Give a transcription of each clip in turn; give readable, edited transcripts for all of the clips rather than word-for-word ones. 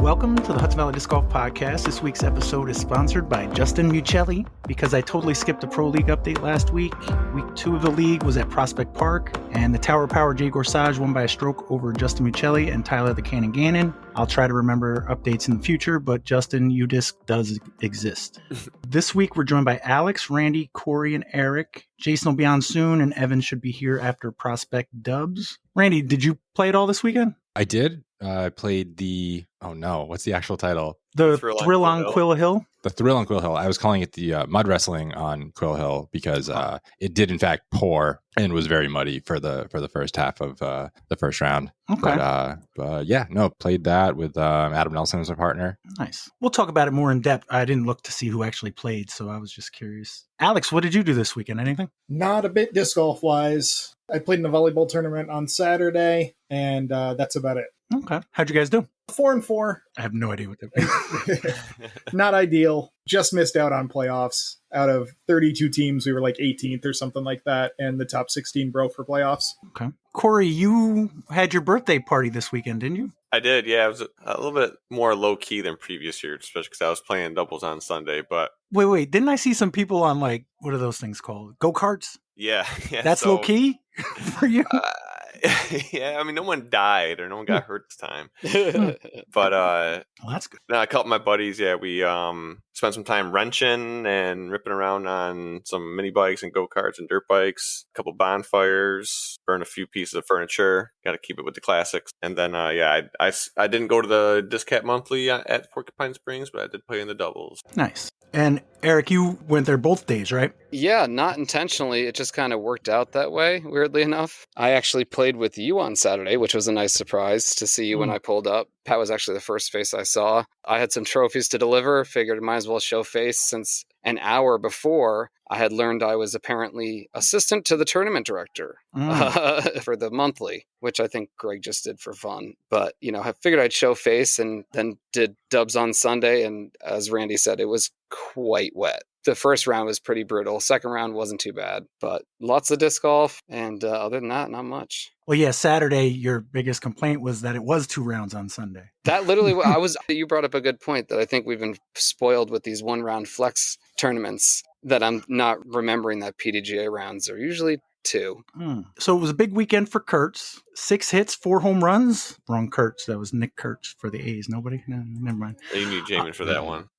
Welcome to the Hudson Valley Disc Golf Podcast. This week's episode is sponsored by Justin Muccelli because I totally skipped a Pro League update last week. Week 2 of the league was at Prospect Park, and the Tower Power Jay Gorsage won by a stroke over Justin Muccelli and Tyler the Cannon Gannon. I'll try to remember updates in the future, but Justin, UDisc does exist. This week, we're joined by Alex, Randy, Corey, and Erich. Jason will be on soon, and Evan should be here after Prospect Dubs. Randy, did you play it all this weekend? I did. I played what's the actual title? The Thrill on Quill Hill? The Thrill on Quill Hill. I was calling it the mud wrestling on Quill Hill because it did in fact pour and was very muddy for the first half of the first round. Okay. But played that with Adam Nelson as a partner. Nice. We'll talk about it more in depth. I didn't look to see who actually played, so I was just curious. Alex, what did you do this weekend? Anything? Not a bit disc golf wise. I played in a volleyball tournament on Saturday, and that's about it. Okay. How'd you guys do? 4-4. I have no idea what that means. Not ideal. Just missed out on playoffs. Out of 32 teams, we were like 18th or something like that, and the top 16 broke for playoffs. Okay. Corey, you had your birthday party this weekend, didn't you? I did, yeah. It was a little bit more low-key than previous years, especially because I was playing doubles on Sunday, but... Wait. Didn't I see some people on, what are those things called? Go-karts? Yeah. That's low-key for you? Yeah, I mean, no one died or no one got hurt this time. But well, that's good. A couple of my buddies, we spent some time wrenching and ripping around on some mini bikes and go-karts and dirt bikes, a couple bonfires, burned a few pieces of furniture. Got to keep it with the classics. And then, I didn't go to the DisCap Monthly at Porcupine Springs, but I did play in the doubles. Nice. And Erich, you went there both days, right? Yeah, not intentionally. It just kind of worked out that way, weirdly enough. I actually played with you on Saturday, which was a nice surprise to see you when I pulled up. Pat was actually the first face I saw. I had some trophies to deliver, figured I might as well show face since an hour before I had learned I was apparently assistant to the tournament director for the monthly, which I think Greg just did for fun. But, I figured I'd show face and then did dubs on Sunday. And as Randy said, it was quite wet. The first round was pretty brutal. Second round wasn't too bad, but lots of disc golf. And other than that, not much. Well, yeah, Saturday, your biggest complaint was that it was 2 rounds on Sunday. That literally, you brought up a good point that I think we've been spoiled with these 1-round flex tournaments that I'm not remembering that PDGA rounds are usually 2. So it was a big weekend for Kurtz. 6 hits, 4 home runs. Wrong Kurtz. That was Nick Kurtz for the A's. Nobody? No, never mind. You need Jamin for that one.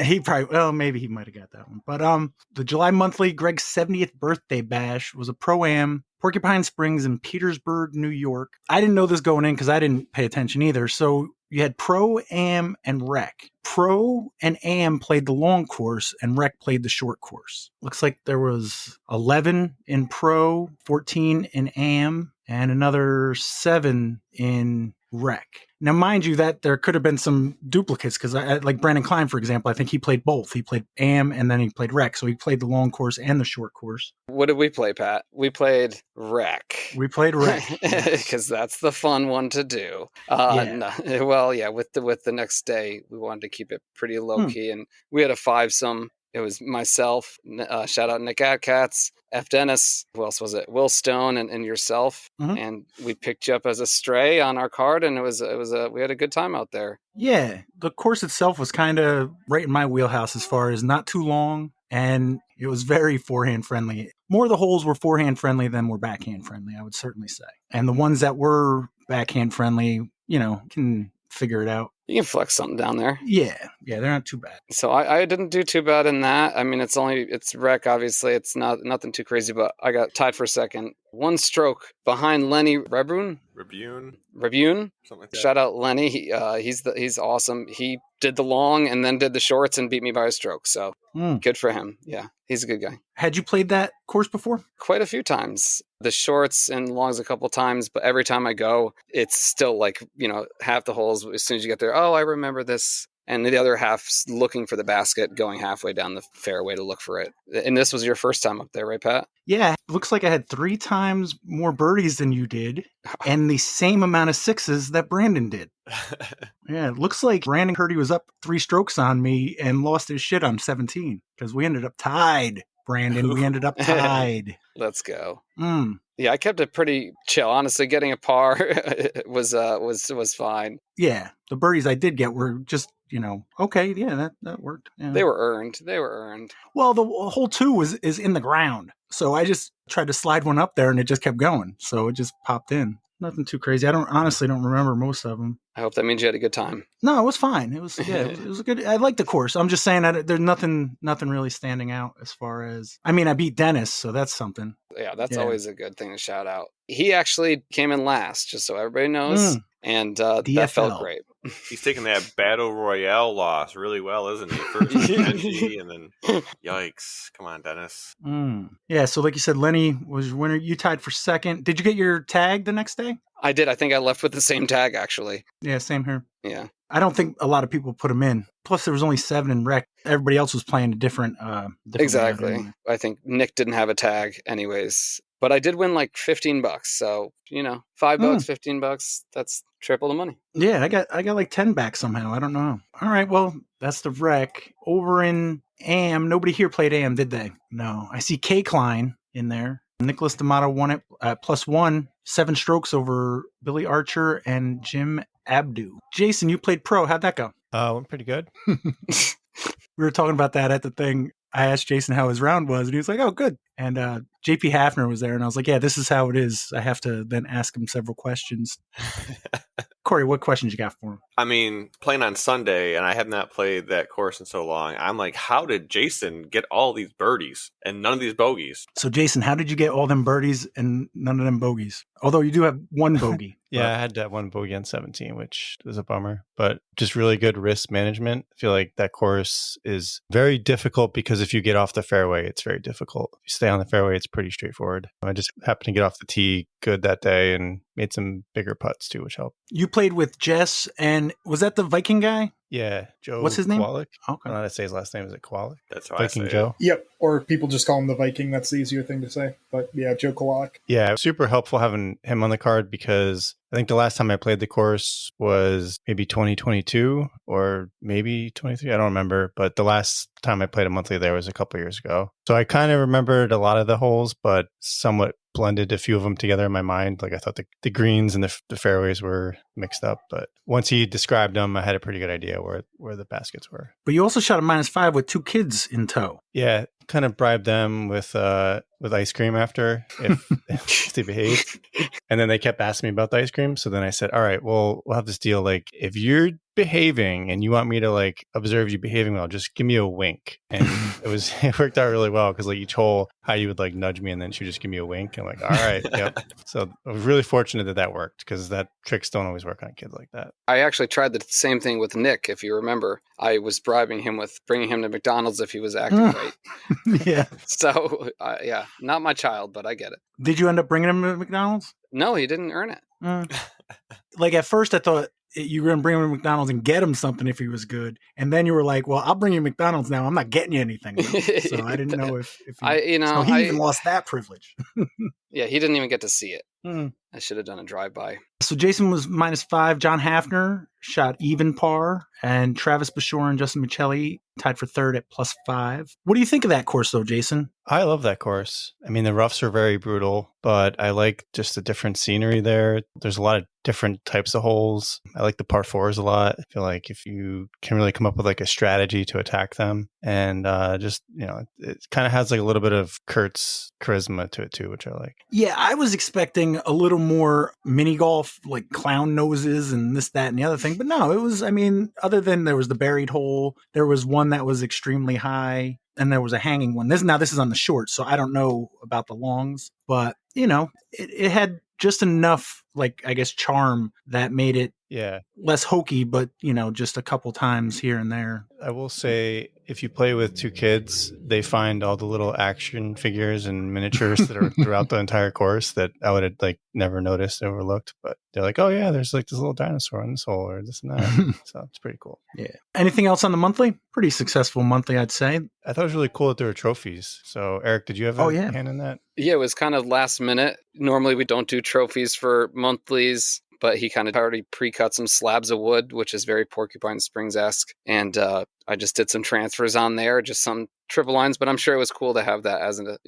He probably, maybe he might have got that one. But the July monthly, Greg's 70th birthday bash was a Pro-Am. Porcupine Springs in Petersburg, New York. I didn't know this going in because I didn't pay attention either. So you had Pro, Am, and Rec. Pro and Am played the long course, and Rec played the short course. Looks like there was 11 in Pro, 14 in Am, and another 7 in Rec. Now, mind you, that there could have been some duplicates because, like Brandon Klein, for example, I think he played both. He played Am and then he played Rec, so he played the long course and the short course. What did we play, Pat? We played Rec. We played Rec because that's the fun one to do. With the next day, we wanted to keep it pretty low key, and we had a 5-some. It was myself, shout out Nick Atcats, F. Dennis, who else was it? Will Stone and yourself. And we picked you up as a stray on our card, and we had a good time out there. Yeah, the course itself was kind of right in my wheelhouse as far as not too long, and it was very forehand friendly. More of the holes were forehand friendly than were backhand friendly, I would certainly say. And the ones that were backhand friendly, can figure it out. You can flex something down there. Yeah, they're not too bad. So I didn't do too bad in that. I mean, it's Rec, obviously. It's nothing too crazy, but I got tied for second. 1 stroke behind Lenny Rebune. Something like that. Shout out Lenny. He's awesome. He did the long and then did the shorts and beat me by a stroke. So good for him. Yeah, he's a good guy. Had you played that course before? Quite a few times. The shorts and longs a couple times, but every time I go, it's still half the holes as soon as you get there. Oh, I remember this. And the other half's looking for the basket, going halfway down the fairway to look for it. And this was your first time up there, right, Pat? Yeah. Looks like I had 3 times more birdies than you did, and the same amount of 6s that Brandon did. Yeah, it looks like Brandon Curdy was up 3 strokes on me and lost his shit on 17, because we ended up tied, Brandon. We ended up tied. Let's go. Yeah, I kept it pretty chill. Honestly, getting a par was fine. Yeah, the birdies I did get were just, okay, yeah, that worked. Yeah. They were earned. Well, the hole 2 is in the ground, so I just tried to slide one up there, and it just kept going. So it just popped in. Nothing too crazy. I honestly don't remember most of them. I hope that means you had a good time. No, it was fine. It was it was a good. I liked the course. I'm just saying that there's nothing really standing out as far as. I mean, I beat Dennis, so that's something. Yeah, that's always a good thing to shout out. He actually came in last, just so everybody knows, and that felt great. He's taking that battle royale loss really well, isn't he? First Genji, and then yikes! Come on, Dennis. Yeah, so like you said, Lenny was winner. You tied for second. Did you get your tag the next day? I did. I think I left with the same tag, actually. Yeah, same here. Yeah. I don't think a lot of people put them in. Plus, there was only 7 in rec. Everybody else was playing a different exactly. Anyway. I think Nick didn't have a tag anyways. But I did win like $15. So, $5, $15, that's triple the money. Yeah, I got like 10 back somehow. I don't know. All right, well, that's the rec. Over in AM, nobody here played AM, did they? No. I see K Klein in there. Nicholas D'Amato won it at +1, 7 strokes over Billy Archer and Jim Abdu. Jason, you played pro. How'd that go? Went pretty good. We were talking about that at the thing. I asked Jason how his round was, and he was like, oh, good. And JP Hafner was there, and I was like, yeah, this is how it is. I have to then ask him several questions. Corey, what questions you got for him? I mean, playing on Sunday, and I have not played that course in so long, I'm like, how did Jason get all these birdies and none of these bogeys? So, Jason, how did you get all them birdies and none of them bogeys? Although you do have one bogey. Yeah, I had that one bogey on 17, which was a bummer, but just really good risk management. I feel like that course is very difficult because if you get off the fairway, it's very difficult. If you stay on the fairway, it's pretty straightforward. I just happened to get off the tee good that day and made some bigger putts too, which helped. You played with Jess, and was that the Viking guy? Yeah, Joe. What's his name? Kowalik. Okay. I don't know how to say his last name. Is it Kowalik? That's how Viking I say Joe. Yep. Or people just call him the Viking. That's the easier thing to say. But yeah, Joe Kowalik. Yeah, super helpful having him on the card because I think the last time I played the course was maybe 2022 or maybe 23. I don't remember. But the last time I played a monthly there was a couple years ago. So I kind of remembered a lot of the holes, but somewhat blended a few of them together in my mind. Like I thought the greens and the fairways were mixed up. But once he described them, I had a pretty good idea where the baskets were. But you also shot a -5 with 2 kids in tow. Yeah, kind of bribed them with ice cream after if they behaved. And then they kept asking me about the ice cream. So then I said, all right, well, we'll have this deal. Like if you're behaving and you want me to like observe you behaving well, just give me a wink. And it worked out really well because like each hole, Heidi would like nudge me and then she would just give me a wink. I'm like, all right, yep. So I was really fortunate that worked because that tricks don't always work on kids like that. I actually tried the same thing with Nick, if you remember. I was bribing him with bringing him to McDonald's if he was acting right. Yeah. So, yeah, not my child, but I get it. Did you end up bringing him to McDonald's? No, he didn't earn it. Like at first I thought you were going to bring him to McDonald's and get him something if he was good. And then you were like, well, I'll bring you to McDonald's now. I'm not getting you anything. Though. So I didn't know if so he even lost that privilege. Yeah, he didn't even get to see it. I should have done a drive-by. So Jason was -5. John Hafner shot even par. And Travis Bashore and Justin Michelli tied for third at +5. What do you think of that course, though, Jason? I love that course. I mean, the roughs are very brutal, but I like just the different scenery there. There's a lot of different types of holes. I like the par 4s a lot. I feel like if you can really come up with like a strategy to attack them and just, it kind of has like a little bit of Kurtz charisma to it too, which I like. Yeah, I was expecting a little more mini golf, like clown noses and this, that, and the other thing. But no, it was, other than there was the buried hole, there was one that was extremely high, and there was a hanging one. This is on the short, so I don't know about the longs, but it had just enough, like, I guess, charm that made it less hokey, but just a couple times here and there. I will say, if you play with 2 kids, they find all the little action figures and miniatures that are throughout the entire course that I would have like never noticed, overlooked. But they're like, oh yeah, there's like this little dinosaur on this hole or this and that. So it's pretty cool. Yeah. Anything else on the monthly? Pretty successful monthly, I'd say. I thought it was really cool that there were trophies. So Eric, did you have a hand in that? Yeah, it was kind of last minute. Normally we don't do trophies for monthlies, but he kind of already pre-cut some slabs of wood, which is very Porcupine Springs-esque. And I just did some transfers on there, just some triple lines, but I'm sure it was cool to have that as a,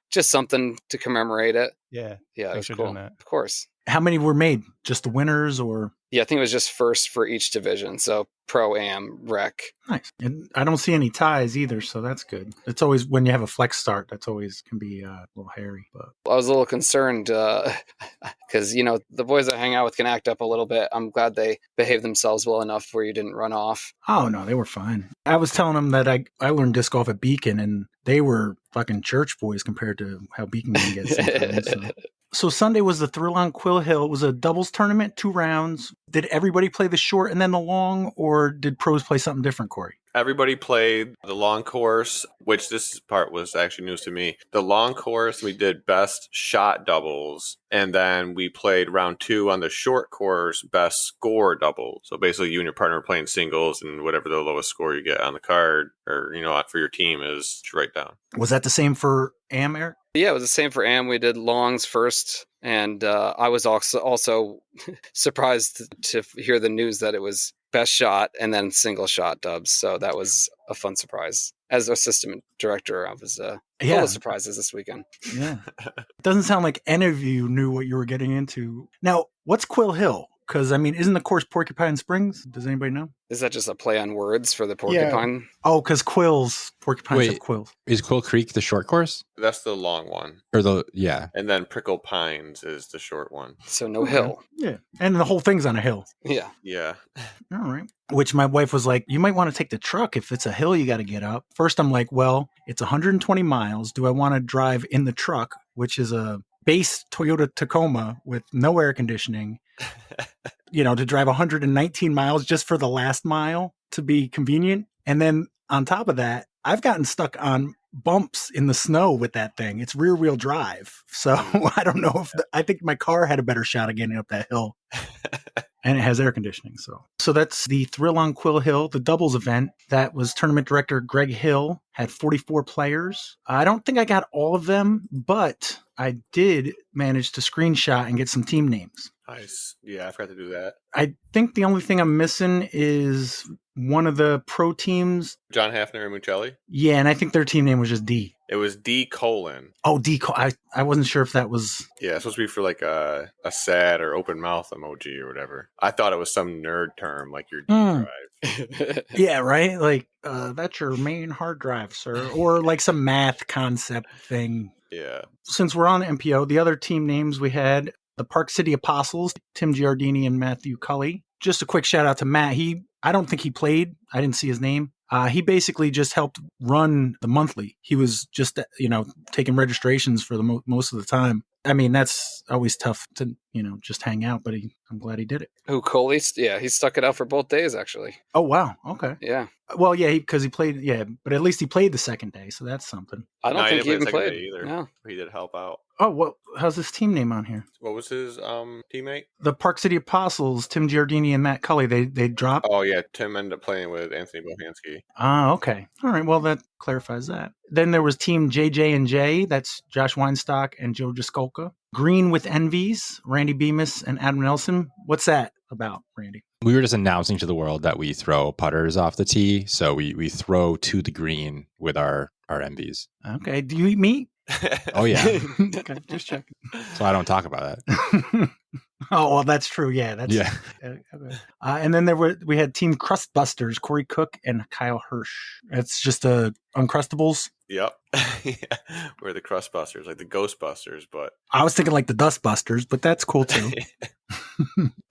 just something to commemorate it. Yeah. Yeah, it Thanks was for cool. doing that. Of course. How many were made? Just the winners or? Yeah, I think it was just first for each division. So Pro Am, Rec. Nice. And I don't see any ties either, so that's good. It's always when you have a flex start, that's always can be a little hairy. But I was a little concerned because, the boys I hang out with can act up a little bit. I'm glad they behaved themselves well enough where you didn't run off. oh no, they were fine. I was telling them that I learned disc golf at Beacon, and they were fucking church boys compared to how Beacon can get sometimes. So Sunday was the Thrill on Quill Hill. It was a doubles tournament, 2 rounds. Did everybody play the short and then the long, or did pros play something different, Corey? Everybody played the long course, which this part was actually news to me. The long course, we did best shot doubles, and then we played round 2 on the short course, best score doubles. So basically, you and your partner are playing singles, and whatever the lowest score you get on the card or for your team is to write down. Was that the same for Am, Eric? Yeah, it was the same for Am. We did longs first, and I was also surprised to hear the news that it was best shot and then single shot dubs. So that was a fun surprise. As assistant director, I was full of surprises this weekend. Yeah. Doesn't sound like any of you knew what you were getting into. Now, what's Quill Hill? Because, isn't the course Porcupine Springs? Does anybody know? Is that just a play on words for the porcupine? Oh, because porcupines have quills. Is Quill Creek the short course? That's the long one. Yeah. And then Prickle Pines is the short one. So no hill. Yeah. And the whole thing's on a hill. Yeah. Yeah. All right. Which my wife was like, you might want to take the truck if it's a hill you got to get up. First, I'm like, well, it's 120 miles. Do I want to drive in the truck, which is a base Toyota Tacoma with no air conditioning, to drive 119 miles just for the last mile to be convenient? And then on top of that, I've gotten stuck on bumps in the snow with that thing. It's rear wheel drive. So I don't know I think my car had a better shot of getting up that hill. And it has air conditioning. So that's the Thrill on Quill Hill, the doubles event. That was tournament director Greg Hill, had 44 players. I don't think I got all of them, but I did manage to screenshot and get some team names. Nice. Yeah, I forgot to do that. I think the only thing I'm missing is one of the pro teams. John Hafner and Mucelli? Yeah, and I think their team name was just D. It was D colon. Oh, D colon. I wasn't sure if that was... Yeah, it's supposed to be for like a sad or open mouth emoji or whatever. I thought it was some nerd term like your D drive. Yeah, right? Like, that's your main hard drive, sir. Or like some math concept thing. Yeah. Since we're on MPO, the other team names we had, the Park City Apostles, Tim Giardini and Matthew Cully. Just a quick shout out to Matt. I don't think he played. I didn't see his name. He basically just helped run the monthly. He was just, taking registrations for the most of the time. That's always tough to, just hang out, but I'm glad he did it. Who, Coley? Yeah, he stuck it out for both days, actually. Oh, wow. Okay. Yeah. Well, yeah, because he played, but at least he played the second day, so that's something. I don't think he even played either. No. He did help out. Oh, well, how's his team name on here? What was his teammate? The Park City Apostles, Tim Giardini and Matt Cully, they dropped? Oh, yeah, Tim ended up playing with Anthony Bohansky. Ah, okay. All right, well, that clarifies that. Then there was Team JJ&J, that's Josh Weinstock and Joe Jaskolka. Green with Envies, Randy Bemis and Adam Nelson. What's that about, Randy? We were just announcing to the world that we throw putters off the tee. So we throw to the green with our envies. Okay. Do you eat meat? Oh, yeah. Okay, just checking. So I don't talk about that. Oh, well, that's true. Yeah. Yeah. Okay. And then we had Team Crustbusters, Corey Cook and Kyle Hirsch. It's just Uncrustables. Yep. Yeah. We're the Crustbusters, like the Ghostbusters, but... I was thinking like the Dustbusters, but that's cool too.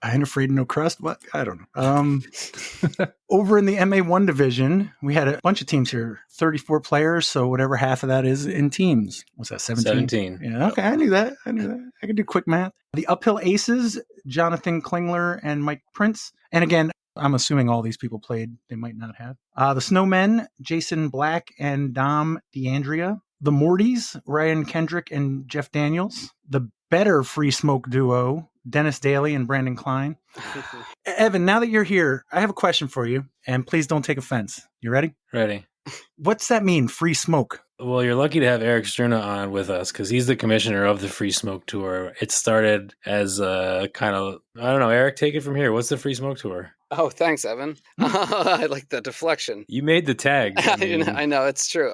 I ain't afraid of no crust. What? I don't know. Over in the MA1 division, we had a bunch of teams here, 34 players. So whatever half of that is in teams. What's that, 17? 17. Yeah, okay. I knew that. I could do quick math. The Uphill Aces, Jonathan Klingler and Mike Prince. And again, I'm assuming all these people played. They might not have. The Snowmen, Jason Black and Dom DeAndrea. The Mortys, Ryan Kendrick and Jeff Daniels. The Better Free Smoke duo, Dennis Daly and Brandon Klein. Evan, now that you're here, I have a question for you, and please don't take offense. You ready? Ready. What's that mean, free smoke? Well, you're lucky to have Erich Struna on with us because he's the commissioner of the Free Smoke Tour. It started as a kind of I don't know. Eric, take it from here. What's the free smoke tour? Oh, thanks, Evan. I like the deflection. You made the tags. I mean, I know, it's true.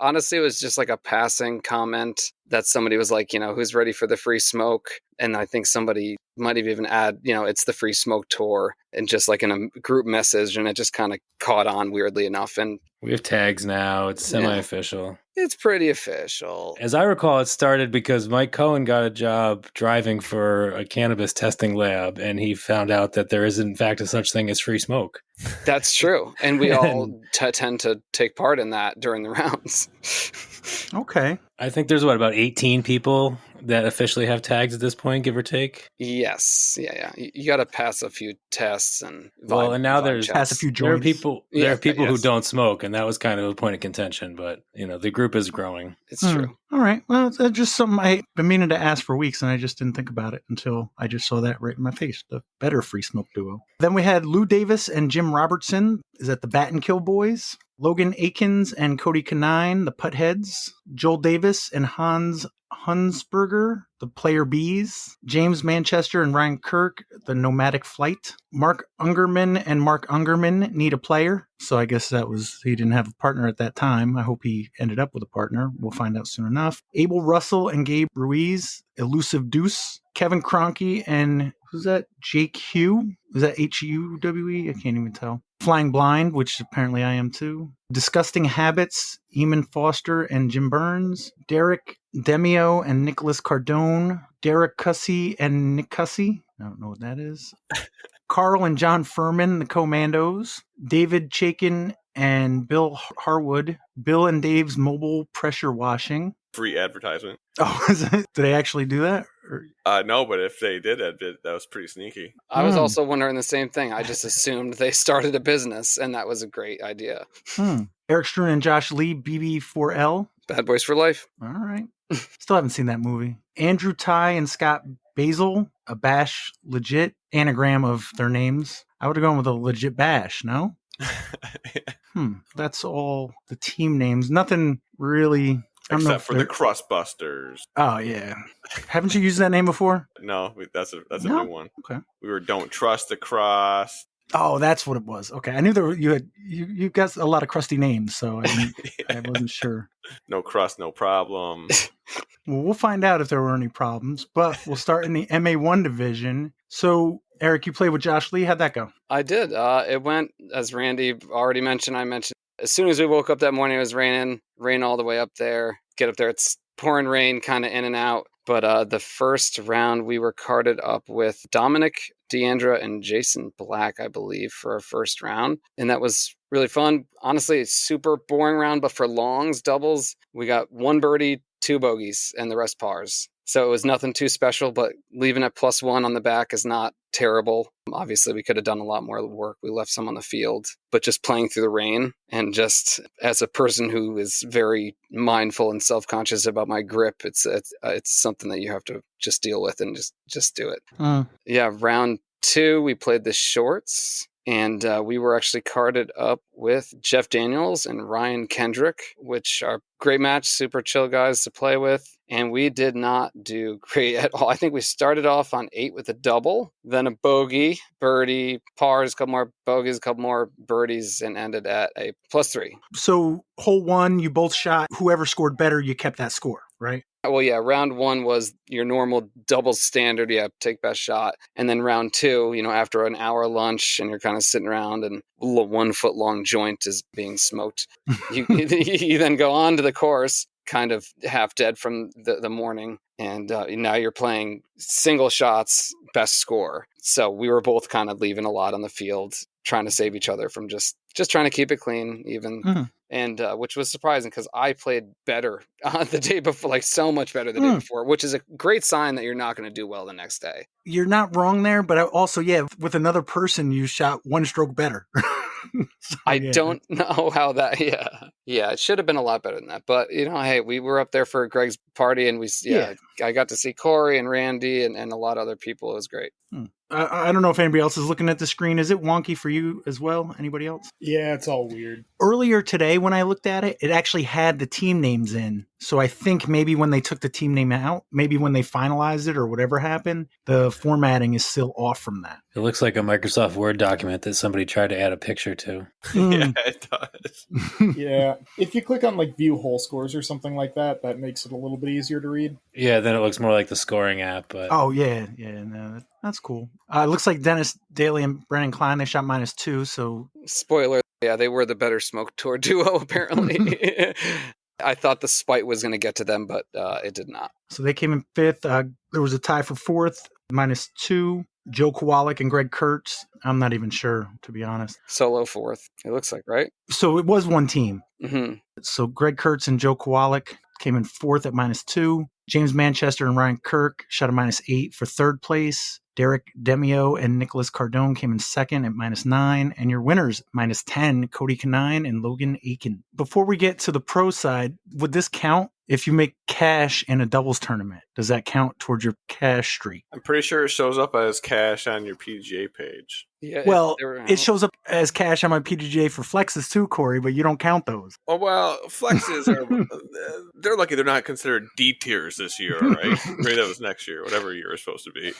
Honestly, it was just like a passing comment that somebody was like, who's ready for the free smoke? And I think somebody might have even add, it's the free smoke tour, and just like in a group message, and it just kind of caught on weirdly enough. And we have tags now. It's semi-official. It's pretty official. As I recall, it started because Mike Cohen got a job driving for a cannabis testing lab, and he found out that there is, in fact, a such thing as free smoke. That's true. And we all tend to take part in that during the rounds. Okay. I think there's, about 18 people that officially have tags at this point, give or take? Yes. Yeah. You got to pass a few tests and and now there's pass a few joints. There are people who don't smoke, and that was kind of a point of contention, but the group is growing. It's true. All right. Well, it's just something I've been meaning to ask for weeks, and I just didn't think about it until I just saw that right in my face. The better free smoke duo. Then we had Lou Davis and Jim Robertson. Is that the Bat and Kill Boys? Logan Akins and Cody Kanine, the Puttheads. Joel Davis and Hans Hunsberger, the Player Bees. James Manchester and Ryan Kirk, the Nomadic Flight. Mark Ungerman and Mark Ungerman need a player. So I guess he didn't have a partner at that time. I hope he ended up with a partner. We'll find out soon enough. Abel Russell and Gabe Ruiz, Elusive Deuce. Kevin Kroenke and, who's that? Jake Hugh? Is that Huwe? I can't even tell. Flying Blind, which apparently I am too. Disgusting Habits, Eamon Foster and Jim Burns. Derek Demio and Nicholas Cardone. Derek Cussy and Nick Cussy. I don't know what that is. Carl and John Furman, the Commandos. David Chaikin and Bill Harwood. Bill and Dave's Mobile Pressure Washing. Free advertisement. Oh, did they actually do that? No, but if they did, that was pretty sneaky. I was also wondering the same thing. I just assumed they started a business, and that was a great idea. Erich Strun and Josh Lee, BB4L. Bad Boys for Life. All right. Still haven't seen that movie. Andrew Ty and Scott Basil, a Bash Legit, anagram of their names. I would have gone with a Legit Bash, no? That's all the team names. Nothing really... Except for the Crustbusters. Oh, yeah. Haven't you used that name before? No, that's a new one. Okay. We were Don't Trust the Crust. Oh, that's what it was. Okay. I knew you got a lot of crusty names, so I wasn't sure. No crust, no problem. Well, we'll find out if there were any problems, but we'll start in the MA1 division. So, Eric, you played with Josh Lee. How'd that go? I did. It went, as Randy already mentioned, as soon as we woke up that morning, it was raining, rain all the way up there. Get up there, it's pouring rain kind of in and out. But the first round, we were carded up with Dominic, Deandra, and Jason Black, I believe, for our first round. And that was really fun. Honestly, it's super boring round, but for longs, doubles, we got 1 birdie, 2 bogeys, and the rest pars. So it was nothing too special, but leaving it +1 on the back is not terrible. Obviously, we could have done a lot more work. We left some on the field, but just playing through the rain, and just as a person who is very mindful and self-conscious about my grip, it's something that you have to just deal with and just do it. Yeah, round 2, we played the shorts. And we were actually carded up with Jeff Daniels and Ryan Kendrick, which are great match, super chill guys to play with. And we did not do great at all. I think we started off on 8 with a double, then a bogey, birdie, pars, a couple more bogeys, a couple more birdies, and ended at a +3. So hole 1, you both shot. Whoever scored better, you kept that score, right? Well, yeah, round 1 was your normal double standard. Yeah, take best shot. And then round 2, after an hour lunch and you're kind of sitting around and a 1 foot long joint is being smoked, you then go on to the course, kind of half dead from the morning. And now you're playing single shots, best score. So we were both kind of leaving a lot on the field, trying to save each other from just trying to keep it clean, even. And which was surprising because I played better the day before, like so much better the day before, which is a great sign that you're not going to do well the next day. You're not wrong there, but also, with another person, you shot 1 stroke better. So, I don't know how that, it should have been a lot better than that. But, hey, we were up there for Greg's party and I got to see Corey and Randy and a lot of other people. It was great. I don't know if anybody else is looking at the screen. Is it wonky for you as well? Anybody else? Yeah, it's all weird. Earlier today when I looked at it, it actually had the team names in. So I think maybe when they took the team name out, maybe when they finalized it or whatever happened, the formatting is still off from that. It looks like a Microsoft Word document that somebody tried to add a picture to. Yeah, it does. Yeah. If you click on like view whole scores or something like that, that makes it a little bit easier to read. Yeah, then it looks more like the scoring app. But Oh, yeah. No, that's cool. It looks like Dennis Daly and Brennan Klein, they shot -2. So Spoiler, yeah, they were the better smoke tour duo, apparently. I thought the spite was going to get to them, but it did not. So they came in 5th. There was a tie for 4th, -2. Joe Kowalik and Greg Kurtz. I'm not even sure, to be honest. Solo 4th, it looks like, right? So it was one team. Mm-hmm. So Greg Kurtz and Joe Kowalik came in 4th at -2. James Manchester and Ryan Kirk shot a -8 for 3rd place. Derek Demio and Nicholas Cardone came in 2nd at -9. And your winners, -10, Cody Kanine and Logan Aiken. Before we get to the pro side, would this count if you make cash in a doubles tournament? Does that count towards your cash streak? I'm pretty sure it shows up as cash on your PDGA page. Yeah, Well, it shows up as cash on my PDGA for flexes too, Corey, but you don't count those. Oh, well, flexes are, they're lucky they're not considered D tiers this year, all right? Maybe that was next year, whatever year it's supposed to be.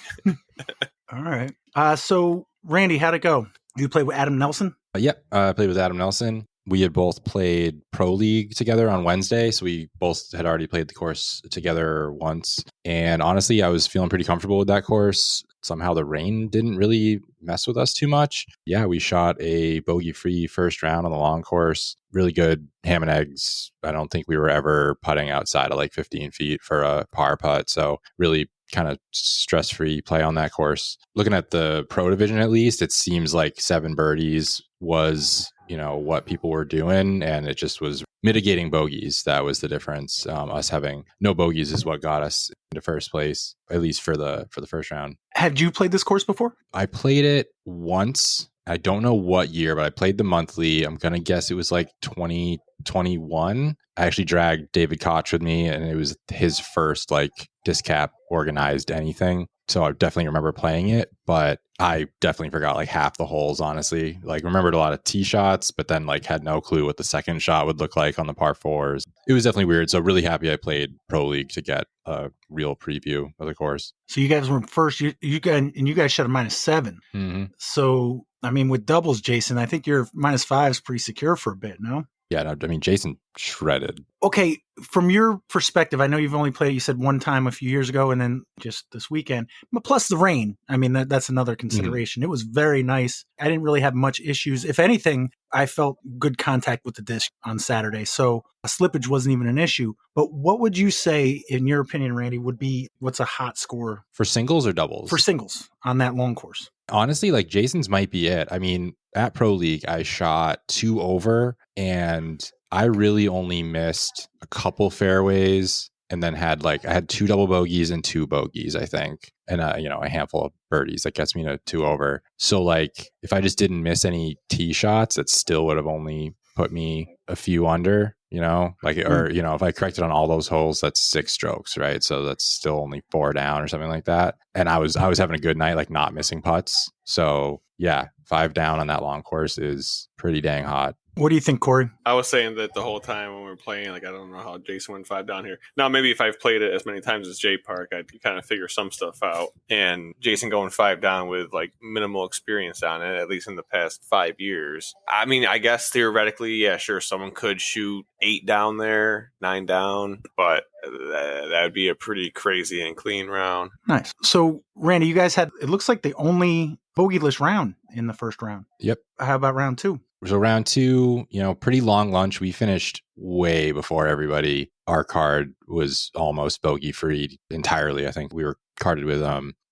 All right. So, Randy, how'd it go? You played with Adam Nelson? Yep, I played with Adam Nelson. We had both played Pro League together on Wednesday, so we both had already played the course together once. And honestly, I was feeling pretty comfortable with that course. Somehow the rain didn't really mess with us too much. Yeah, we shot a bogey-free first round on the long course. Really good ham and eggs. I don't think we were ever putting outside of like 15 feet for a par putt. So really kind of stress-free play on that course. Looking at the pro division, at least, it seems like 7 birdies was, what people were doing, and it just was mitigating bogeys. That was the difference. Us having no bogeys is what got us into first place, at least for the first round. Had you played this course before? I played it once. I don't know what year, but I played the monthly. I'm going to guess it was like 2021. I actually dragged David Koch with me, and it was his first like DisCap organized anything. So I definitely remember playing it, but I definitely forgot like half the holes, honestly. Like remembered a lot of tee shots, but then like had no clue what the second shot would look like on the par 4s. It was definitely weird. So really happy I played Pro League to get a real preview of the course. So you guys were first, you guys shot a -7. Mm-hmm. So, I mean, with doubles, Jason, I think your -5 is pretty secure for a bit, no? Yeah, no, I mean, Jason shredded. Okay, from your perspective, I know you've only played, you said one time a few years ago and then just this weekend, but plus the rain. I mean, that's another consideration. It was very nice. I didn't really have much issues. If anything, I felt good contact with the disc on Saturday. So a slippage wasn't even an issue. But what would you say, in your opinion, Randy, would be what's a hot score? For singles or doubles? For singles on that long course. Honestly, like Jason's might be it. I mean, at Pro League, I shot 2 over and I really only missed a couple fairways and then I had 2 double bogeys and 2 bogeys, I think. And, a handful of birdies that gets me to 2 over. So like, if I just didn't miss any tee shots, it still would have only put me a few under, if I corrected on all those holes, that's 6 strokes, right? So that's still only 4 down or something like that. And I was having a good night, like not missing putts. So yeah, 5 down on that long course is pretty dang hot. What do you think, Corey? I was saying that the whole time when we were playing, like, I don't know how Jason went 5 down here. Now, maybe if I've played it as many times as J Park, I'd kind of figure some stuff out. And Jason going 5 down with, like, minimal experience on it, at least in the past 5 years. I mean, I guess theoretically, yeah, sure, someone could shoot 8 down there, 9 down, but that would be a pretty crazy and clean round. Nice. So, Randy, you guys had, it looks like the only bogeyless round in the first round. Yep. How about round 2? So round 2, pretty long lunch. We finished way before everybody. Our card was almost bogey free entirely. I think we were carded with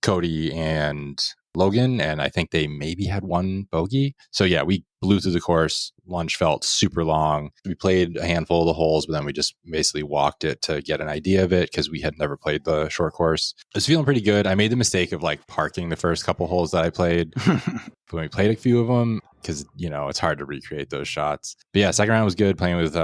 Cody and Logan, and I think they maybe had 1 bogey. So yeah, we blew through the course. Lunch felt super long. We played a handful of the holes, but then we just basically walked it to get an idea of it because we had never played the short course. I was feeling pretty good. I made the mistake of like parking the first couple holes that I played. When we played a few of them, because, it's hard to recreate those shots. But yeah, second round was good, playing with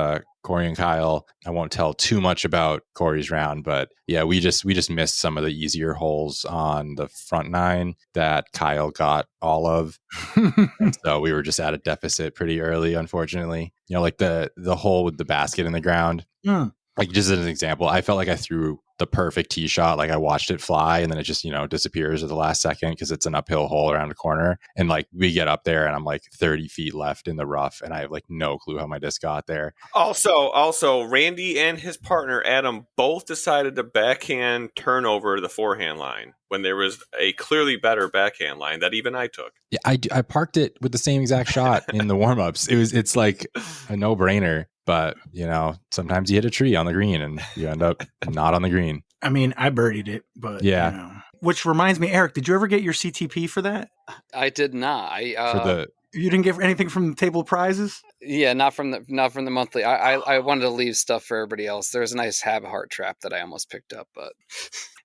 Corey and Kyle. I won't tell too much about Corey's round, but yeah, we just missed some of the easier holes on the front nine that Kyle got all of. And so we were just at a deficit pretty early, unfortunately. Like the hole with the basket in the ground. Like just as an example, I felt like I threw the perfect tee shot. Like I watched it fly and then it just, disappears at the last second because it's an uphill hole around a corner. And like we get up there and I'm like 30 feet left in the rough and I have like no clue how my disc got there. Also, Randy and his partner Adam both decided to backhand turn over the forehand line when there was a clearly better backhand line that even I took. Yeah, I parked it with the same exact shot in the warmups. It's like a no-brainer. But, sometimes you hit a tree on the green and you end up not on the green. I mean, I birdied it, but yeah. Which reminds me, Eric, did you ever get your CTP for that? I did not. You didn't get anything from the table of prizes? Yeah, not from the monthly. I wanted to leave stuff for everybody else. There was a nice Have a Heart trap that I almost picked up, but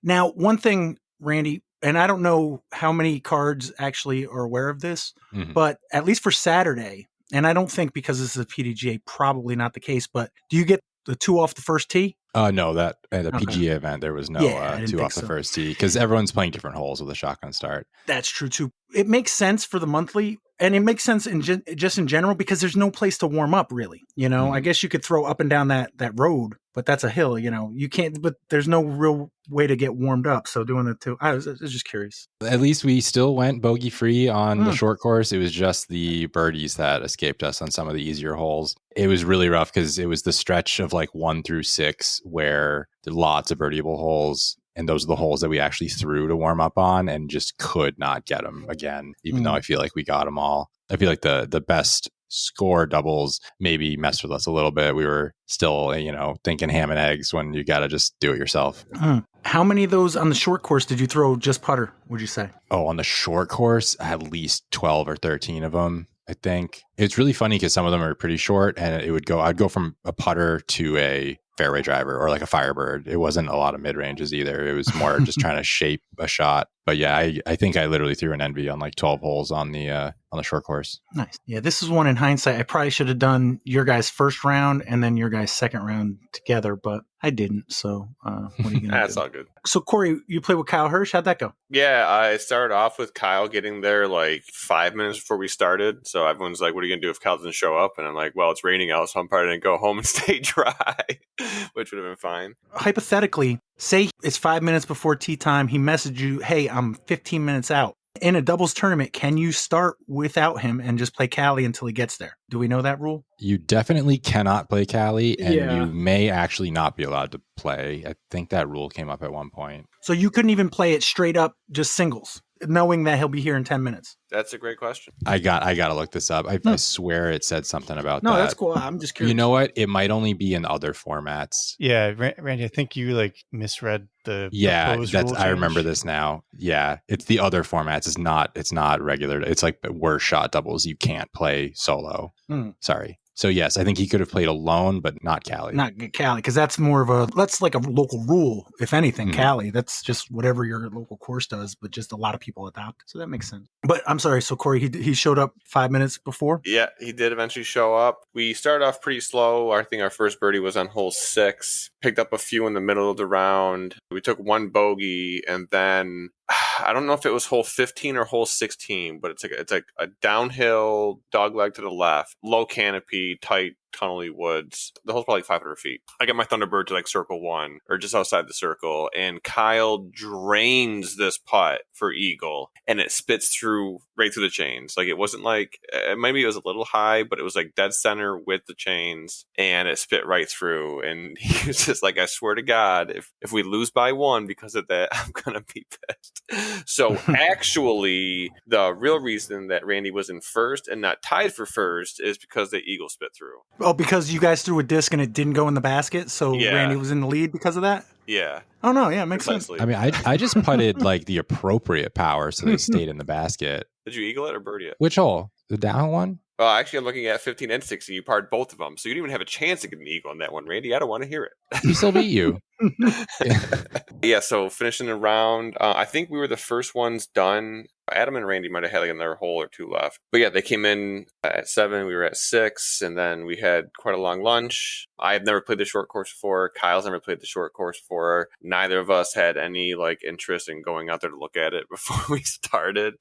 now one thing, Randy, and I don't know how many cards actually are aware of this, but at least for Saturday. And I don't think because this is a PDGA, probably not the case, but do you get the 2 off the first tee? No, that at the PGA event, there was no 2 off the first tee because everyone's playing different holes with a shotgun start. That's true, too. It makes sense for the monthly, and it makes sense just in general because there's no place to warm up, really. I guess you could throw up and down that road, but that's a hill, you can't, but there's no real way to get warmed up. So doing the 2, I was just curious. At least we still went bogey free on the short course. It was just the birdies that escaped us on some of the easier holes. It was really rough because it was the stretch of like 1 through 6 where there are lots of birdieable holes. And those are the holes that we actually threw to warm up on and just could not get them again, even though I feel like we got them all. I feel like the best score doubles maybe messed with us a little bit. We were still, thinking ham and eggs when you got to just do it yourself. How many of those on the short course did you throw just putter, would you say? Oh, on the short course, at least 12 or 13 of them. I think it's really funny because some of them are pretty short and I'd go from a putter to a fairway driver or like a Firebird. It wasn't a lot of mid ranges either. It was more just trying to shape a shot. But yeah, I think I literally threw an envy on like 12 holes on the short course. Nice. Yeah, this is one in hindsight. I probably should have done your guys' first round and then your guys' second round together, but I didn't. So what are you going to do? That's all good. So Corey, you played with Kyle Hirsch. How'd that go? Yeah, I started off with Kyle getting there like 5 minutes before we started. So everyone's like, what are you going to do if Kyle doesn't show up? And I'm like, well, it's raining out, so I'm probably going to go home and stay dry, which would have been fine. Hypothetically, say it's 5 minutes before tee time. He messaged you, hey, I'm 15 minutes out. In a doubles tournament, can you start without him and just play Cali until he gets there? Do we know that rule? You definitely cannot play Cali, and you may actually not be allowed to play. I think that rule came up at one point. So you couldn't even play it straight up, just singles, knowing that he'll be here in 10 minutes? That's a great question. I got to look this up. I swear it said something about that. No, that's cool. I'm just curious. You know what? It might only be in other formats. Yeah, Randy, I think you misread the proposed rule change. I remember this now. Yeah, it's the other formats. It's not regular. It's like worse shot doubles. You can't play solo. Sorry. So yes, I think he could have played alone, but not Cali. Not Cali, because that's like a local rule, if anything. Cali, that's just whatever your local course does, but just a lot of people adopt. So that makes sense. But I'm sorry, so Corey, he showed up 5 minutes before? Yeah, he did eventually show up. We started off pretty slow. I think our first birdie was on hole 6. Picked up a few in the middle of the round. We took one bogey, and then I don't know if it was hole 15 or hole 16, but it's like a downhill dog leg to the left, low canopy, tight tunnely woods. The hole's probably like 500 feet. I get my Thunderbird to like circle 1 or just outside the circle, and Kyle drains this putt for eagle, and it spits through right through the chains. Like it wasn't like maybe it was a little high, but it was like dead center with the chains, and it spit right through. And he was just like, I swear to God, if we lose by 1 because of that, I'm gonna be pissed. So actually, the real reason that Randy was in first and not tied for first is because the eagle spit through. Oh, because you guys threw a disc and it didn't go in the basket, so Randy was in the lead because of that? Yeah. Oh, no, yeah, it makes sense. I mean, I just putted like the appropriate power so they stayed in the basket. Did you eagle it or birdie it? Which hole? The down one? Well, actually, I'm looking at 15 and 16. You parred both of them, so you didn't even have a chance to get an eagle on that one, Randy. I don't want to hear it. He still beat you. Yeah, so finishing the round, I think we were the first ones done. Adam and Randy might have had like another hole or two left. But yeah, they came in at 7, we were at 6, and then we had quite a long lunch. I've never played the short course before. Kyle's never played the short course before. Neither of us had any like interest in going out there to look at it before we started.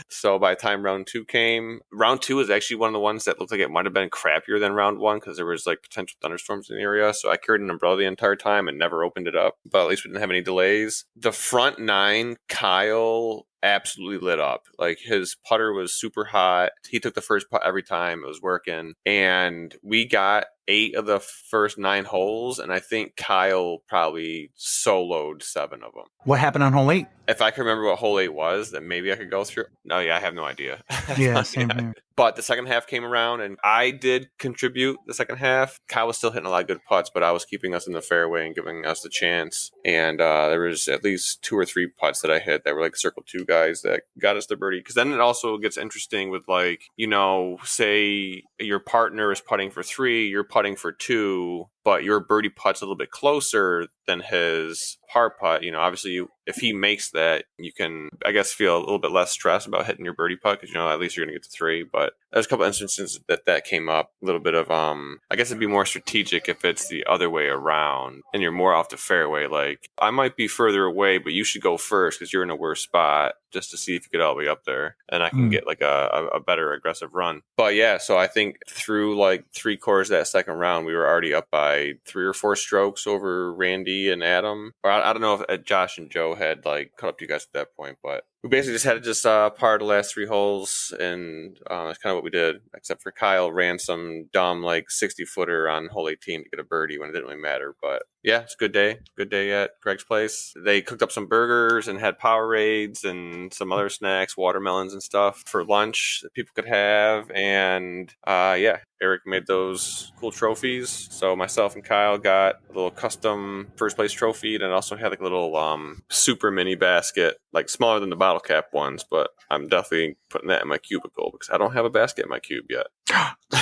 So by the time round 2 came, round 2 was actually one of the ones that looked like it might have been crappier than round 1 because there was like potential thunderstorms in the area. So I carried an umbrella the entire time and never opened it up. But at least we didn't have any delays. The front 9, Kyle absolutely lit up. Like his putter was super hot. He took the first putt every time. It was working. And we got 8 of the first 9 holes, and I think Kyle probably soloed 7 of them. What happened on hole 8? If I can remember what hole 8 was, then maybe I could go through. No, yeah, I have no idea. Yeah, same here. But the second half came around, and I did contribute the second half. Kyle was still hitting a lot of good putts, but I was keeping us in the fairway and giving us the chance. And there was at least 2 or 3 putts that I hit that were like circle 2 guys that got us the birdie. Because then it also gets interesting with like, you know, say your partner is putting for 3, you're putting for 2, but your birdie putt's a little bit closer than his par putt. You know, obviously, if he makes that, you can, I guess, feel a little bit less stressed about hitting your birdie putt because, you know, at least you're going to get to 3. But there's a couple instances that came up. A little bit of, I guess it'd be more strategic if it's the other way around and you're more off the fairway. Like, I might be further away, but you should go first because you're in a worse spot just to see if you get all the way up there. And I can get like a better aggressive run. But yeah, so I think through like 3/4 of that second round, we were already up by 3 or 4 strokes over Randy and Adam. Or I don't know if Josh and Joe had like caught up to you guys at that point, but we basically just had to just par the last 3 holes, and that's kind of what we did, except for Kyle ran some dumb like 60-footer on hole 18 to get a birdie when it didn't really matter. But yeah, it's a good day. Good day at Greg's place. They cooked up some burgers and had Powerades and some other snacks, watermelons and stuff for lunch that people could have. And yeah, Erich made those cool trophies. So myself and Kyle got a little custom first place trophy, and also had like a little super mini basket, like smaller than the bottle cap ones, but I'm definitely putting that in my cubicle because I don't have a basket in my cube yet.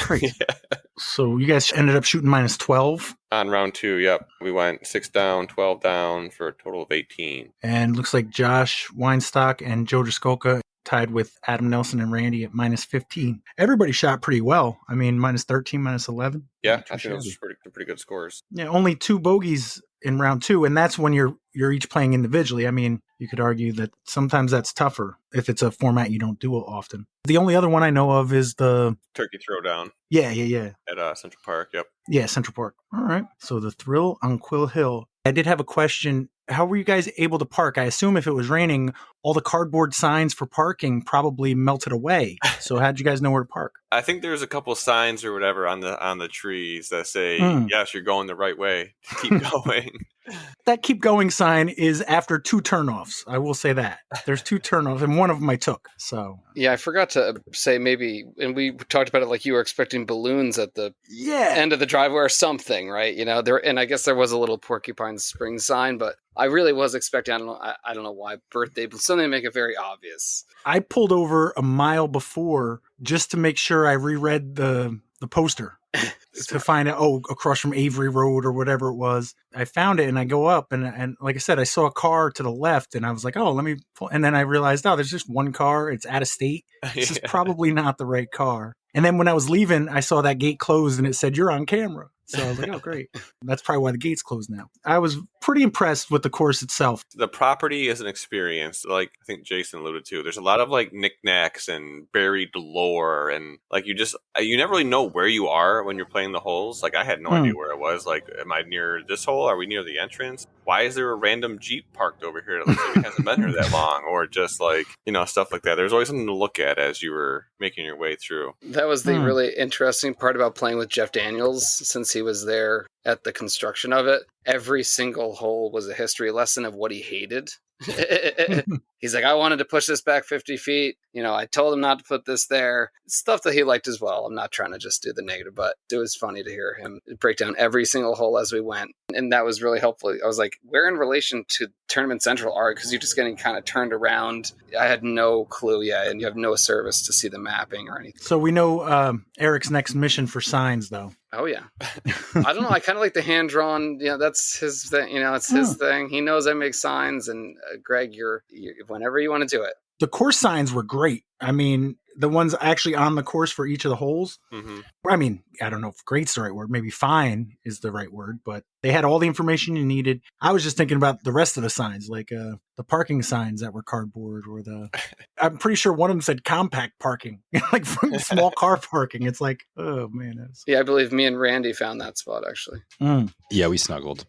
Great. Yeah. So you guys ended up shooting minus 12? On round 2, yep. We went 6 down, 12 down for a total of 18. And looks like Josh Weinstock and Joe Driskolka tied with Adam Nelson and Randy at minus 15. Everybody shot pretty well. I mean, minus 13, minus 11. Yeah, I think those are pretty good scores. Yeah, only 2 bogeys in round 2, and that's when you're each playing individually. I mean, you could argue that sometimes that's tougher if it's a format you don't do often. The only other one I know of is the Turkey Throwdown. Yeah. At Central Park, yep. Yeah, Central Park. All right. So the Thrill on Quill Hill. I did have a question. How were you guys able to park? I assume if it was raining, all the cardboard signs for parking probably melted away. So how'd you guys know where to park? I think there's a couple signs or whatever on the trees that say, yes, you're going the right way. Keep going. That keep going sign is after 2 turnoffs. I will say that. There's 2 turnoffs, and one of them I took. So yeah, I forgot to say maybe, and we talked about it like you were expecting balloons at the end of the driveway or something, right? You know, there, and I guess there was a little Porcupine Springs sign, but I really was expecting, I don't know why, birthday, but something to make it very obvious. I pulled over a mile before just to make sure I reread the poster. To find out, across from Avery Road or whatever it was. I found it and I go up and like I said, I saw a car to the left and I was like, let me pull. And then I realized, there's just one car. It's out of state. This is probably not the right car. And then when I was leaving, I saw that gate closed and it said, you're on camera. So I was like, oh, great. That's probably why the gate's closed now. I was pretty impressed with the course itself. The property is an experience, like I think Jason alluded to. There's a lot of like knickknacks and buried lore, and like you never really know where you are when you're playing the holes. Like I had no idea where I was. Like, am I near this hole? Are we near the entrance? Why is there a random Jeep parked over here that looks like it hasn't been here that long? Or just like, stuff like that. There's always something to look at as you were making your way through. That was the really interesting part about playing with Jeff Daniels, since he was there at the construction of it. Every single hole was a history lesson of what he hated. He's like, I wanted to push this back 50 feet. I told him not to put this there. Stuff that he liked as well. I'm not trying to just do the negative, but it was funny to hear him break down every single hole as we went. And that was really helpful. I was like, where in relation to Tournament Central are you? Because you're just getting kind of turned around. I had no clue yet, and you have no service to see the mapping or anything. So we know Erich's next mission for signs, though. Oh, yeah. I don't know. I kind of like the hand-drawn. That's his thing. It's his thing. He knows I make signs. And Greg, you're whenever you want to do it. The course signs were great. I mean, the ones actually on the course for each of the holes. Mm-hmm. I mean, I don't know if great's the right word. Maybe fine is the right word, but they had all the information you needed. I was just thinking about the rest of the signs, like the parking signs that were cardboard, or I'm pretty sure one of them said compact parking, like small car parking. It's like, oh man. Yeah, I believe me and Randy found that spot actually. Yeah, we snuggled.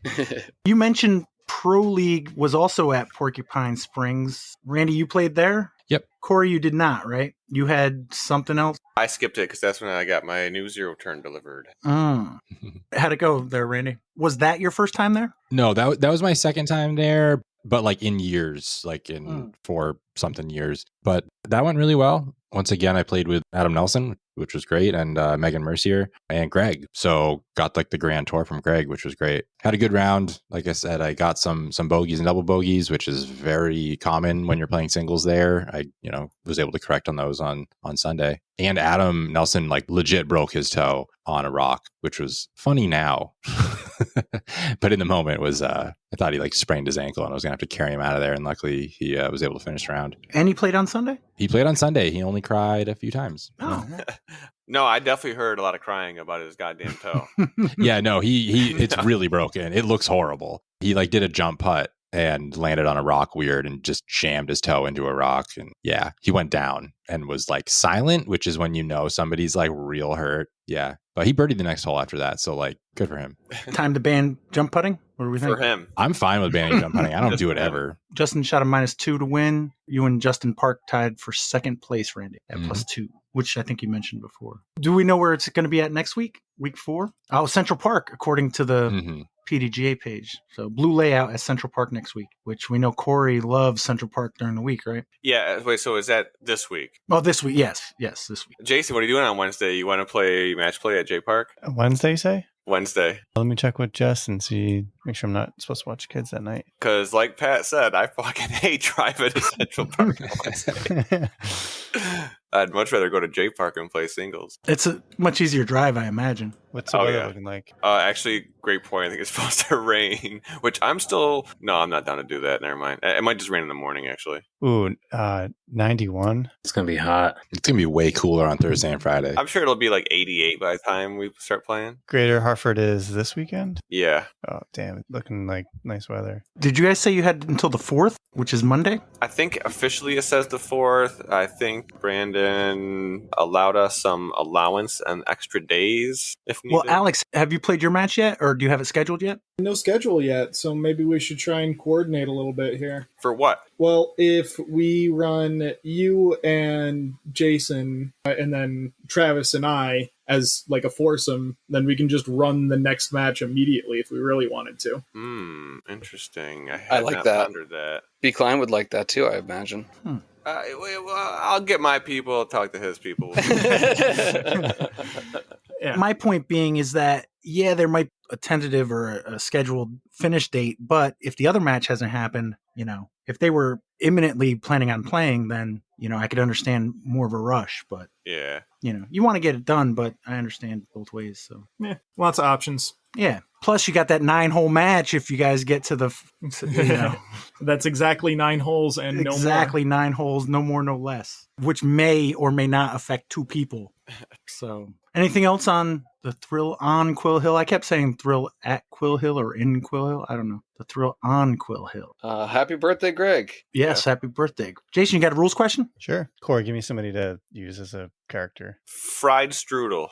You mentioned Pro League was also at Porcupine Springs. Randy, you played there? Yep. Corey, you did not, right? You had something else? I skipped it because that's when I got my new zero turn delivered. How'd it go there, Randy? Was that your first time there? No, that was my second time there, but like in years, like in 4-something years. But that went really well. Once again, I played with Adam Nelson, which was great, and Megan Mercier and Greg. So got like the grand tour from Greg, which was great. Had a good round. Like I said, I got some bogeys and double bogeys, which is very common when you're playing singles there. I was able to correct on those on Sunday. And Adam Nelson like legit broke his toe on a rock, which was funny now. But in the moment was I thought he like sprained his ankle and I was gonna have to carry him out of there, and luckily he was able to finish the round. And he played on Sunday? He played on Sunday. He only cried a few times. Oh. No, I definitely heard a lot of crying about his goddamn toe. Yeah, no, he it's really broken. It looks horrible. He like did a jump putt and landed on a rock weird and just jammed his toe into a rock. And yeah, he went down and was like silent, which is when somebody's like real hurt. Yeah. But he birdied the next hole after that. So like, good for him. Time to ban jump putting? What do we think? For him. I'm fine with banning jump putting. I don't do it ever. Justin shot a -2 to win. You and Justin Park tied for second place, Randy, at +2, which I think you mentioned before. Do we know where it's going to be at next week? Week 4? Oh, Central Park, according to the PDGA page. So blue layout at Central Park next week, which we know Corey loves Central Park during the week, right? Yeah. Wait, so is that this week? Oh, this week. Yes, this week. Jason, what are you doing on Wednesday? You want to play match play at J Park? Wednesday, you say? Wednesday. Let me check with Jess and make sure I'm not supposed to watch kids that night. Because like Pat said, I fucking hate driving to Central Park on Wednesday. I'd much rather go to J Park and play singles. It's a much easier drive, I imagine. What's the weather looking like? Actually, great point. I think it's supposed to rain, which I'm not down to do that. Never mind. It might just rain in the morning, actually. Ooh, 91. It's going to be hot. It's going to be way cooler on Thursday and Friday. I'm sure it'll be like 88 by the time we start playing. Greater Hartford is this weekend? Yeah. Oh, damn. It's looking like nice weather. Did you guys say you had until the 4th, which is Monday? I think officially it says the 4th. I think Brandon allowed us some allowance and extra days if needed. Well, Alex, have you played your match yet, or do you have it scheduled yet? No schedule yet, so maybe we should try and coordinate a little bit here. For what? Well, if we run you and Jason and then Travis and I as like a foursome, then we can just run the next match immediately if we really wanted to. Interesting. I like that. Pondered that. B. Klein would like that too, I imagine. I'll get my people, talk to his people. Yeah. My point being is that, yeah, there might be a tentative or a scheduled finish date, but if the other match hasn't happened, if they were imminently planning on playing, then, I could understand more of a rush, but yeah, you want to get it done, but I understand both ways. So yeah, lots of options. Yeah. Plus you got that 9-hole match. If you guys get to the, that's exactly 9 holes and no more. Exactly 9 holes, no more, no less, which may or may not affect 2 people. So anything else on the thrill on Quill Hill? I kept saying thrill at Quill Hill or in Quill Hill. I don't know. The thrill on Quill Hill. Happy birthday, Greg. Yes, Happy birthday. Jason, you got a rules question? Sure. Corey, give me somebody to use as a character. Fried Strudel.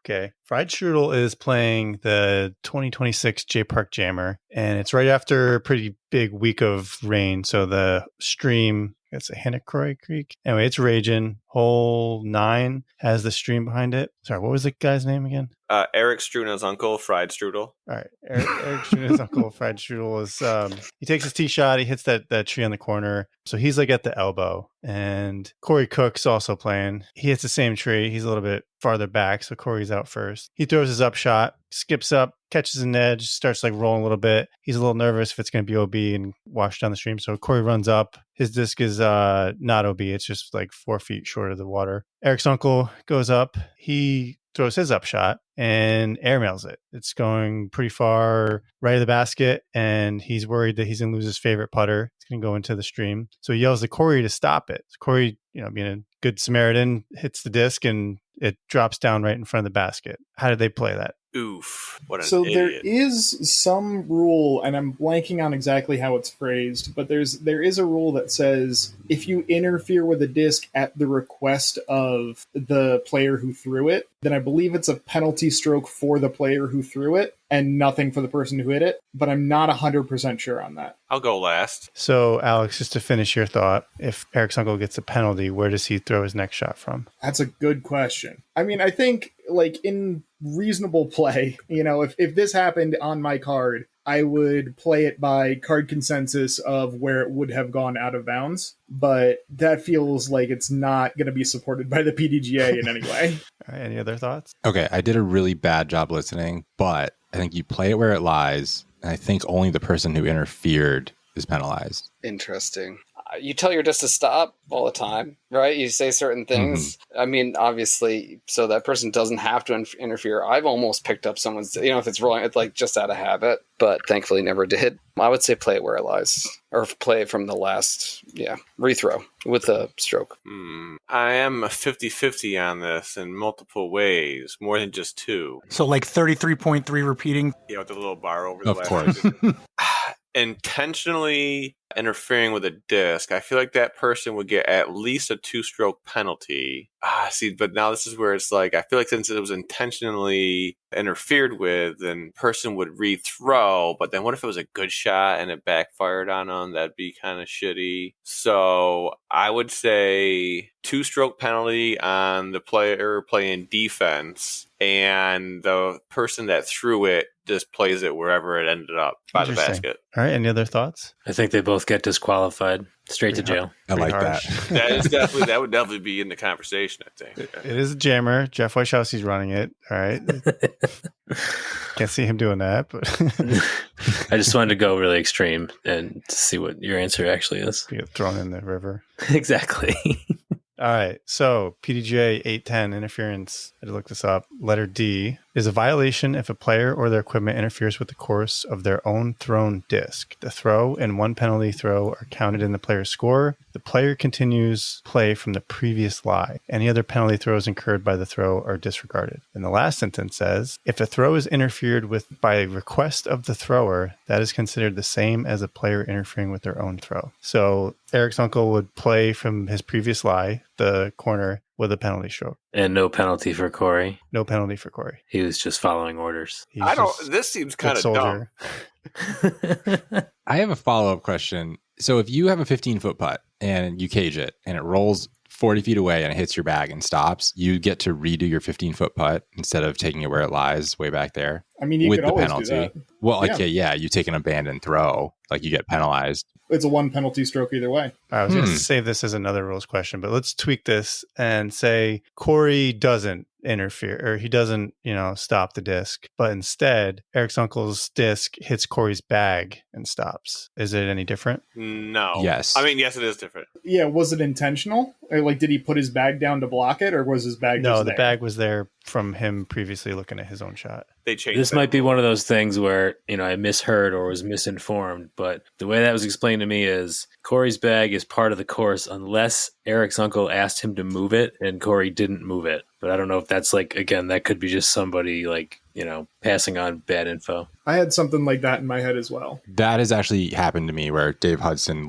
Okay. Fried Strudel is playing the 2026 J Park Jammer, and it's right after a pretty big week of rain. So the stream, it's a Hinnacroy Creek. Anyway, it's raging. Hole 9 has the stream behind it. Sorry, what was the guy's name again? Erich Struna's uncle, Fried Strudel. All right. Erich Struna's uncle, Fried right, Strudel is he takes his tee shot, he hits that tree on the corner. So he's like at the elbow. And Corey Cook's also playing. He hits the same tree. He's a little bit farther back, so Corey's out first. He throws his up shot, skips up, catches an edge, starts like rolling a little bit. He's a little nervous if it's going to be OB and wash down the stream. So Corey runs up. His disc is not OB. It's just like 4 feet short of the water. Erich's uncle goes up. He throws his up shot and airmails it. It's going pretty far right of the basket, and he's worried that he's going to lose his favorite putter. It's going to go into the stream. So he yells to Corey to stop it. So Corey, being a good Samaritan, hits the disc and it drops down right in front of the basket. How did they play that? Oof. What an So idiot. there is some rule, and I'm blanking on exactly how it's phrased, but there is a rule that says if you interfere with a disc at the request of the player who threw it, then I believe it's a penalty stroke for the player who threw it and nothing for the person who hit it, but I'm not 100% sure on that. I'll go last. So, Alex, just to finish your thought, if Erich's uncle gets a penalty, where does he throw his next shot from? That's a good question. I mean, I think, like, in reasonable play, if this happened on my card, I would play it by card consensus of where it would have gone out of bounds, but that feels like it's not going to be supported by the PDGA in any way. All right, any other thoughts? Okay, I did a really bad job listening, but I think you play it where it lies, and I think only the person who interfered is penalized. Interesting. You tell your disc to stop all the time, right? You say certain things. I mean, obviously, so that person doesn't have to interfere. I've almost picked up someone's, if it's wrong, it's like just out of habit, but thankfully never did. I would say play it where it lies, or play it from the last, rethrow with a stroke. I am a 50-50 on this in multiple ways, more than just two. So like 33.3 repeating. Yeah, with the little bar over the Of last course. Intentionally interfering with a disc, I feel like that person would get at least a 2-stroke penalty. But now this is where it's like, I feel like since it was intentionally interfered with, then person would rethrow, but then what if it was a good shot and it backfired on them? That'd be kind of shitty. So I would say 2-stroke penalty on the player playing defense, and the person that threw it just plays it wherever it ended up by the basket. All right, any other thoughts? I think they both get disqualified, straight to jail. I like harsh. that. That would definitely be in the conversation, I think. It is a jammer. Jeff Wojciechowski's running it. All right. Can't see him doing that, but I just wanted to go really extreme and to see what your answer actually is. you get thrown in the river. Exactly. All right. So PDGA 810 interference. I had to look this up. Letter D is a violation if a player or their equipment interferes with the course of their own thrown disc. The throw and one penalty throw are counted in the player's score. The player continues play from the previous lie. Any other penalty throws incurred by the throw are disregarded. And the last sentence says, if the throw is interfered with by request of the thrower, that is considered the same as a player interfering with their own throw. So Erich's uncle would play from his previous lie, the corner, with a penalty stroke. And no penalty for Corey. No penalty for Corey. He was just following orders. He's This seems good kind of dumb. I have a follow-up question. So if you have a 15-foot putt and you cage it and it rolls 40 feet away and it hits your bag and stops, you get to redo your 15-foot putt instead of taking it where it lies way back there. I mean, you with could the always penalty. do that. Well, you take an abandoned throw, like you get penalized. It's a 1 penalty stroke either way. I was going to save this as another rules question, but let's tweak this and say Corey doesn't interfere, or he doesn't, stop the disc, but instead Erich's uncle's disc hits Corey's bag and stops. Is it any different? No. Yes. I mean, yes, it is different. Yeah, was it intentional? Or, like, did he put his bag down to block it, or was his bag No, just the there? bag was there from him previously looking at his own shot. They changed This that might be rule. one of those things where, I misheard or was misinformed, but the way that was explained to me is Corey's bag is part of the course unless Erich's uncle asked him to move it and Corey didn't move it. But I don't know if that's again, that could be just somebody passing on bad info. I had something like that in my head as well. That has actually happened to me where Dave Hudson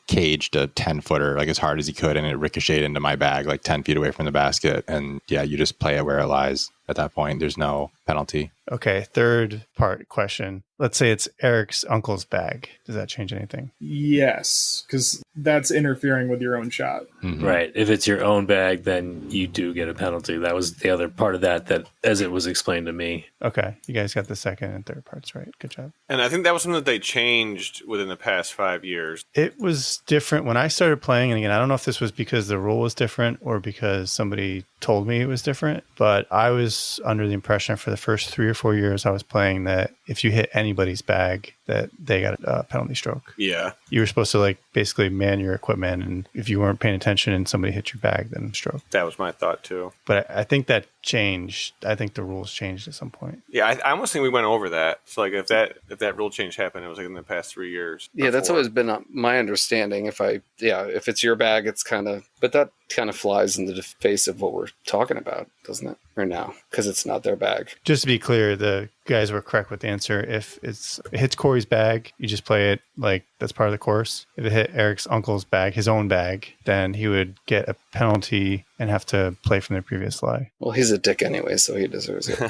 caged a 10-footer as hard as he could and it ricocheted into my bag 10 feet away from the basket. And yeah, you just play it where it lies. at that point. There's no penalty. Okay, third part question. Let's say it's Eric's uncle's bag. Does that change anything? Yes, because that's interfering with your own shot. Mhm. Right. If it's your own bag, then you do get a penalty. That was the other part of that as it was explained to me. Okay, you guys got the second and third parts right. Good job. And I think that was something that they changed within the past 5 years. It was different when I started playing. And again, I don't know if this was because the rule was different or because somebody told me it was different, but I was under the impression for the first 3 or 4 years I was playing that if you hit anybody's bag, that they got a penalty stroke. Yeah. You were supposed to like basically man your equipment, and if you weren't paying attention and somebody hit your bag, then stroke. That was my thought too. But I think that changed. I think the rules changed at some point. Yeah, I almost think we went over that. So like if that rule change happened, it was like in the past 3 years. Yeah, that's before. always been my understanding. If it's your bag, it's kind of, but that kind of flies in the face of what we're talking about, doesn't it? Or no, because it's not their bag. Just to be clear, the guys were correct with the answer. If it hits Corey's bag, you just play it like that's part of the course. If it hit Eric's uncle's bag, his own bag, then he would get a penalty and have to play from the previous lie. Well, he's a dick anyway, so he deserves it.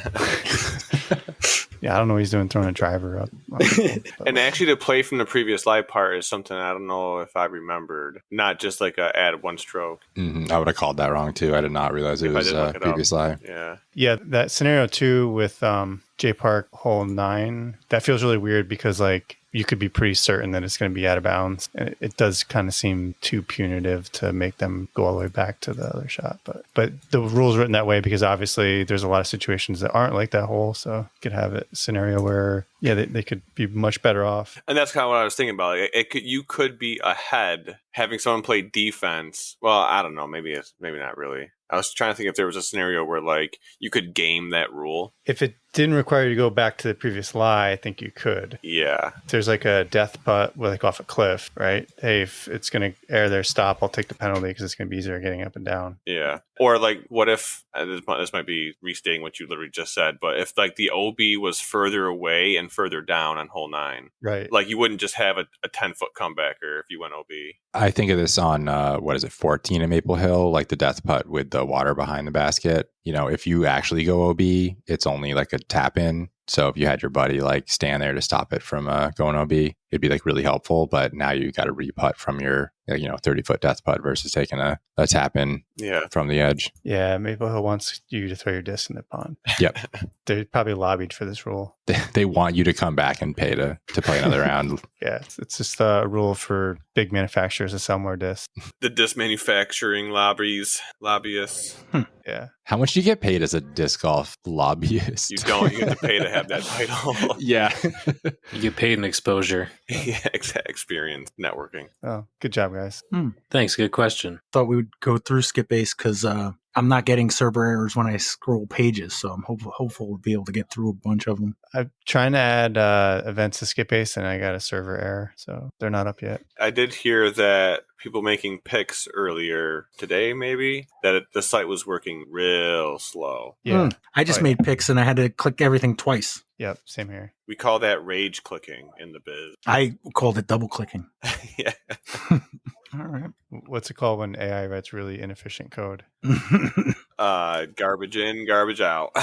Yeah, I don't know what he's doing throwing a driver up. And actually, to play from the previous live part is something I don't know if I remembered. Not just like a add one stroke. Mhm. I would have called that wrong too. I did not realize it If I was did look it previous lie. Yeah. Yeah, that scenario too with J Park hole 9, that feels really weird because like you could be pretty certain that it's going to be out of bounds. And it does kind of seem too punitive to make them go all the way back to the other shot. But the rule's written that way because obviously there's a lot of situations that aren't like that hole. So you could have a scenario where, yeah, they could be much better off. And that's kind of what I was thinking about. Like, you could be ahead having someone play defense. Well, I don't know. Maybe not really. I was trying to think if there was a scenario where like you could game that rule. If it didn't require you to go back to the previous lie, I think you could. Yeah. If there's like a death putt with like off a cliff, right? Hey, if it's going to air their stop, I'll take the penalty because it's going to be easier getting up and down. Yeah. Or like, what if this might be restating what you literally just said, but if like the OB was further away and further down on hole 9, Right. like you wouldn't just have a 10-foot comebacker if you went OB. I think of this on 14 at Maple Hill, like the death putt with the water behind the basket. You know, if you actually go OB, it's only like a tap in. So if you had your buddy like stand there to stop it from going OB, it'd be like really helpful. But now you got to re-putt from your 30-foot death putt versus taking a tap in from the edge. Yeah, Maple Hill wants you to throw your disc in the pond. Yep. They probably lobbied for this rule. They want you to come back and pay to play another round. Yeah, it's just a rule for big manufacturers to sell more discs. The disc manufacturing lobbyists. Yeah. How much do you get paid as a disc golf lobbyist? You don't. You have to pay to have that title. Yeah. You get paid in exposure. Yeah, experience networking. Oh, good job, guys. Thanks. Good question. Thought we would go through SkipAce because I'm not getting server errors when I scroll pages, so I'm hopeful we'll be able to get through a bunch of them. I'm trying to add events to SkipAce, and I got a server error, so they're not up yet. I did hear that people making picks earlier today, maybe, that the site was working real slow. Yeah. I just made picks and I had to click everything twice. Yep, same here. We call that rage clicking in the biz. I called it double clicking. Yeah. All right. What's it called when AI writes really inefficient code? Garbage in, garbage out.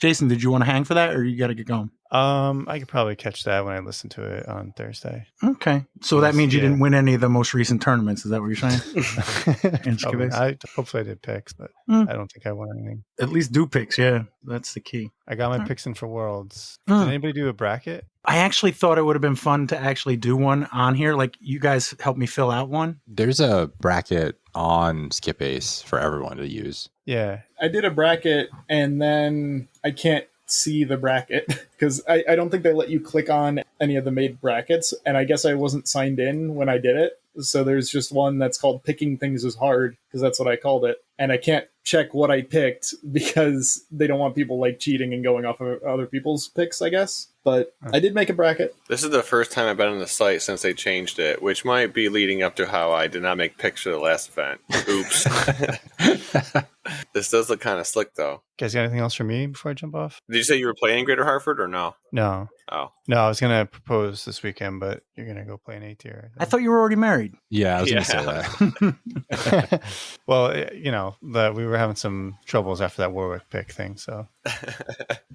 Jason, did you want to hang for that or you got to get going? I could probably catch that when I listen to it on Thursday. Okay. So that means you didn't win any of the most recent tournaments. Is that what you're saying? In SkipAce? Hopefully I did picks, but I don't think I won anything. At least do picks. Yeah, that's the key. I got my picks in for Worlds. Did anybody do a bracket? I actually thought it would have been fun to actually do one on here. Like you guys helped me fill out one. There's a bracket on SkipAce for everyone to use. Yeah. I did a bracket and then I can't see the bracket because I don't think they let you click on any of the made brackets, and I guess I wasn't signed in when I did it. So there's just one that's called Picking Things is Hard, because that's what I called it. And I can't check what I picked because they don't want people like cheating and going off of other people's picks, I guess. But I did make a bracket. This is the first time I've been on the site since they changed it, which might be leading up to how I did not make picks for the last event. Oops. This does look kind of slick, though. Guys, got anything else for me before I jump off? Did you say you were playing Greater Hartford or no? No. Oh. No, I was going to propose this weekend, but you're going to go play an A tier. I thought you were already married. Yeah, I was going to say that. Well, we were having some troubles after that Warwick pick thing, so.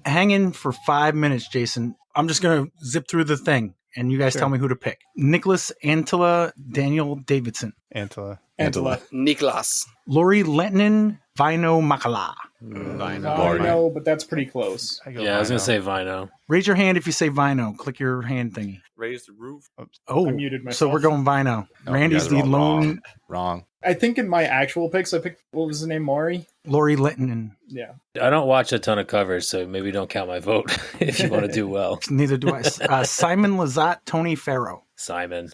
Hang in for 5 minutes, Jason. I'm just going to zip through the thing, and you guys tell me who to pick. Nicholas Antila, Daniel Davidson. Antila. Niklas. Lori Lettinen, Vino Makala. No, but that's pretty close. I was going to say Vino. Raise your hand if you say Vino. Click your hand thingy. Raise the roof. Oh, I muted myself. so we're going Vino. No, Randy's you guys the are all lone. Wrong. I think in my actual picks, I picked, what was his name, Maury? Lori Lettinen. Yeah. I don't watch a ton of covers, so maybe don't count my vote if you want to do well. Neither do I. Simon Lazat, Tony Farrow. Simon.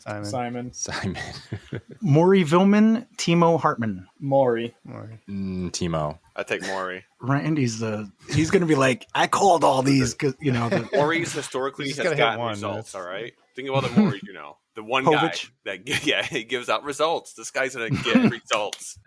Maury Villman, Timo Hartman. Maury. Timo. I take Maury. Randy's he's going to be like, I called all these because, Maury's historically He's has gotta hit gotten one, results, that's- all right? Think about the Maury, the one Povich. guy that he gives out results. This guy's going to get results.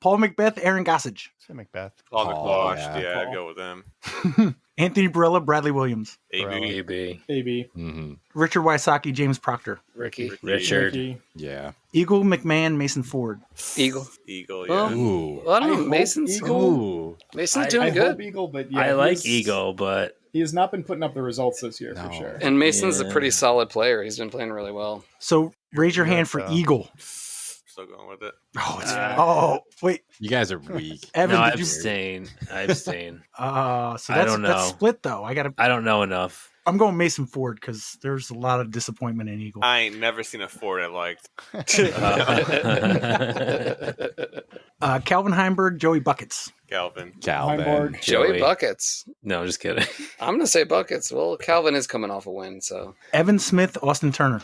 Paul Macbeth, Aaron Gossage. Say Macbeth. Paul Paul, McLosh, yeah. I'd go with him. Anthony Barella, Bradley Williams. AB. AB. AB. Mm-hmm. Richard Wysocki, James Proctor. Ricky. Richard. Ricky. Yeah. Eagle McMahon, Mason Ford. Eagle. Eagle, Well, yeah. Ooh. Well, I don't I know. hope Mason's Eagle- Ooh. Mason's I doing hope good. Eagle, but yeah. I like he's- Eagle, but He has not been putting up the results this year, No. for sure. And Mason's a Yeah. pretty solid player. He's been playing really well. So raise your hand for Eagle. Still going with it. Oh, wait. You guys are weak. Evan, no, I did you? abstain. I abstain. So I that's, don't that's know. split though. I don't know enough. I'm going Mason Ford because there's a lot of disappointment in Eagle. I ain't never seen a Ford I liked. Calvin Heimberg, Joey Buckets. Calvin. Calvin. Heimborg. Joey Joey. Buckets. No, just kidding. I'm going to say Buckets. Well, Calvin is coming off a win, so. Evan Smith, Austin Turner.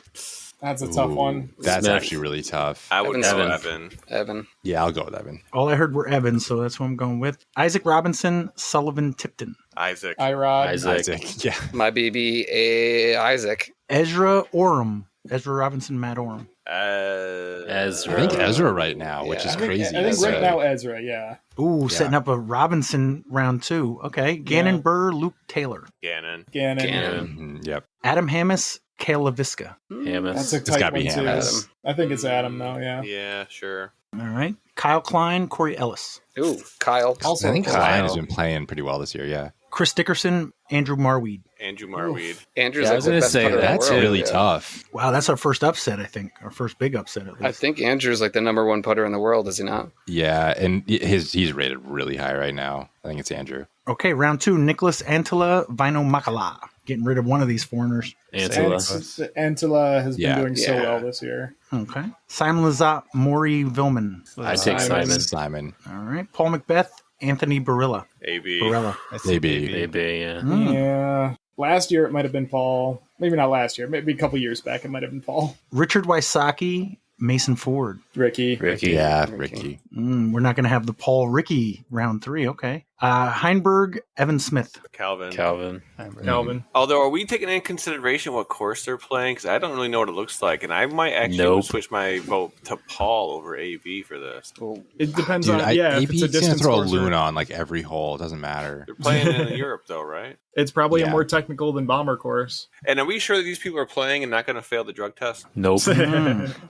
That's a tough Ooh, one. That's Smith. actually really tough. I would Evan. go Evan. Evan. Yeah, I'll go with Evan. All I heard were Evans, so that's what I'm going with. Isaac Robinson, Sullivan Tipton. Isaac. Irod. Isaac. Yeah. My Isaac. Ezra Orem. Ezra Robinson, Matt Orem. Ezra. I think Ezra right now, which Yeah. is I think, crazy. I think Ezra. right now Ezra, yeah. Ooh, Yeah. setting up a Robinson round 2. Okay. Gannon Yeah. Burr, Luke Taylor. Gannon. Gannon. Mhm, Yep. Adam Hammis, Kale LaVisca. Hamas. That's a It's tight gotta one be too. Hammond. I think it's Adam though, yeah. Yeah, sure. All right. Kyle Klein, Corey Ellis. Ooh, Kyle. Also, I think Kyle. Klein has been playing pretty well this year. Yeah. Chris Dickerson, Andrew Marweed. Andrew Marweed. Andrew's Yeah, I like was the gonna best say putter in the That's world. really Yeah. tough. Wow, that's our first upset, I think. Our first big upset, at least. I think Andrew's like the number one putter in the world, is he not? Yeah, and he's rated really high right now. I think it's Andrew. Okay, round 2. Nicholas Antila, Vino Makala. Getting rid of one of these foreigners. Antilla. Antilla has been Yeah. doing so Yeah. well this year. Okay. Simon Lazat, Maury Villman. I take Simon. Simon. All right. Paul Macbeth, Anthony Barilla. AB. Barilla. Maybe. Maybe, yeah. Yeah. Last year it might have been Paul. Maybe not last year. Maybe a couple years back it might have been Paul. Richard Wysocki, Mason Ford. Ricky. Ricky. Yeah, Ricky. Ricky. We're not going to have the Paul Ricky round 3. Okay. Heinberg, Evan Smith. Calvin. Calvin. Calvin. Although, are we taking into consideration what course they're playing? Because I don't really know what it looks like, and I might actually Nope. switch my vote to Paul over AB for this. It depends Dude, on if it's a AP's gonna distance throw a course or- loon on like every hole. It doesn't matter. They're playing in Europe, though, right? It's probably a Yeah. more technical than bomber course. And are we sure that these people are playing and not going to fail the drug test? Nope.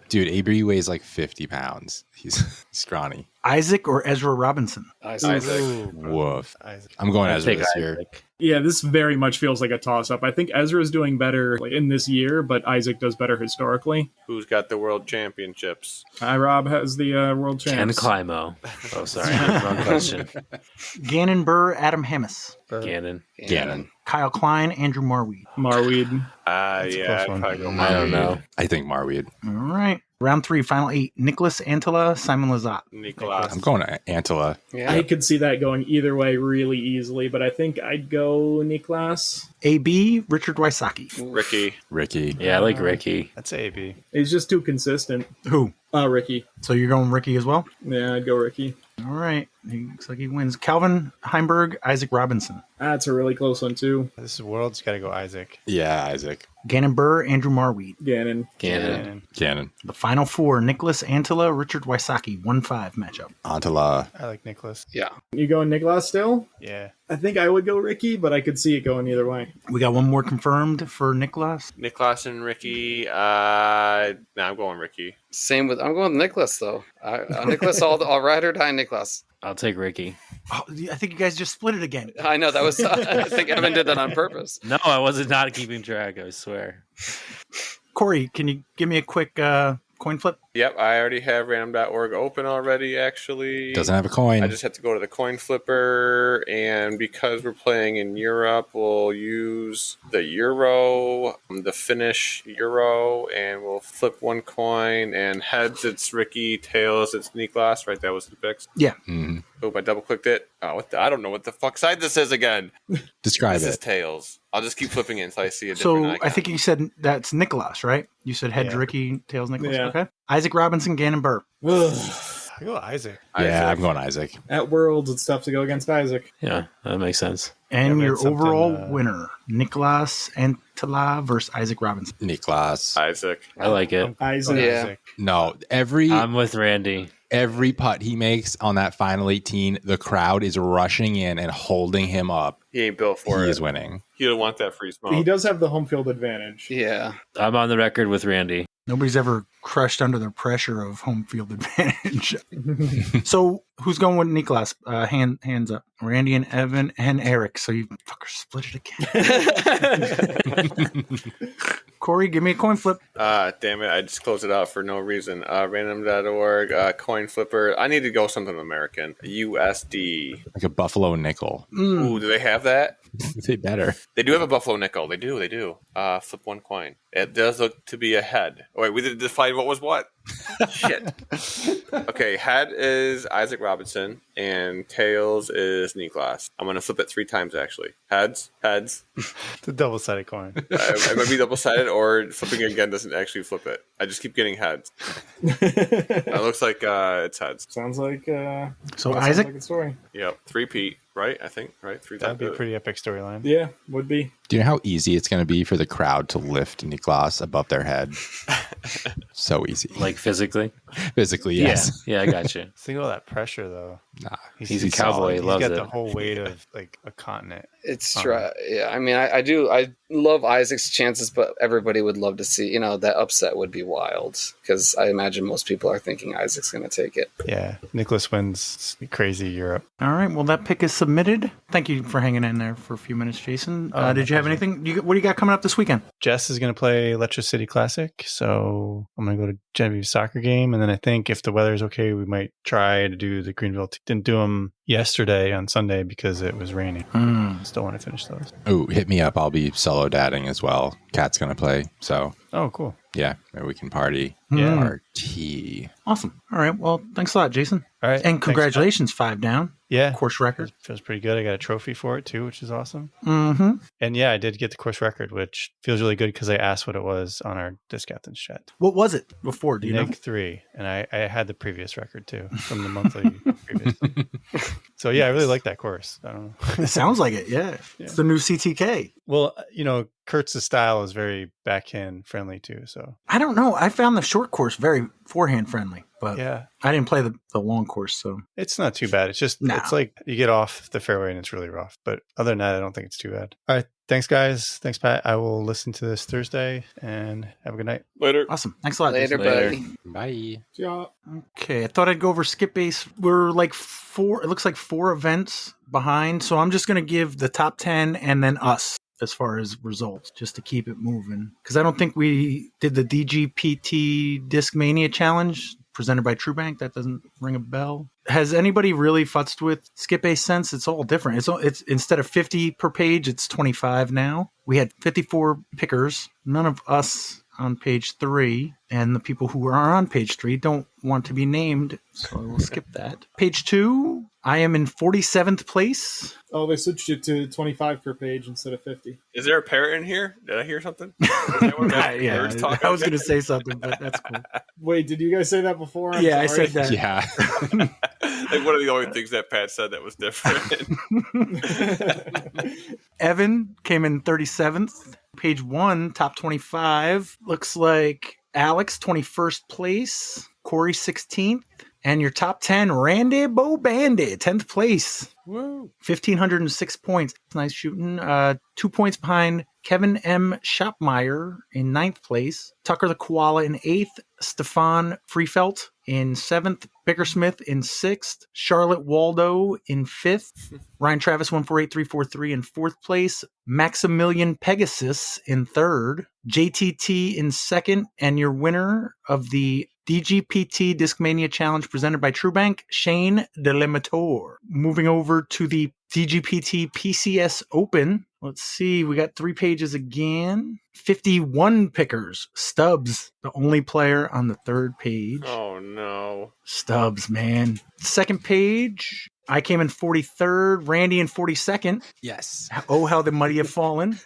Dude, AB weighs like 50 pounds. He's scrawny. Isaac or Ezra Robinson? Isaac. Woof. Isaac. I'm going I'll Ezra take this year. Isaac. Yeah, this very much feels like a toss-up. I think Ezra's doing better in this year, but Isaac does better historically. Who's got the world championships? Rob has the world Ken champs. Climo. Oh, sorry. Wrong question. Gannon Burr, Adam Hammis. Gannon. Gannon. Kyle Klein, Andrew Marweed. Marweed. That's a Yeah, close I'd one. probably go I don't know. I think Marweed. All right. Round 3, final 8. Nicholas Antila, Simon Lazat. Nicolas. I'm going to Antilla. Yeah. I could see that going either way really easily, but I think I'd go Niklas. AB, Richard Wysocki. Ricky. Ricky. Yeah, I like Ricky. That's AB. He's just too consistent. Who? Ricky. So you're going Ricky as well? Yeah, I'd go Ricky. All right. He looks like he wins. Calvin Heimberg, Isaac Robinson. That's a really close one, too. This is Worlds. Got to go Isaac. Yeah, Isaac. Gannon Burr, Andrew Marweed. Gannon. Cannon. The final four, Nicholas Antila, Richard Wysocki, 1-5 matchup. Antala. I like Nicholas. Yeah. You going Nicholas still? Yeah. I think I would go Ricky, but I could see it going either way. We got one more confirmed for Nicholas. Nicholas and Ricky. I'm going Ricky. Same with I'm going with Nicholas though. Nicholas, all ride or die, Nicholas. I'll take Ricky. Oh, I think you guys just split it again. I know that was. I think Evan did that on purpose. No, I wasn't not keeping track. I swear. Corey, can you give me a quick coin flip? Yep, I already have random.org open already, actually. Doesn't have a coin. I just have to go to the coin flipper, and because we're playing in Europe, we'll use the euro, the Finnish euro, and we'll flip one coin, and heads it's Ricky, tails it's Niklas, right? That was the picks. Yeah. Mhm. Oh, I double clicked it. Oh, I don't know what the fuck side this is again. Describe This it. is tails. I'll just keep flipping it until I see a So different icon. I think you said that's Nicholas, right? You said head Yeah. Ricky, tails Nicholas. Yeah. Okay. Isaac Robinson, Gannon Burr. I go Isaac. Yeah, Isaac. I'm going Isaac. At Worlds, it's tough to go against Isaac. Yeah, that makes sense. And Yeah, your that's something, overall winner, Nicholas Antila versus Isaac Robinson. Niklas. Isaac. I like it. Isaac. Yeah. No, every I'm with Randy. putt he makes on that final 18, the crowd is rushing in and holding him up. He ain't built for He it. is winning. He don't want that free smoke. He does have the home field advantage. Yeah. I'm on the record with Randy. Nobody's ever crushed under the pressure of home field advantage. So who's going with Nicholas? Hands up. Randy and Evan and Erich. So you fuckers split it again. Corey, give me a coin flip. Damn it. I just closed it out for no reason. Random.org, coin flipper. I need to go something American. USD. Like a buffalo nickel. Ooh, do they have that? They better. They do have a buffalo nickel. They do. Flip one coin. It does look to be a head. Oh, wait, we didn't define what was what. Shit. Okay, head is Isaac Robinson, and tails is Niklas. I'm going to flip it 3 times, actually. Heads. It's a double-sided coin. It might be double-sided, or flipping again doesn't actually flip it. I just keep getting heads. It looks like it's heads. Sounds like So sounds Isaac? like a story. Yep, 3-peat, right? I think, right? 3 That'd times. be a pretty epic storyline. Yeah, would be. Do you know how easy it's going to be for the crowd to lift Niklas above their head? So easy. Like physically? Physically, yes. Yeah, I got you. Think of all that pressure, though. Nah, He's a cowboy. solid. He loves He's got it. the whole weight of like a continent. It's yeah. I mean, I do. I love Isaac's chances, but everybody would love to see. That upset would be wild because I imagine most people are thinking Isaac's going to take it. Yeah, Nicholas wins crazy Europe. All right. Well, that pick is submitted. Thank you for hanging in there for a few minutes, Jason. Oh, Did you have pleasure. anything? What do you got coming up this weekend? Jess is going to play Letcher City Classic, so I'm going to go to Genevieve's soccer game, and then I think if the weather's okay, we might try to do the Greenville. Didn't do them yesterday on Sunday because it was raining. Still want to finish those. Oh, hit me up. I'll be solo dadding as well. Kat's going to play. So, Oh, cool. yeah, maybe we can party. Yeah. Party. Awesome. All right. Well, thanks a lot, Jason. All right. And thanks, congratulations, 5 down. Pat. Yeah. Course record. Feels pretty good. I got a trophy for it too, which is awesome. Mm-hmm. And yeah, I did get the course record, which feels really good because I asked what it was on our Disc Captain's chat. What was it before? Do you know? Neg 3. And I had the previous record too from the monthly previously. So yeah, I really like that course. I don't know. It sounds like it. Yeah. Yeah. It's the new CTK. Well, Kurtz's style is very backhand friendly too. So I don't know. I found the short course very forehand friendly, but yeah, I didn't play the long course. So it's not too bad. It's just, No. it's like you get off the fairway and it's really rough. But other than that, I don't think it's too bad. All right. Thanks, guys. Thanks, Pat. I will listen to this Thursday and have a good night. Later. awesome. Thanks a lot. Later, Jason. buddy. Bye. Yeah. Okay. I thought I'd go over SkipAce. We're like it looks like 4 events behind. So I'm just going to give the top 10 and then us as far as results, just to keep it moving. Because I don't think we did the DGPT Discmania Challenge presented by TrueBank. That doesn't ring a bell. Has anybody really futzed with SkipAce since? It's all different. It's instead of 50 per page, it's 25 now. We had 54 pickers. None of us on page 3, and the people who are on page 3 don't want to be named, so I will skip that. Page 2, I am in 47th place. Oh, they switched it to 25 per page instead of 50. Is there a parrot in here? Did I hear something? Is that what that Yeah, bird's talking? I was going to say something, but that's cool. Wait, did you guys say that before? I'm Yeah, I sorry. said that. Yeah. Like one of the only things that Pat said that was different. Evan came in 37th. Page 1, top 25. Looks like Alex, 21st place. Corey, 16th. And your top 10, Randy Bo Bandit, 10th place. Woo. 1,506 points. Nice shooting. 2 points behind Kevin M. Shopmeyer in 9th place. Tucker the Koala in 8th. Stefan Freefelt in 7th. Bickersmith in 6th. Charlotte Waldo in 5th. Ryan Travis 148343 in 4th place. Maximilian Pegasus in 3rd. JTT in 2nd. And your winner of the DGPT Discmania Challenge presented by TrueBank, Shane Delimitor. Moving over to the DGPT PCS Open. Let's see, we got 3 pages again. 51 pickers. Stubbs, the only player on the 3rd page. Oh, no. Stubbs, man. 2nd page, I came in 43rd. Randy in 42nd. Yes. Oh, how the mighty have fallen.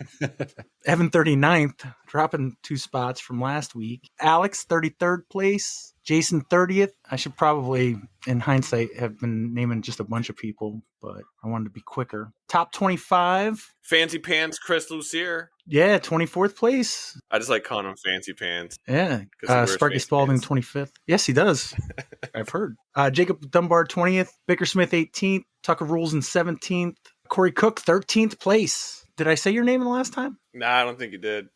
Evan 39th, dropping 2 spots from last week. Alex 33rd place. Jason 30th. I should probably, in hindsight, have been naming just a bunch of people, but I wanted to be quicker. Top 25. Fancy Pants Chris Lucier. Yeah, 24th place. I just like calling him Fancy Pants. Yeah. 'Cause he wears Sparky fancy Spalding, pants. 25th. Yes, he does. I've heard. Jacob Dunbar, 20th. Bickersmith, 18th. Tucker Rules in 17th. Corey Cook, 13th place. Did I say your name the last time? Nah, I don't think you did.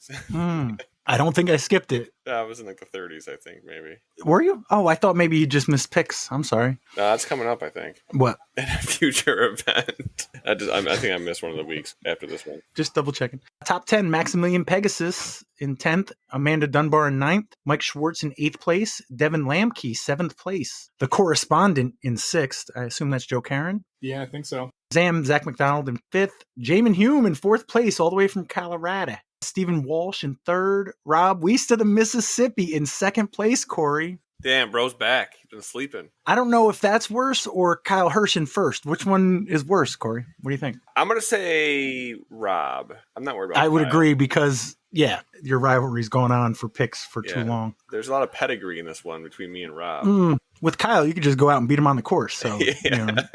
I don't think I skipped it. I was in like the 30s, I think, maybe. Were you? Oh, I thought maybe you just missed picks. I'm sorry. That's coming up, I think. What? In a future event. I think I missed one of the weeks after this one. Just double checking. Top 10, Maximilian Pegasus in 10th. Amanda Dunbar in 9th. Mike Schwartz in 8th place. Devin Lamkey, 7th place. The Correspondent in 6th. I assume that's Joe Karen. Yeah, I think so. Zach McDonald in 5th. Jamin Hume in 4th place, all the way from Colorado. Stephen Walsh in 3rd. Rob Wiest of the Mississippi in 2nd place, Corey. Damn, bro's back. He's been sleeping. I don't know if that's worse or Kyle Hirsch in 1st. Which one is worse, Corey? What do you think? I'm going to say Rob. I'm not worried about I would Kyle. agree because, yeah, your rivalry's going on for picks for too Yeah. long. There's a lot of pedigree in this one between me and Rob. With Kyle, you could just go out and beat him on the course. So,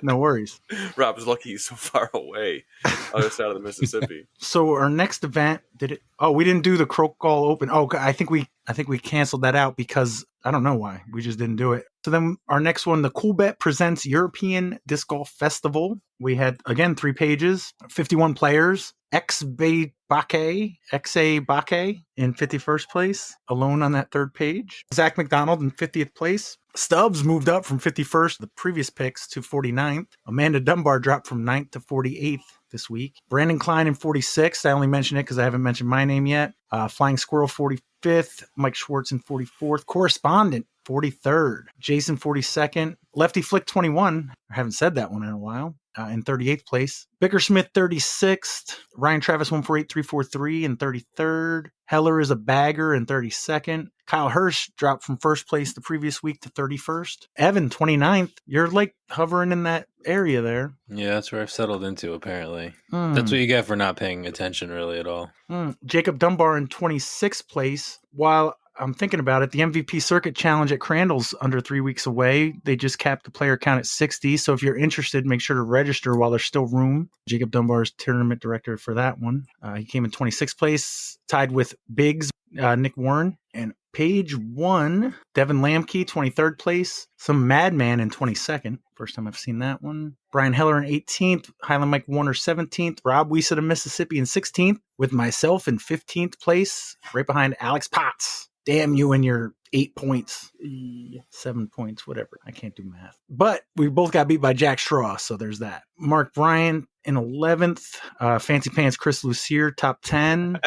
no worries. Rob's lucky he's so far away, other side of the Mississippi. So our next event, we didn't do the Croak Gall Open. Oh, I think we canceled that out because I don't know why. We just didn't do it. So then our next one, the Cool Bet presents European Disc Golf Festival. We had, again, 3 pages, 51 players. Xa Baque in 51st place, alone on that 3rd page. Zach McDonald in 50th place. Stubbs moved up from 51st, the previous picks, to 49th. Amanda Dunbar dropped from 9th to 48th this week. Brandon Klein in 46th. I only mention it because I haven't mentioned my name yet. Flying Squirrel 45th. Mike Schwartz in 44th. Correspondent 43rd. Jason 42nd. Lefty Flick 21. I haven't said that one in a while. In 38th place. Bickersmith 36th. Ryan Travis 148343 in 33rd. Heller is a bagger in 32nd. Kyle Hirsch dropped from 1st place the previous week to 31st. Evan 29th. You're like hovering in that area there. Yeah, that's where I've settled into, apparently. That's what you get for not paying attention really at all. Jacob Dunbar in 26th place. While I'm thinking about it, the MVP Circuit Challenge at Crandall's under 3 weeks away. They just capped the player count at 60. So if you're interested, make sure to register while there's still room. Jacob Dunbar is tournament director for that one. He came in 26th place, tied with Biggs, Nick Warren. And page 1, Devin Lamkey, 23rd place. Some Madman in 22nd. First time I've seen that one. Brian Heller in 18th. Highland Mike Warner 17th. Rob Wiest of Mississippi in 16th. With myself in 15th place. Right behind Alex Potts. Damn you and your 8 points. 7 points, whatever. I can't do math. But we both got beat by Jack Straw, so there's that. Mark Bryant in 11th. Fancy Pants Chris Lucier, top 10.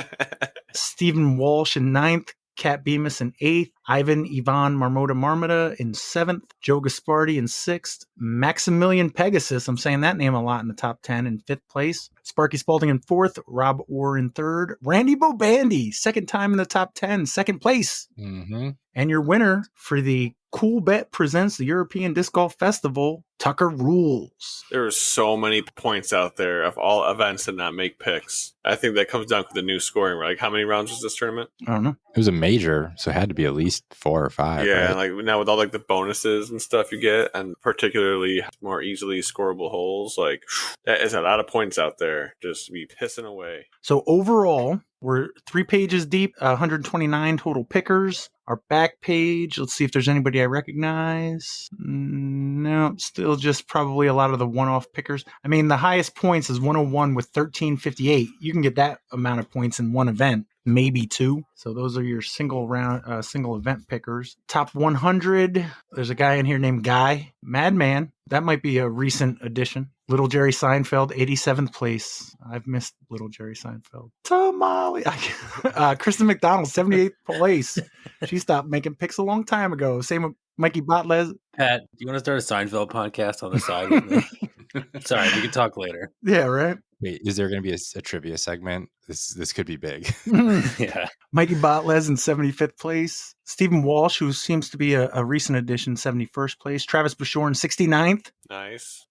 Stephen Walsh in 9th. Kat Bemis in 8th. Ivan Marmota in 7th. Joe Gaspardi in 6th. Maximilian Pegasus, I'm saying that name a lot in the top 10 in 5th place. Sparky Spalding in 4th. Rob Orr in 3rd. Randy Bobandy, 2nd time in the top 10, 2nd place. Mm-hmm. And your winner for the Cool Bet presents the European Disc Golf Festival, Tucker rules. There are so many points out there of all events that not make picks. I think that comes down to the new scoring. Like, how many rounds was this tournament? I don't know. It was a major, so it had to be at least 4 or 5. Yeah, right? like now with all like the bonuses and stuff you get, and particularly more easily scoreable holes, like that is a lot of points out there just to be pissing away. So overall, we're 3 pages deep, 129 total pickers. Our back page, let's see if there's anybody I recognize. No, still just probably a lot of the one-off pickers. I mean, the highest points is 101 with 1358. You can get that amount of points in one event, maybe 2. So those are your single event pickers. Top 100, there's a guy in here named Guy. Madman, that might be a recent addition. Little Jerry Seinfeld, 87th place. I've missed Little Jerry Seinfeld. Tamale. Kristen McDonald, 78th place. She stopped making picks a long time ago. Same with Mikey Botles. Pat, do you want to start a Seinfeld podcast on the side with me? Sorry, we can talk later. Yeah, right? Wait, is there going to be a trivia segment? This could be big. Yeah. Mikey Botles in 75th place. Stephen Walsh, who seems to be a recent addition, 71st place. Travis Bashorn, 69th. Nice.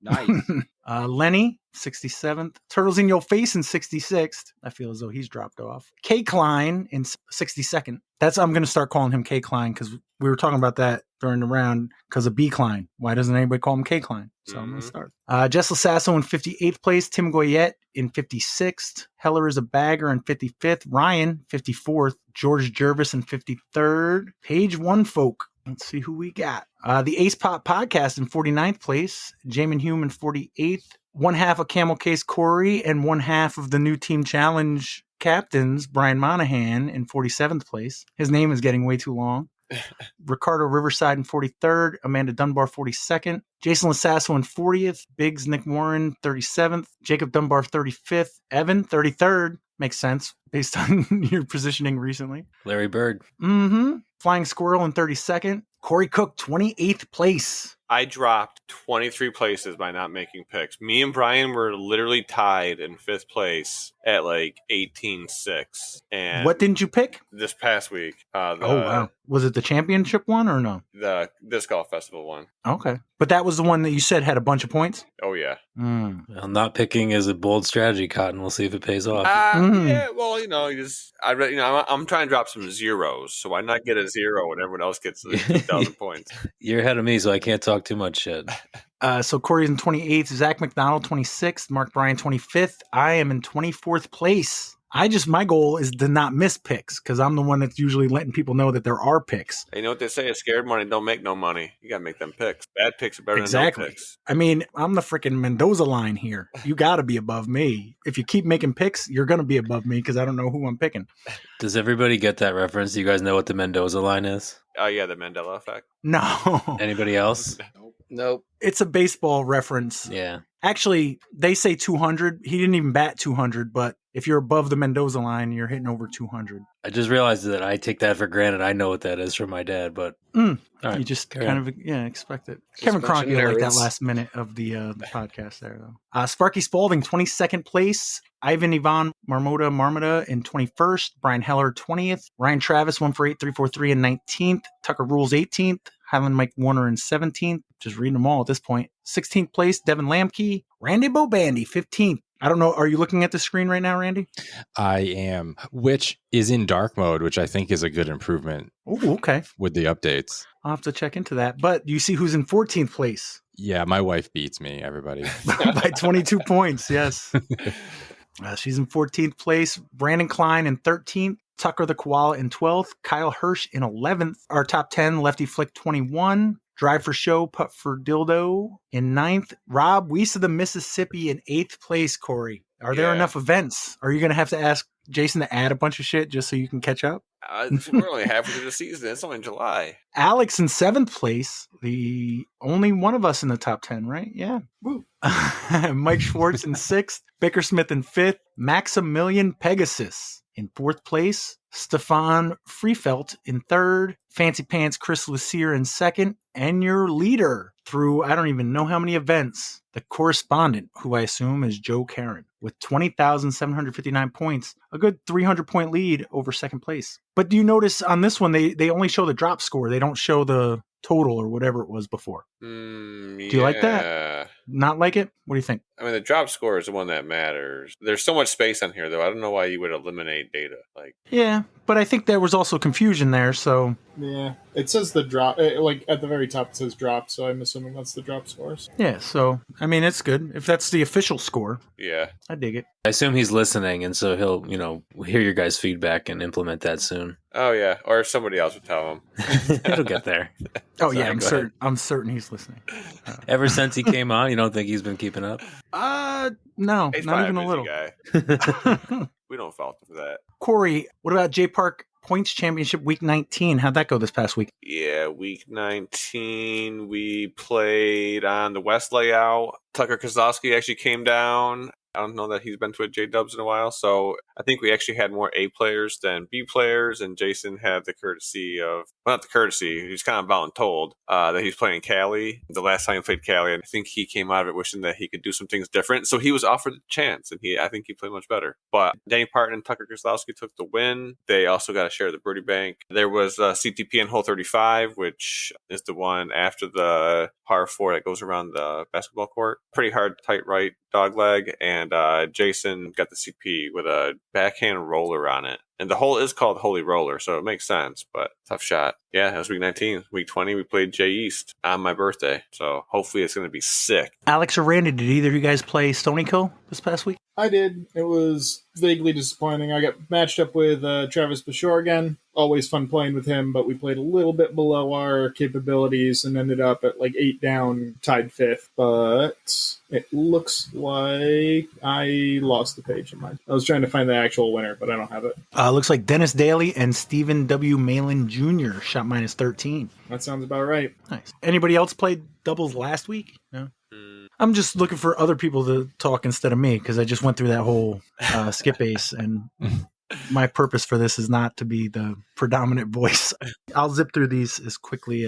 Lenny, 67th. Turtles in Your Face in 66th. I feel as though he's dropped off. K. Klein in 62nd. I'm going to start calling him K. Klein because we were talking about that during the round because of B. Klein. Why doesn't anybody call him K. Klein? So I'm going to start. Jess Lasasso in 58th place. Tim Goyette in 56th. Heller is a bagger in 55th. Ryan, 54th. George Jervis in 53rd. Page 1 folk. Let's see who we got. The Ace Pop Podcast in 49th place. Jamin Hume in 48th. One half of Camel Case Corey and one half of the new Team Challenge captains, Brian Monahan, in 47th place. His name is getting way too long. Ricardo Riverside in 43rd. Amanda Dunbar, 42nd. Jason Lasasso in 40th. Biggs Nick Warren, 37th. Jacob Dunbar, 35th. Evan, 33rd. Makes sense based on your positioning recently. Larry Bird. Mm-hmm. Flying Squirrel in 32nd. Corey Cook, 28th place. I dropped 23 places by not making picks. Me and Brian were literally tied in 5th place at like 18-6. And What didn't you pick? this past week, Oh, wow. Was it the championship one or no? the Disc Golf Festival one. Okay. But that was the one that you said had a bunch of points? Oh yeah. Well, not picking is a bold strategy, Cotton. We'll see if it pays off. Yeah. Well, I'm trying to drop some zeros, so why not get a 0 when everyone else gets 2,000 points? You're ahead of me, so I can't talk too much shit. So Corey's in 28th, Zach McDonald 26th, Mark Bryan 25th. I am in 24th place. My goal is to not miss picks because I'm the one that's usually letting people know that there are picks. You know what they say? Scared money don't make no money. You got to make them picks. Bad picks are better Exactly. than no picks. I mean, I'm the freaking Mendoza line here. You got to be above me. If you keep making picks, you're going to be above me because I don't know who I'm picking. Does everybody get that reference? Do you guys know what the Mendoza line is? Oh, yeah, the Mandela effect. No. Anybody else? Nope. It's a baseball reference. Yeah. Actually, they say 200. He didn't even bat 200, but if you're above the Mendoza line, you're hitting over 200. I just realized that I take that for granted. I know what that is from my dad, but all right, You just carry kind on. of expect it. Just Kevin bunch of Kroenke like that nerds. last minute of the podcast there, though. Sparky Spalding, 22nd place. Ivan Ivan Marmota in 21st. Brian Heller, 20th. Ryan Travis, 148, 343 in 19th. Tucker Rules, 18th. Highland Mike Warner in 17th. Just reading them all at this point. 16th place, Devin Lamke. Randy Bobandy, 15th. I don't know. Are you looking at the screen right now, Randy? I am, which is in dark mode, which I think is a good improvement Oh, okay. with the updates. I'll have to check into that. But you see who's in 14th place Yeah, my wife beats me, everybody. by 22 points. Yes. She's in 14th place. Brandon Klein in 13th. Tucker the Koala in 12th. Kyle Hirsch in 11th. Our top 10, Lefty Flick 21. Drive for Show, Putt for Dildo in 9th. Rob Weiss of the Mississippi in 8th place, Corey. Are there Yeah. enough events? Are you going to have to ask Jason to add a bunch of shit just so you can catch up? We're only halfway through the season. It's only July. Alex in 7th place, the only one of us in the top 10, right? Yeah. Woo. Mike Schwartz in 6th, Bickersmith in 5th, Maximilian Pegasus in 4th place, Stefan Freefelt in third, Fancy Pants Chris Lucier in second, and your leader through I don't even know how many events, the correspondent, who I assume is Joe Karen, with 20,759 points, a good 300-point lead over second place. But do you notice on this one, they only show the drop score. They don't show the total or whatever it was before. Do you like that? Not like it? What do you think? I mean, the drop score is the one that matters. There's so much space on here, though. I don't know why you would eliminate data. Yeah, but I think there was also confusion there, so... Yeah, it says the drop, like at the very top it says drop, so I'm assuming that's the drop scores. Yeah, so, I mean, it's good. If that's the official score, yeah, I dig it. I assume he's listening, and so he'll, hear your guys' feedback and implement that soon. Oh, yeah, or somebody else would tell him. It'll get there. Oh, yeah, I'm certain he's listening. Ever since he came on, you don't think he's been keeping up? No, He's not even a busy little. Guy. We don't fault him for that. Corey, what about J Park Points Championship Week 19? How'd that go this past week? Yeah, Week 19, we played on the West layout. Tucker Kozlowski actually came down. I don't know that he's been to a J-Dubs in a while, so I think we actually had more A players than B players, and Jason had the courtesy of, well, not the courtesy, he's kind of voluntold that he's playing Cali. The last time he played Cali, and I think he came out of it wishing that he could do some things different, so he was offered a chance, and I think he played much better. But Danny Parton and Tucker Kozlowski took the win. They also got to share the birdie bank. There was CTP in hole 35, which is the one after the par 4 that goes around the basketball court. Pretty hard, tight right dog leg, and Jason got the CP with a backhand roller on it. And the hole is called Holy Roller, so it makes sense, but tough shot. Yeah, that was week 19. Week 20, we played J East on my birthday, so hopefully it's going to be sick. Alex or Randy, did either of you guys play Stony Kill this past week? I did. It was vaguely disappointing. I got matched up with Travis Bashore again. Always fun playing with him, but we played a little bit below our capabilities and ended up at like 8 down, tied 5th. But it looks like I lost the page in mine. I was trying to find the actual winner, but I don't have it. Looks like Dennis Daly and Stephen W. Malin Jr. shot minus 13. That sounds about right. Nice. Anybody else played doubles last week? No? I'm just looking for other people to talk instead of me because I just went through that whole SkipAce, and my purpose for this is not to be the predominant voice. I'll zip through these as quickly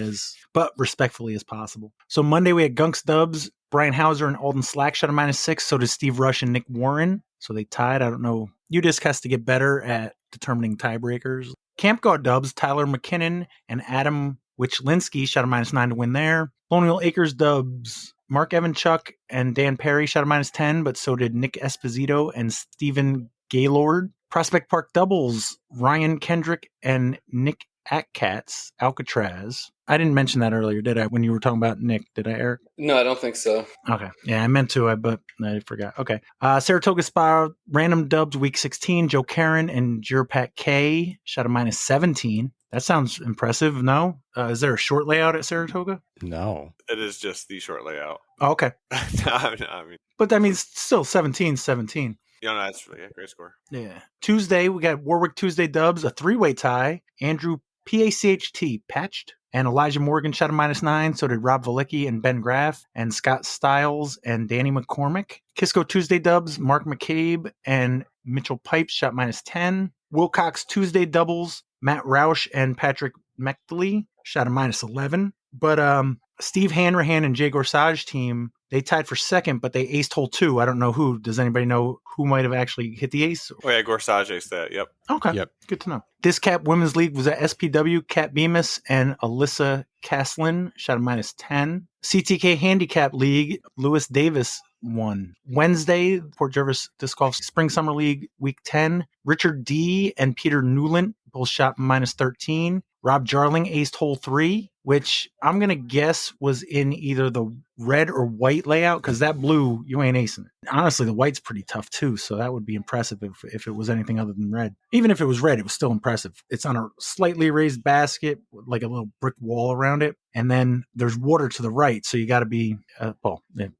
but respectfully as possible. So Monday we had Gunks Dubs, Brian Hauser and Alden Slack shot a minus 6. So did Steve Rush and Nick Warren. So they tied. I don't know. UDisc has to get better at determining tiebreakers. Camp God Dubs, Tyler McKinnon and Adam Wichlinski shot a minus 9 to win there. Colonial Acres Dubs, Mark Evanchuk and Dan Perry shot a minus 10, but so did Nick Esposito and Stephen Gaylord. Prospect Park Doubles, Ryan Kendrick and Nick Atkatz, Alcatraz. I didn't mention that earlier, did I, when you were talking about Nick? Did I, Eric? No, I don't think so. Okay. Yeah, I meant to, but I forgot. Okay. Saratoga Spa, Random Dubs, Week 16, Joe Karen and Jerpat K shot a minus 17. That sounds impressive, no? Is there a short layout at Saratoga? No. It is just the short layout. Oh, okay. I mean, But that means still 17-17. Yeah, no, that's really a great score. Yeah. Tuesday, we got Warwick Tuesday Dubs, a 3-way tie. Andrew PACHT patched, and Elijah Morgan shot a minus 9. So did Rob Valicki and Ben Graff, and Scott Stiles and Danny McCormick. Kisco Tuesday Dubs, Mark McCabe and Mitchell Pipes shot minus 10. Wilcox Tuesday Doubles, Matt Roush and Patrick Mechtley shot a minus 11. But Steve Hanrahan and Jay Gorsage team, they tied for second, but they aced hole 2. I don't know who. Does anybody know who might have actually hit the ace? Oh, yeah, Gorsage aced that. Yep. Okay. Yep. Good to know. DisCap Women's League was at SPW. Kat Bemis and Alyssa Caslin shot a minus 10. CTK Handicap League, Lewis Davis won. Wednesday, Port Jervis Disc Golf Spring Summer League, Week 10. Richard D. and Peter Newland both shot minus 13. Rob Jarling aced hole 3, which I'm going to guess was in either the red or white layout, because that blue, you ain't acing it. Honestly, the white's pretty tough too, so that would be impressive if it was anything other than red. Even if it was red, it was still impressive. It's on a slightly raised basket, with like a little brick wall around it, and then there's water to the right, so you got to be,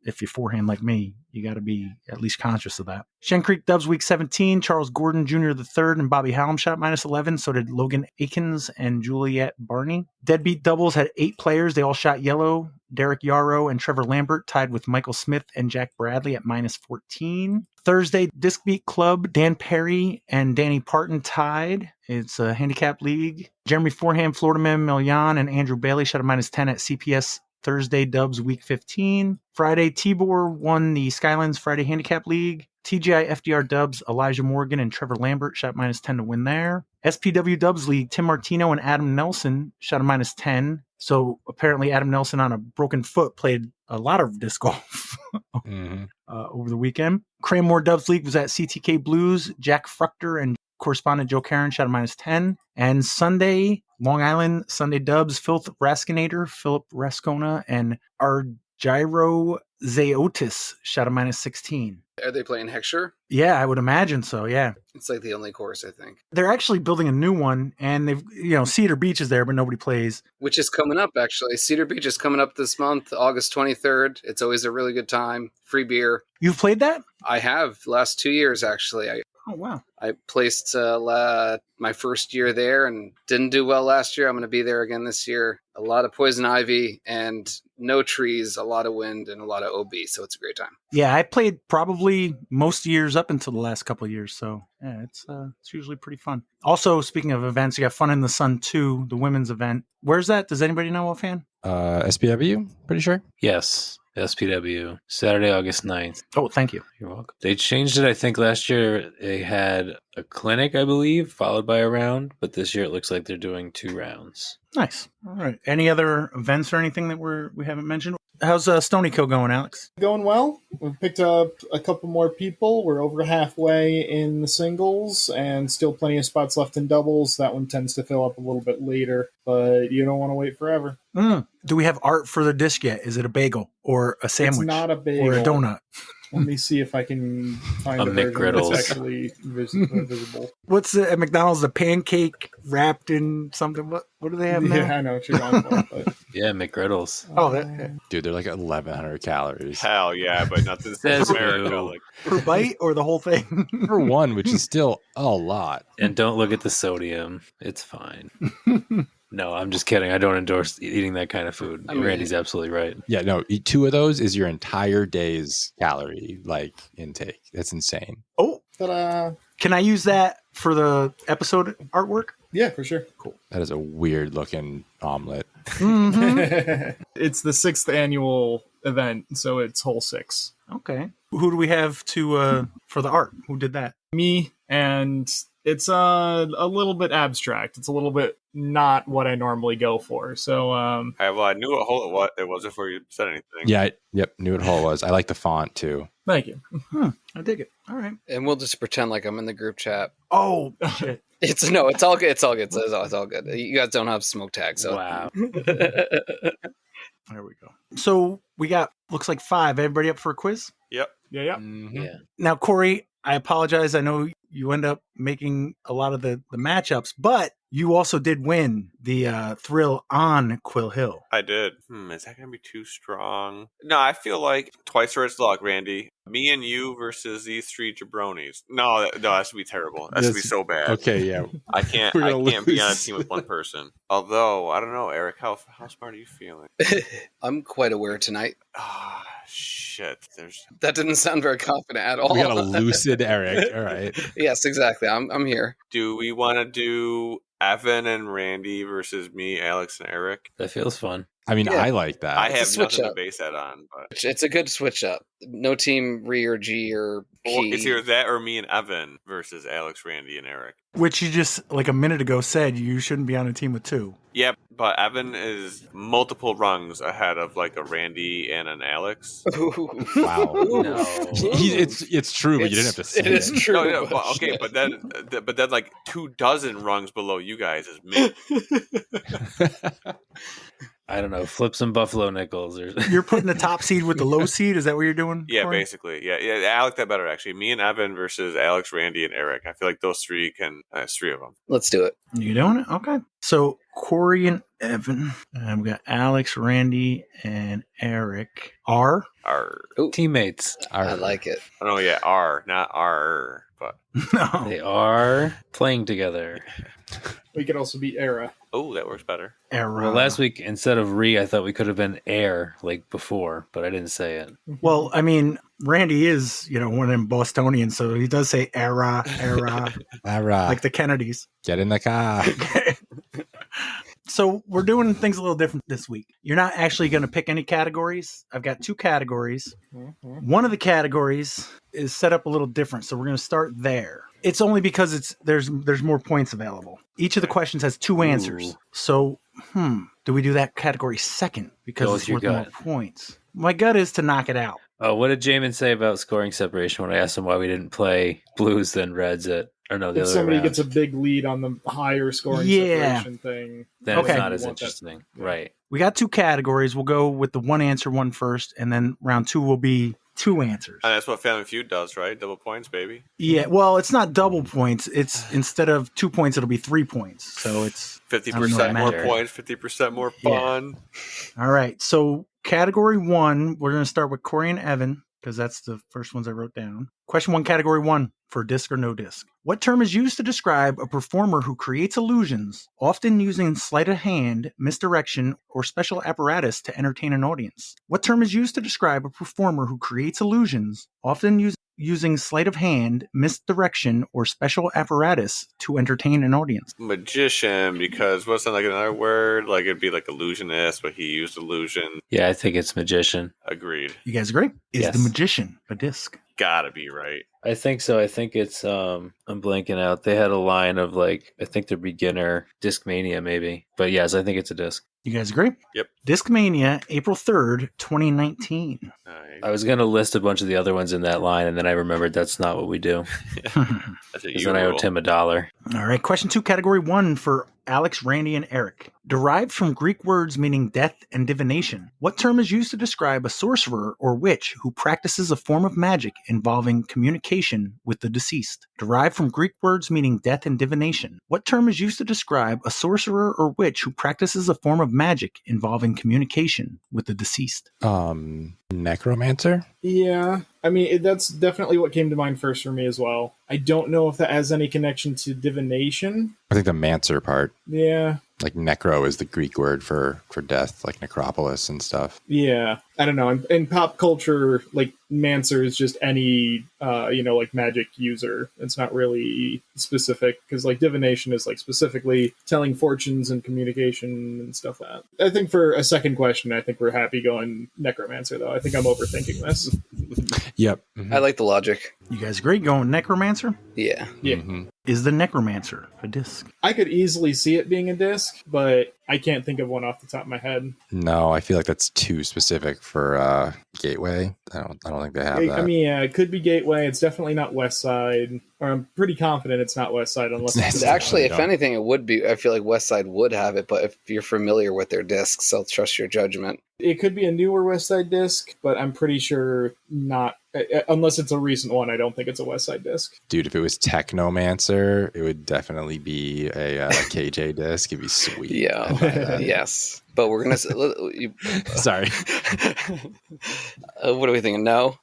if you forehand like me, you got to be at least conscious of that. Shen Creek Dubs Week 17, Charles Gordon Jr. III and Bobby Hallam shot -11. So did Logan Akins and Juliet Barney. Deadbeat Doubles had 8 players. They all shot yellow. Derek Yarrow and Trevor Lambert tied with Michael Smith and Jack Bradley at -14. Thursday, Disc Beat Club, Dan Perry and Danny Parton tied. It's a handicap league. Jeremy Foreham, Florida Man Millian, and Andrew Bailey shot a -10 at CPS Thursday Dubs Week 15. Friday, Tibor won the Skylands Friday Handicap League. TGI FDR Dubs, Elijah Morgan and Trevor Lambert shot -10 to win there. SPW Dubs League, Tim Martino and Adam Nelson shot a -10. So apparently Adam Nelson on a broken foot played a lot of disc golf over the weekend. Cranmore Dubs League was at CTK Blues. Jack Fruchter and correspondent Joe Karen shot a -10. And Sunday, Long Island Sunday Dubs, Filth Raskinator, Philip Rascona, and Argyro Zaotis shot a -16. Are they playing Heckscher? Yeah, I would imagine so. Yeah. It's like the only course, I think. They're actually building a new one, and they've, Cedar Beach is there, but nobody plays. Which is coming up, actually. Cedar Beach is coming up this month, August 23rd. It's always a really good time. Free beer. You've played that? I have. Last 2 years, actually. Oh, wow. I placed my first year there and didn't do well last year. I'm going to be there again this year. A lot of poison ivy and no trees, a lot of wind, and a lot of OB, so it's a great time. Yeah, I played probably most years up until the last couple of years, so yeah, it's usually pretty fun. Also, speaking of events, you got Fun in the Sun 2, the women's event. Where's that? Does anybody know offhand? SPW, pretty sure. Yes. SPW, Saturday, August 9th. Oh, thank you. You're welcome. They changed it. I think last year they had a clinic, I believe, followed by a round. But this year it looks like they're doing 2 rounds. Nice. All right. Any other events or anything that we haven't mentioned? How's Stony Co going, Alex? Going well. We've picked up a couple more people. We're over halfway in the singles and still plenty of spots left in doubles. That one tends to fill up a little bit later, but you don't want to wait forever. Do we have art for the disc yet? Is it a bagel or a sandwich? It's not a bagel. Or a donut? Let me see if I can find a version McGriddles. that's actually visible. What's at McDonald's? A pancake wrapped in something? What do they have now? Yeah, I know what you're going for. But... Yeah, McGriddles. Oh, Dude, they're like 1,100 calories. Hell yeah, but nothing Says says America. who? Like, per bite or the whole thing? For one, which is still a lot. And don't look at the sodium. It's fine. No, I'm just kidding. I don't endorse eating that kind of food. Randy's absolutely right. Yeah, no, eat 2 of those is your entire day's calorie intake. That's insane. Oh, ta-da! Can I use that for the episode artwork? Yeah, for sure. Cool. That is a weird looking omelet. Mm-hmm. It's the 6th annual event, so it's hole 6. Okay. Who do we have to for the art? Who did that? Me, and it's a little bit abstract. It's a little bit not what I normally go for. So, I knew what hole it was before you said anything. Yeah, yep, knew what hole it was. I like the font too. Thank you. I dig it. All right. And we'll just pretend like I'm in the group chat. Oh, shit. It's all good. It's all good. It's all good. You guys don't have smoke tags. So. Wow. There we go. So we got, looks like 5. Everybody up for a quiz? Yep. Yeah. Mm-hmm. Yeah. Now, Corey, I apologize. I know you end up making a lot of the matchups, but you also did win the thrill on Quill Hill. I did. Is that going to be too strong? No, I feel like twice or it's luck, Randy. Me and you versus these 3 jabronis. No, that should be terrible. That should be so bad. Okay, yeah. I can't We're gonna be on a lose. team with one person. Although, I don't know, Erich, how smart are you feeling? I'm quite aware tonight. Ah, shit. That didn't sound very confident at all. We got a lucid Erich. All right. Yes, exactly. I'm here. Do we want to do Evan and Randy versus me, Alex, and Erich? That feels fun. I mean, Yeah. I like that. I It's a have switch nothing up. to base that on, but It's a good switch up. No team Re or G or P. it's either that or me and Evan versus Alex, Randy, and Erich. Which you just, like a minute ago, said you shouldn't be on a team with 2. Yep, but Evan is multiple rungs ahead of like a Randy and an Alex. Wow. No. It's true, but you didn't have to say It is true. No, but, okay, but then like 24 rungs below you guys is me. I don't know. Flip some buffalo nickels or You're putting the top seed with the low seed? Is that what you're doing? Yeah, Corey? basically. Yeah, I like that better actually. Me and Evan versus Alex, Randy, and Erich. I feel like those 3 can. There's 3 of them. Let's do it. You doing it? Okay. So, Corey and Evan. And we got Alex, Randy, and Erich. R. R. Teammates. I like it. Oh yeah, R, not R, but No. They are playing together. We could also be Era. oh, that works better. Era. Well, last week, instead of I thought we could have been air like before, but I didn't say it. Well, I mean, Randy is, one of them Bostonians, so he does say era, All right. like the Kennedys. Get in the car. So we're doing things a little different this week. You're not actually going to pick any categories. I've got 2 categories. One of the categories is set up a little different, so we're going to start there. It's only because there's more points available. Each of the questions has 2 answers. Ooh. So, do we do that category second because Go it's with worth your more gut. points? My gut is to knock it out. Oh, what did Jamin say about scoring separation when I asked him why we didn't play blues then reds at? Or no, the If other somebody way around. gets a big lead on the higher scoring Yeah. separation thing, Then Okay. it's not as You want that. interesting. Right. We got 2 categories. We'll go with the 1 answer one first, and then round 2 will be 2 answers. And that's what Family Feud does, right? Double points, baby. Yeah, well, it's not double points. It's instead of 2 points, it'll be 3 points. So it's 50% more matter. points, 50% more Yeah. fun. all right. So category 1, we're going to start with Corey and Evan because that's the first ones I wrote down. Question 1, category 1 for disc or no disc. What term is used to describe a performer who creates illusions, often using sleight of hand, misdirection, or special apparatus to entertain an audience? What term is used to describe a performer who creates illusions, often using sleight of hand, misdirection, or special apparatus to entertain an audience? Magician, because wasn't like another word? Like it'd be like illusionist, but he used illusion. Yeah, I think it's magician. Agreed. You guys agree? Is Yes. the magician a disc? Gotta be right. I think so. I think it's I'm blanking out. They had a line of like I think they're beginner Discmania maybe. But yes, I think it's a disc. You guys agree? Yep. Discmania, April 3rd, 2019. I was gonna list a bunch of the other ones in that line, and then I remembered that's not what we do. That's what Because you then I owe rule. Tim $1. All right, question 2, category 1 for Alex, Randy, and Erich. Derived from Greek words meaning death and divination, what term is used to describe a sorcerer or witch who practices a form of magic involving communication with the deceased? Derived from Greek words meaning death and divination, what term is used to describe a sorcerer or witch who practices a form of magic involving communication with the deceased? Necromancer? Yeah, I mean, that's definitely what came to mind first for me as well. I don't know if that has any connection to divination. I think the mancer part. Yeah, Like necro is the Greek word for death, like necropolis and stuff. yeah. I don't know. In pop culture, like, Mancer is just any, like, magic user. It's not really specific, because, like, divination is, like, specifically telling fortunes and communication and stuff like that. I think for a second question, I think we're happy going necromancer, though. I think I'm overthinking this. Yep. I like the logic. You guys agree? Going necromancer? Yeah. Yeah. Is the necromancer a disc? I could easily see it being a disc, but I can't think of one off the top of my head. No, I feel like that's too specific for Gateway. I don't think they have that. I mean, yeah, it could be Gateway. It's definitely not West Side. Or I'm pretty confident it's not West Side unless It's it's Actually, if don't. anything, it would be. I feel like Westside would have it, but if you're familiar with their discs, I'll trust your judgment. It could be a newer West Side disc, but I'm pretty sure not. Unless it's a recent one, I don't think it's a West Side disc. Dude, if it was Technomancer, it would definitely be a KJ disc. It'd be sweet. Yeah. I'd buy that. Yes. But we're going Sorry. What are we thinking? No?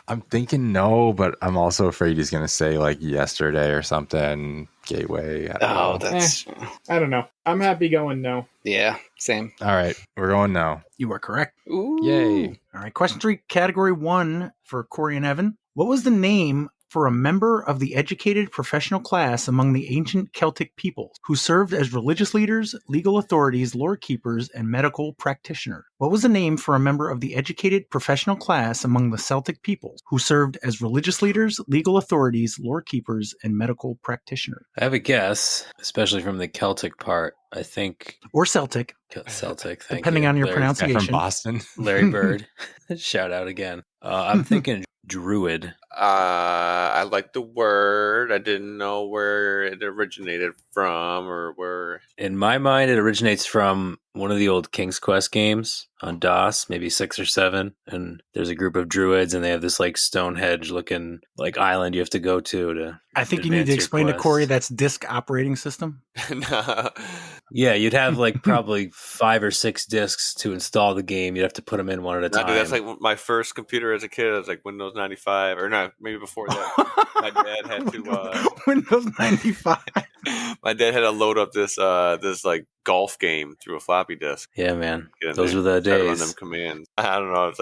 I'm thinking no, but I'm also afraid he's going to say like yesterday or something. Gateway. I don't Oh, know. that's. I don't know. I'm happy going no. Yeah, same. All right. We're going no. You are correct. Ooh. Yay. All right, question 3, category 1 for Corey and Evan. What was the name for a member of the educated professional class among the ancient Celtic peoples who served as religious leaders, legal authorities, lore keepers, and medical practitioners? What was the name for a member of the educated professional class among the Celtic peoples who served as religious leaders, legal authorities, lore keepers, and medical practitioners? I have a guess, especially from the Celtic part. I think Or Celtic, Celtic. Thank depending you. on your Larry- Guy pronunciation. from Boston. Larry Bird. Shout out again. I'm thinking druid. I like the word. I didn't know where it originated from or where. In my mind, it originates from one of the old King's Quest games on DOS, maybe 6 or 7. And there's a group of druids, and they have this like Stonehenge looking like island you have to go to I think you need advance to your explain to quest. Corey that's disk operating system. Nah. Yeah, you'd have like probably 5 or 6 discs to install the game. You'd have to put them in one at a time. Dude, that's like my first computer as a kid. It was like Windows 95, or no, maybe before that. My dad had to Windows 95. My dad had to load up this like golf game through a floppy disk. Yeah, man. Get in Those there, were the try to run days. them commands. I don't know.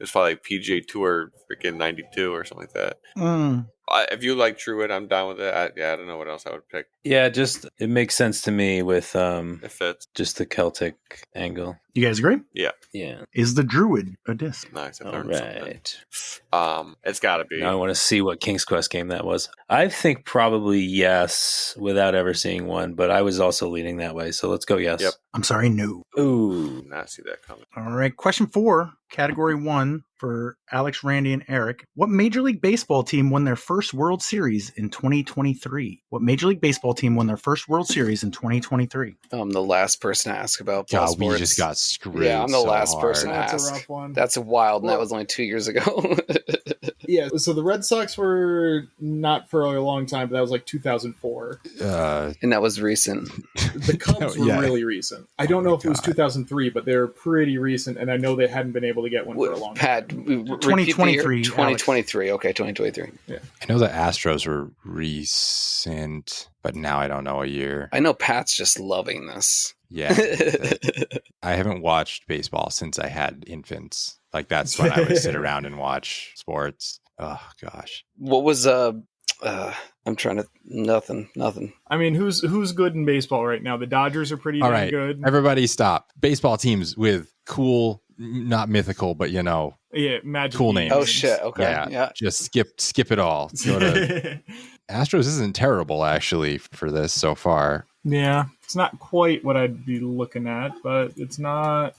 It's probably like PGA Tour freaking 92 or something like that. Mm. If you like Druid, I'm down with it. I don't know what else I would pick. Yeah, just it makes sense to me with It fits. just the Celtic angle. You guys agree? Yeah. Is the Druid a disc? Nice. I've All learned right. something. It's got to be. Now I want to see what King's Quest game that was. I think probably yes, without ever seeing one, but I was also leaning that way. So let's go yes. Yep. I'm sorry, no. Ooh. Did not see that coming. All right. Question 4, category 1 for Alex, Randy, and Eric. What Major League Baseball team won their first World Series in 2023? What Major League Baseball team won their first World Series in 2023? I'm the last person to ask about ball God, sports. we just got screwed. Yeah, I'm the so last hard. person to That's ask. a rough one. That's wild, and that Well- was only 2 years ago. Yeah, so the Red Sox were not for a long time, but that was like 2004. And that was recent. The Cubs were Yeah. really recent. I don't know if it was God. 2003, but they're pretty recent, and I know they hadn't been able to get one for a long time. Pat, repeat the year. 2023, 2023. Okay, 2023. I know the Astros were recent, but now I don't know a year. I know Pat's just loving this. Yeah. I haven't watched baseball since I had infants. Like that's when I would sit around and watch sports. Oh gosh. What was I'm trying to nothing. I mean, who's good in baseball right now? The Dodgers are pretty All damn right. good. Everybody stop. Baseball teams with cool, not mythical, but Yeah, Magic. Cool League names. Oh shit. Okay. Yeah. just skip it all. Go to Astros isn't terrible actually for this so far. Yeah, it's not quite what I'd be looking at, but it's not.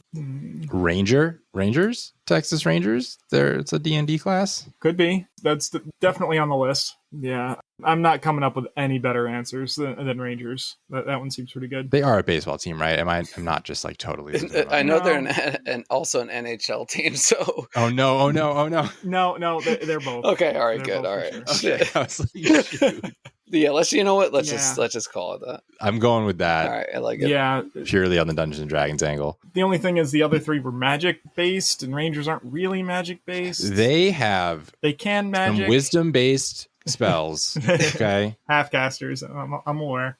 Rangers, Texas Rangers. It's a D&D class. Could be. That's definitely on the list. Yeah, I'm not coming up with any better answers than Rangers. That one seems pretty good. They are a baseball team, right? I'm not just like totally. losing my I mind. know No. they're also an NHL team. So Oh no! No, they're both. okay. All right. They're Good. both All for right. sure. Okay, I was like, shoot. Yeah. You know what? Let's Yeah. just call it that. I'm going with that All right. I like it. Yeah, purely on the Dungeons and Dragons angle. the only thing is the other three were magic based, and Rangers aren't really magic based. They have They can some magic. wisdom based spells. Okay, Half casters. I'm aware.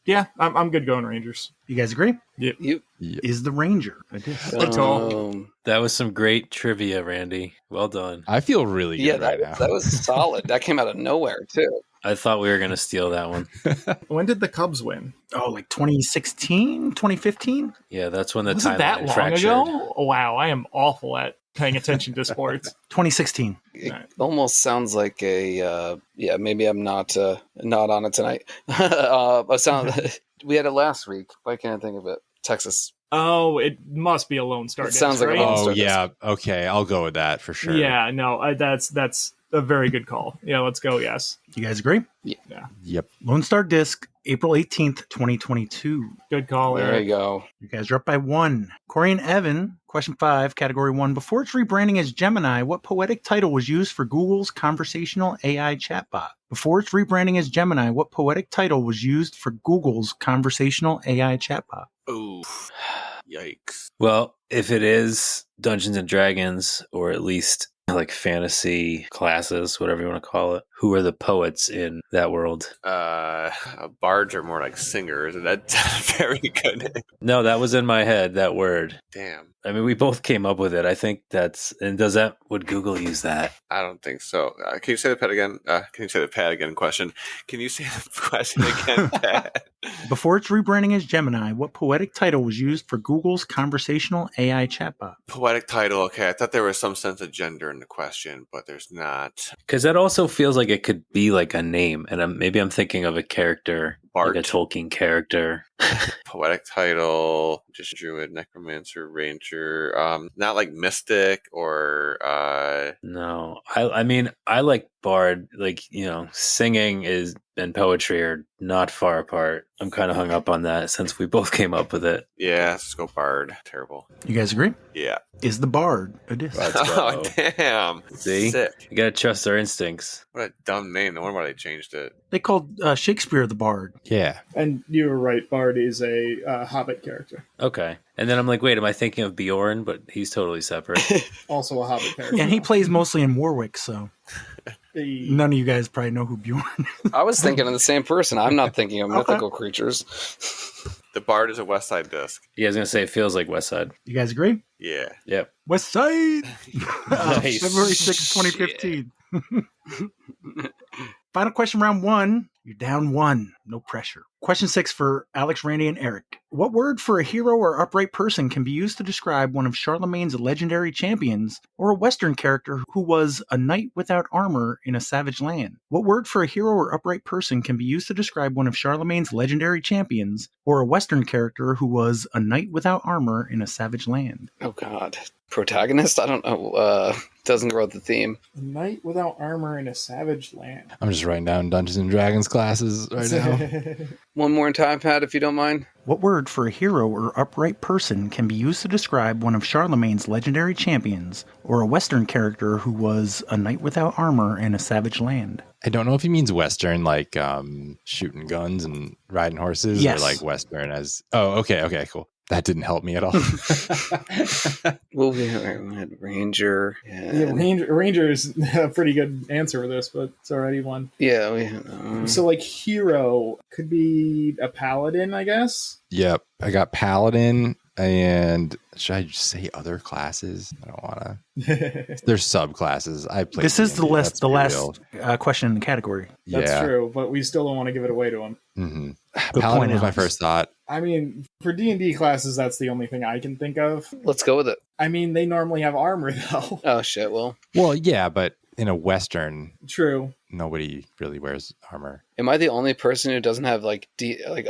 Yeah, I'm good going Rangers. You guys agree? You. Is the Ranger a disc? Um, That was some great trivia, Randy. Well done. I feel really good yeah. right now. That was solid. That came out of nowhere too. I thought we were going to steal that one. When did the Cubs win? Oh, like 2016, 2015? Yeah, that's when the Was it that timeline long fractured. ago? Oh, wow, I am awful at paying attention to sports. 2016. It Right. almost sounds like a maybe I'm not on it tonight. We had it last week. Why can't I think of it? Texas. Oh, it must be a Lone Star. It sounds disc, like a right? Lone Oh Star yeah, okay, I'll go with that for sure. Yeah, no, that's a very good call. Yeah, let's go. Yes, You guys agree? Yep. Lone Star Disc, April 18th, 2022. good call. There Eric. you go. You guys are up by 1. Corey and Evan, question 5, category 1. Before its rebranding as Gemini, what poetic title was used for Google's conversational AI chatbot? Before its rebranding as Gemini, what poetic title was used for Google's conversational AI chatbot? Ooh, yikes! Well, if it is Dungeons and Dragons, or at least like fantasy classes, whatever you want to call it, who are the poets in that world? Bards are more like singers, and that's a very good. No, that was in my head, that word. Damn, I mean, we both came up with it. I think would Google use that? I don't think so. Can you say the pet again? Can you say the pet again? Question. Can you say the question again, Pat? Before its rebranding as Gemini, what poetic title was used for Google's conversational AI chatbot? Poetic title. Okay, I thought there was some sense of gender in the question, but there's not. Because that also feels like it could be like a name, and maybe I'm thinking of a character, Bart. like a Tolkien character. Poetic title, just druid, necromancer, ranger. Not like mystic or No, I mean, I like bard, like, singing and poetry are not far apart. I'm kind of hung up on that since we both came up with it. Yeah, let's go bard. Terrible. You guys agree? Yeah. Is the bard a disc? Let's Oh, go. damn. See? Sick. You gotta trust our instincts. What a dumb name. No wonder why they changed it. They called Shakespeare the bard. Yeah. And you were right, Bard is a Hobbit character. Okay. And then I'm like, wait, am I thinking of Bjorn? But he's totally separate. Also a Hobbit character. And he plays mostly in Warwick, so none of you guys probably know who Bjorn is. I was thinking of the same person. I'm not thinking of mythical creatures. The bard is a West Side disc. Yeah, I was gonna say it feels like West Side. You guys agree? Yeah. Yep. West Side! Nice. February 6th, 2015. Final question, round 1. You're down 1. No pressure. Question 6 for Alex, Randy, and Erich. What word for a hero or upright person can be used to describe one of Charlemagne's legendary champions or a Western character who was a knight without armor in a savage land? What word for a hero or upright person can be used to describe one of Charlemagne's legendary champions or a Western character who was a knight without armor in a savage land? Oh, God. Protagonist? I don't know. Doesn't go with the theme. A knight without armor in a savage land. I'm just writing down Dungeons and Dragons classes right now. One more time, Pat, if you don't mind. What word for a hero or upright person can be used to describe one of Charlemagne's legendary champions or a Western character who was a knight without armor in a savage land? I don't know if he means Western, like shooting guns and riding horses, Yes. or like Western as... Oh, okay, cool. That didn't help me at all. Well, we had Ranger. Yeah, Ranger is a pretty good answer for this, but it's already one. Yeah, we had... So, like, hero could be a paladin, I guess. Yep. I got Paladin, and should I just say other classes? I don't want to. There's subclasses. I played. This is the D&D, last let's be real. question in the category. That's Yeah. true, but we still don't want to give it away to him. Mm-hmm. Good Paladin point, was my Alex. first thought. I mean, for D&D classes, that's the only thing I can think of. Let's go with it. I mean, they normally have armor, though. Oh, shit. Well, Well, yeah, but in a Western, True. nobody really wears armor. am I the only person who doesn't have like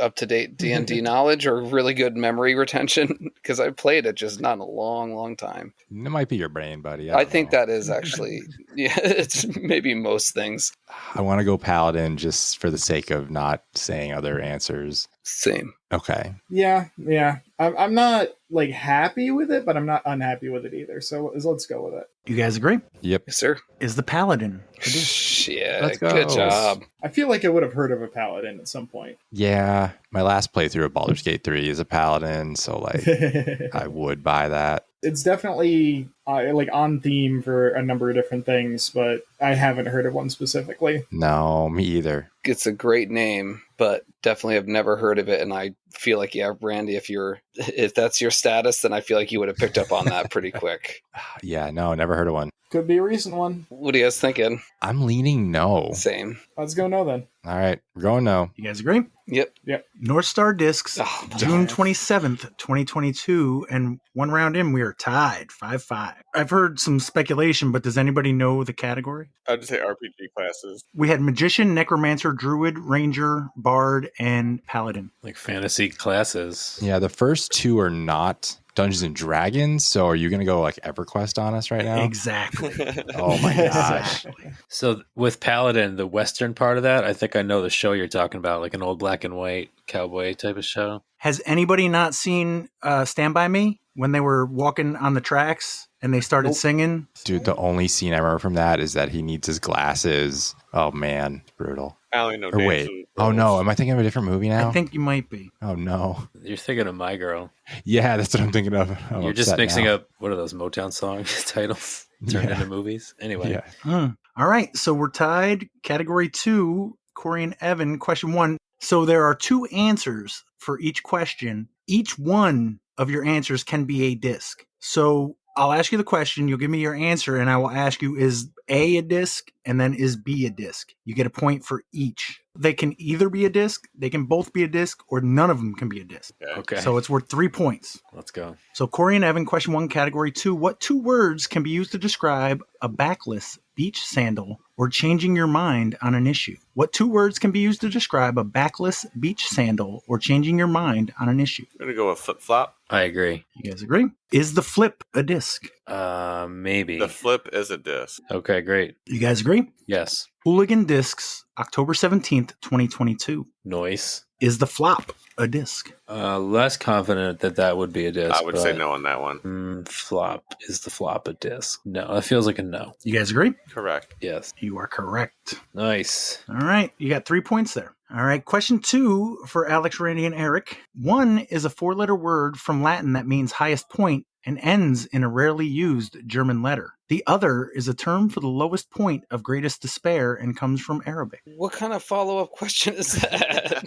up-to-date D&D knowledge or really good memory retention? Because I played it just not in a long time. It might be your brain, buddy. I think that is actually, yeah, it's maybe most things. I want to go Paladin just for the sake of not saying other answers. Same. Okay. Yeah. I'm not, like, happy with it, but I'm not unhappy with it either. So let's go with it. You guys agree? Yep. Yes, sir. Is the paladin? Shit. Let's go. Good job. I feel like I would have heard of a paladin at some point. Yeah. My last playthrough of Baldur's Gate 3 is a Paladin, so like I would buy that. It's definitely like on theme for a number of different things, but I haven't heard of one specifically. No, me either. It's a great name, but definitely have never heard of it. And I feel like, yeah, Randy, if that's your status, then I feel like you would have picked up on that pretty quick. Yeah, no, never heard of one. Could be a recent one. What are you guys thinking? I'm leaning no. Same. Let's go no then. All right, we're going no. You guys agree? Yep. North Star Discs, Oh, June 27th, 2022, and one round in, we are tied, 5-5. I've heard some speculation, but does anybody know the category? I'd just say RPG classes. We had Magician, Necromancer, Druid, Ranger, Bard, and Paladin. Like fantasy classes. Yeah, the first two are not Dungeons and Dragons, so are you going to go like EverQuest on us right now? Exactly. Oh my gosh. So with Paladin, the Western part of that, I think I know the show you're talking about, like an old black and white cowboy type of show. Has anybody not seen Stand By Me when they were walking on the tracks and they started singing? Dude, the only scene I remember from that is that he needs his glasses. Oh man, brutal. I only know Or wait. Oh no, am I thinking of a different movie now? I think you might be. Oh no. You're thinking of My Girl. Yeah, that's what I'm thinking of. I'm You're just upset mixing now. up, what are those Motown song titles turned Yeah. into movies? Anyway. Yeah. All right, so we're tied. Category 2, Corey and Evan. Question 1. So there are 2 answers for each question. Each one of your answers can be a disc. So I'll ask you the question, you'll give me your answer, and I will ask you, is A a disc, and then is B a disc? You get a point for each. They can either be a disc, they can both be a disc, or none of them can be a disc. Okay. So it's worth 3 points. Let's go. So Corey and Evan, question 1, category 2. What 2 words can be used to describe a backless beach sandal or changing your mind on an issue? What 2 words can be used to describe a backless beach sandal or changing your mind on an issue? I'm going to go with flip-flop. I agree. You guys agree? Is the flip a disc? Maybe. The flip is a disc. Okay, great. You guys agree? Yes. Hooligan Discs, October 17th, 2022. Noise. Is the flop a disc? Less confident that would be a disc. I would say no on that one. Flop. Is the flop a disc? No, that feels like a no. You guys agree? Correct. Yes. You are correct. Nice. All right. You got 3 points there. All right. Question 2 for Alex, Randy, and Erich. One is a 4-letter word from Latin that means highest point and ends in a rarely used German letter. The other is a term for the lowest point of greatest despair and comes from Arabic. What kind of follow-up question is that?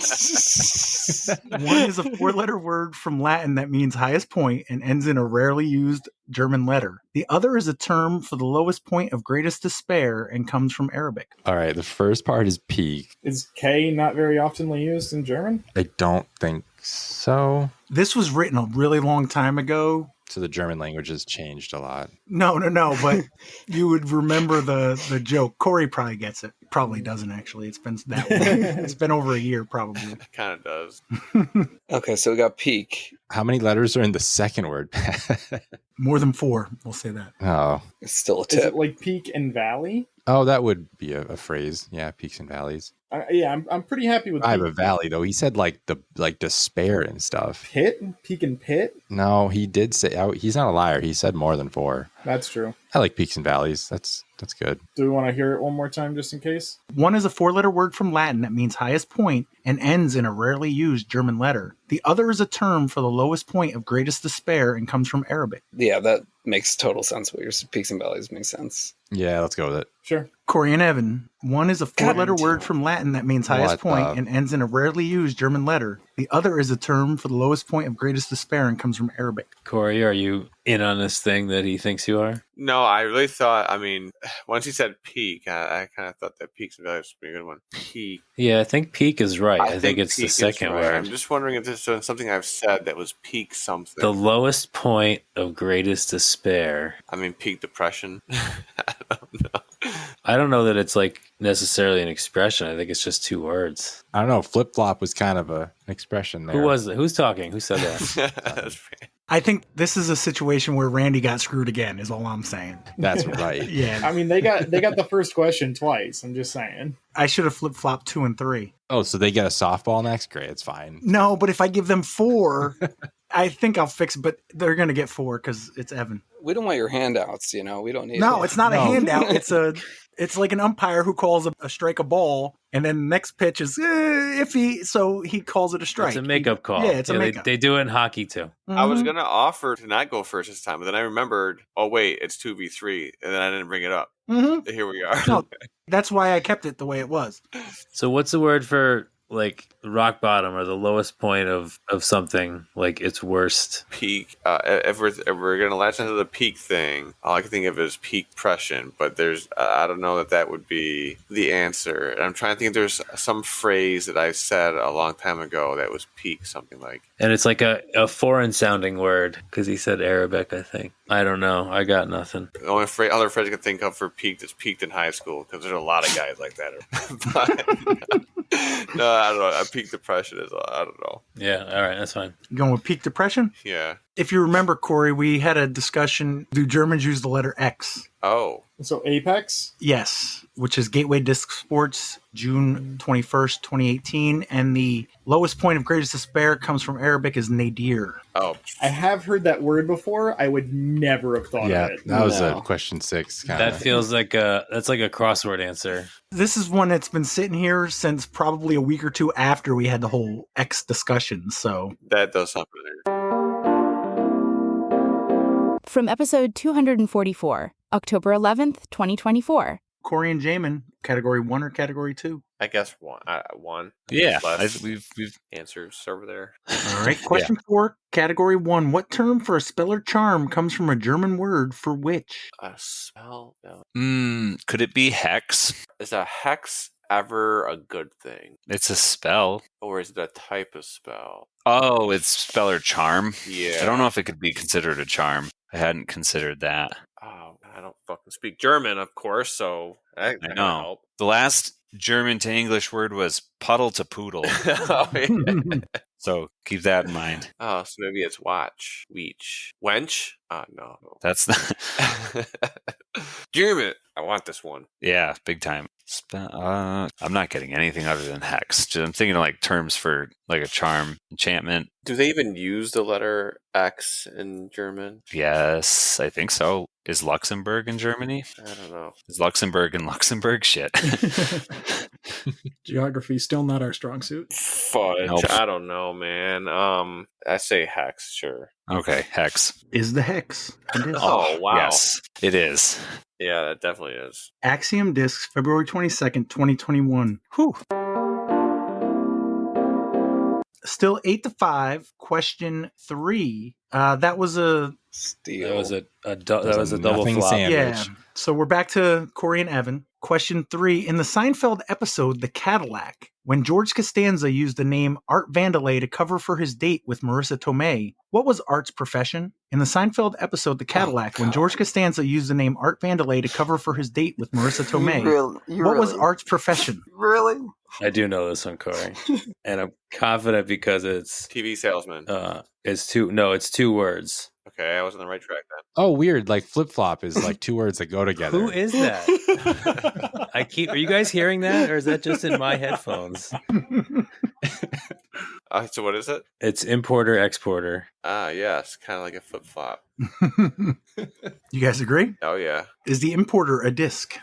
One is a 4-letter word from Latin that means highest point and ends in a rarely used German letter. The other is a term for the lowest point of greatest despair and comes from Arabic. All right, the first part is peak. Is K not very oftenly used in German? I don't think so. This was written a really long time ago. So the German language has changed a lot. No, but you would remember the joke. Corey probably gets it. Probably doesn't, actually. It's been that long. It's been over a year, probably. It kind of does. Okay, so we got peak. How many letters are in the second word? More than 4, we'll say that. Oh. It's still a Is tip. it like peak and valley? Oh, that would be a phrase. Yeah, peaks and valleys. I'm pretty happy with I have a peak. valley though. He said like despair and stuff. Pit? Peak and pit? No, he did say he's not a liar. He said more than 4. That's true. I like peaks and valleys. That's good. Do we want to hear it one more time just in case? One is a 4-letter word from Latin that means highest point and ends in a rarely used German letter. The other is a term for the lowest point of greatest despair and comes from Arabic. Yeah, that makes total sense. What your peaks and valleys makes sense. Yeah, let's go with it. Sure. Corey and Evan. One is a 4-letter word from Latin that means highest point and ends in a rarely used German letter. The other is a term for the lowest point of greatest despair and comes from Arabic. Corey, are you in on this thing that he thinks you are? No, I really thought, once he said peak, I kind of thought that peaks and valleys would be a good one. Peak. Yeah, I think peak is right. I think it's the peak is second right. word. I'm just wondering if this is something I've said that was peak something. The lowest point of greatest despair. Peak depression. I don't know. I don't know that it's like necessarily an expression. I think it's just 2 words. I don't know. Flip flop was kind of an expression there. Who was it? Who's talking? Who said that? I think this is a situation where Randy got screwed again, is all I'm saying. That's right. Yeah. They got the first question twice. I'm just saying. I should have flip-flopped 2 and 3. Oh, so they get a softball next? Great, it's fine. No, but if I give them 4, I think I'll fix it, but they're going to get 4 because it's Evan. We don't want your handouts, We don't need No, it. it's not a handout. It's like an umpire who calls a strike a ball, and then the next pitch is iffy, so he calls it a strike. It's a makeup call. Yeah, it's a makeup. They do it in hockey too. I was going to offer to not go first this time, but then I remembered, oh, wait, it's 2v3, and then I didn't bring it up. Mm-hmm. Here we are. No, that's why I kept it the way it was. So what's the word for like rock bottom or the lowest point of something, like its worst? Peak. If we're going to latch into the peak thing, all I can think of is peak depression, but there's I don't know that would be the answer. And I'm trying to think if there's some phrase that I said a long time ago that was peak something like. And it's like a foreign sounding word because he said Arabic, I think. I don't know. I got nothing. The only other phrase I can think of for peak that's peaked in high school, because there's a lot of guys like that. But, no, I don't know. Peak depression is, I don't know. Yeah, all right, that's fine. You going with peak depression? Yeah. If you remember, Corey, we had a discussion. Do Germans use the letter X? Oh. So Apex? Yes, which is Gateway Disc Sports, June 21st, 2018. And the lowest point of greatest despair comes from Arabic is nadir. Oh. I have heard that word before. I would never have thought of it. That was a question 6. That feels like that's like a crossword answer. This is one that's been sitting here since probably a week or 2 after we had the whole X discussion. So that does something there. From episode 244, October 11th, 2024. Corey and Jamin, category 1 or category 2? I guess 1. 1. Yeah, we've answers over there. All right. Question 4, category 1. What term for a spell or charm comes from a German word for witch? A spell? No. Could it be hex? Is a hex ever a good thing? It's a spell. Or is it a type of spell? Oh, it's spell or charm? Yeah. I don't know if it could be considered a charm. I hadn't considered that. Oh, I don't fucking speak German, of course, so I know. The last German to English word was puddle to poodle. Oh, yeah. So keep that in mind. Oh, so maybe it's watch, weech, wench. No. That's Damn it! I want this one. yeah, big time. I'm not getting anything other than hex. I'm thinking of like terms for like a charm, enchantment. Do they even use the letter X in German? Yes, I think so. Is Luxembourg in Germany? I don't know. Is Luxembourg in Luxembourg? Shit. Geography still not our strong suit. Fudge. Nope. I don't know, man. I say hex, sure. Okay, hex. Is the hex a disc? Oh, wow. Yes, it is. Yeah, that definitely is. Axiom Discs, February 22nd, 2021. Whew. Still 8-5. Question 3. That was a Steal. That was a double nothing flop. sandwich. yeah. So we're back to Corey and Evan. Question 3. In the Seinfeld episode, The Cadillac, when George Costanza used the name Art Vandelay to cover for his date with Marissa Tomei, what was Art's profession? In the Seinfeld episode, The Cadillac, when George Costanza used the name Art Vandelay to cover for his date with Marissa Tomei, what was Art's profession? Really? I do know this one, Corey, and I'm confident because it's TV salesman. it's two words. Okay, I was on the right track then. Oh, weird. Like flip flop is like two words that go together. Who is that? Are you guys hearing that, or is that just in my headphones? So what is it? It's importer exporter. Yes, kind of like a flip flop. You guys agree? Oh yeah. Is the importer a disc?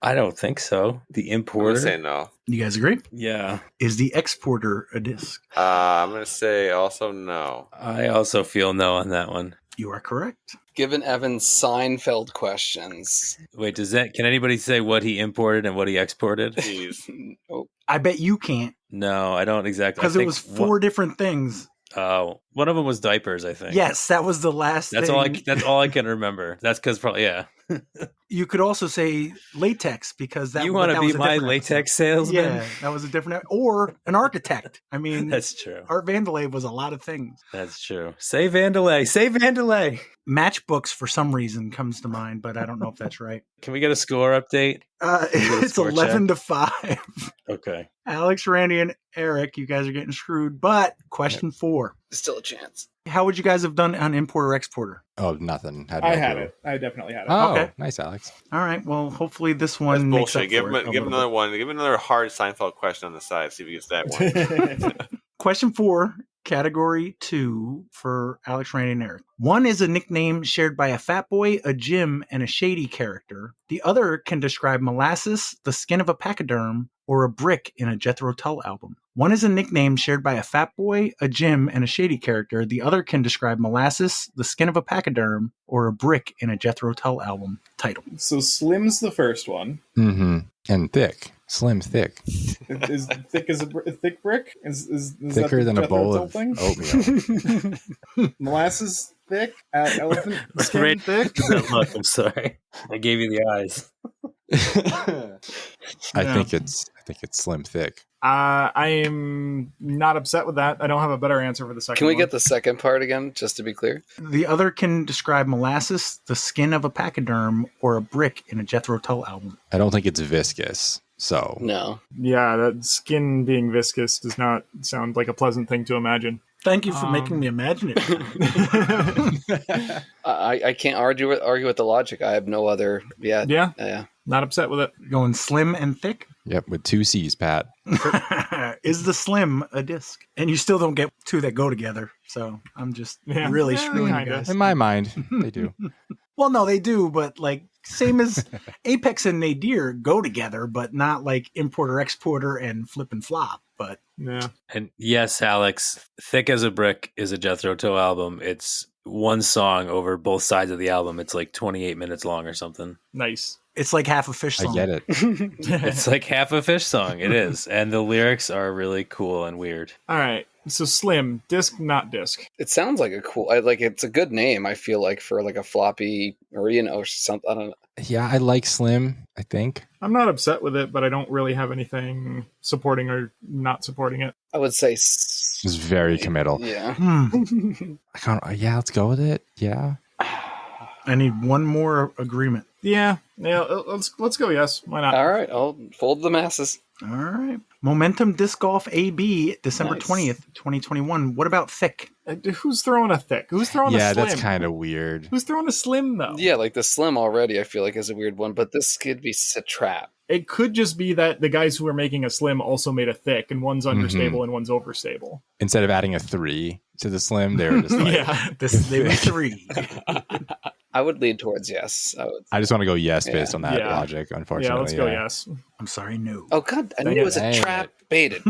I don't think so. The I'm importer. gonna say no. You guys agree? Yeah, Is the exporter a disc? I'm gonna say also no. I also feel no on that one. You are correct. Given Evan's Seinfeld questions. Wait, can anybody say what he imported and what he exported? Jeez. Nope. I bet you can't No, I don't exactly. because it was 4 different things. One of them was diapers, I think. Yes, that was the last That's thing. That's all I can remember. That's because probably You could also say latex because that you want to that be was a my different latex episode. salesman? Yeah, that was a different or an architect. I mean, That's true. Art Vandelay was a lot of things. That's true. Say Vandelay. Say Vandelay. Matchbooks for some reason comes to mind, but I don't know if that's right. Can we get a score update? It's score 11-5. Okay. Alex, Randy, and Eric, you guys are getting screwed. But question 4. Still a chance. How would you guys have done on importer exporter? Oh, nothing. I had it. I definitely had it. Oh, Okay. nice, Alex. All right. Well, hopefully this That's one makes bullshit. up Give for him it a give him little another bit. one. Give him another hard Seinfeld question on the side. See if he gets that one. Question 4, category 2 for Alex, Randy, and Eric. One is a nickname shared by a fat boy, a Jim, and a shady character. The other can describe molasses, the skin of a pachyderm, or a brick in a Jethro Tull album. One is a nickname shared by a fat boy, a Jim, and a shady character. The other can describe molasses, the skin of a pachyderm, or a brick in a Jethro Tull album. Title. So Slim's the first one. Mm-hmm. And thick. Slim, thick. Is thick as a thick brick? Is Thicker that the than a Jethro bowl Tull of thing? oatmeal. Molasses thick, elephant skin Randy, thick. Look, I'm sorry. I gave you the eyes. I Yeah. think it's slim, thick. I am not upset with that. I don't have a better answer for the second Can we one. get the second part again, just to be clear? The other can describe molasses, the skin of a pachyderm, or a brick in a Jethro Tull album. I don't think it's viscous. So No. Yeah, that skin being viscous does not sound like a pleasant thing to imagine. Thank you for making me imagine it. I can't argue with the logic. I have no other. Yeah. Yeah, not upset with it. Going slim and thick? Yep, with 2 C's, Pat. Is the slim a disc? And you still don't get 2 that go together. So I'm just Yeah. really Yeah, screwing you kinda. guys. In my mind, they do. Well, no, they do, but like same as Apex and Nadir go together, but not like importer, exporter, and flip and flop. But Yeah. And yes, Alex, Thick as a Brick is a Jethro Tull album. It's one song over both sides of the album. It's like 28 minutes long or something. Nice. it's like half a fish song. I get it. It's like half a Fish song. It is. And the lyrics are really cool and weird. All right. So Slim, disc, not disc. It sounds like a cool, like it's a good name. I feel like for like a floppy or something. I don't know. Yeah, I like Slim, I think. I'm not upset with it, but I don't really have anything supporting or not supporting it. I would say. It's very committal. Yeah. Yeah, let's go with it. Yeah. I need one more agreement. Yeah. Let's go. Yes. Why not? All right, I'll fold the masses. All right. Momentum Disc Golf AB, December Nice. 20th, 2021. What about thick? Who's throwing a thick? Who's throwing a Yeah, slim? that's kind of weird. Who's throwing a slim though? Yeah, like the slim already, I feel like is a weird one, but this could be a trap. It could just be that the guys who are making a slim also made a thick, and one's understable and one's overstable. Instead of adding a 3 to the slim, they were just like, Yeah. They were 3. I would lead towards yes. I just want to go yes based on that Yeah. logic, unfortunately. Yeah, let's go. Yes. I'm sorry, no. Oh god, I Dang knew it. it was a Dang trap baited.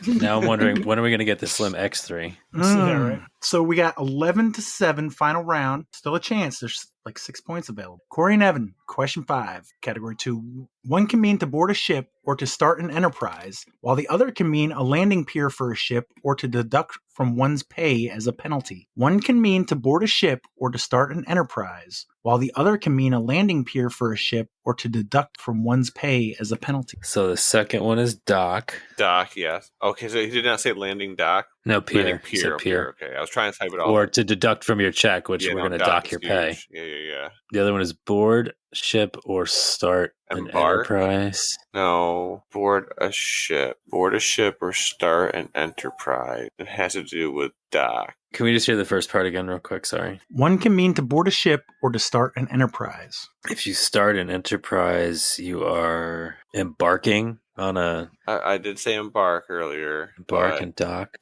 Now I'm wondering, when are we going to get the Slim X3? Yeah, right. So we got 11-7 final round. Still a chance. There's like 6 points available. Corey and Evan, question 5, category 2. One can mean to board a ship or to start an enterprise, while the other can mean a landing pier for a ship or to deduct from one's pay as a penalty. One can mean to board a ship or to start an enterprise, while the other can mean a landing pier for a ship or to deduct from one's pay as a penalty. So the second one is dock. Dock, yes. Okay, so he did not say landing dock. No, pier. Landing He said pier. Okay, I was trying to type it all. Or to deduct from your check, which Yeah, we're no, going to dock is your pay. huge. Yeah. The other one is board, ship, or start an Embark. enterprise. No, board a ship or start an enterprise. It has to do with dock. Can we just hear the first part again real quick? Sorry. One can mean to board a ship or to start an enterprise. If you start an enterprise, you are embarking on a I did say embark earlier. embark but and dock.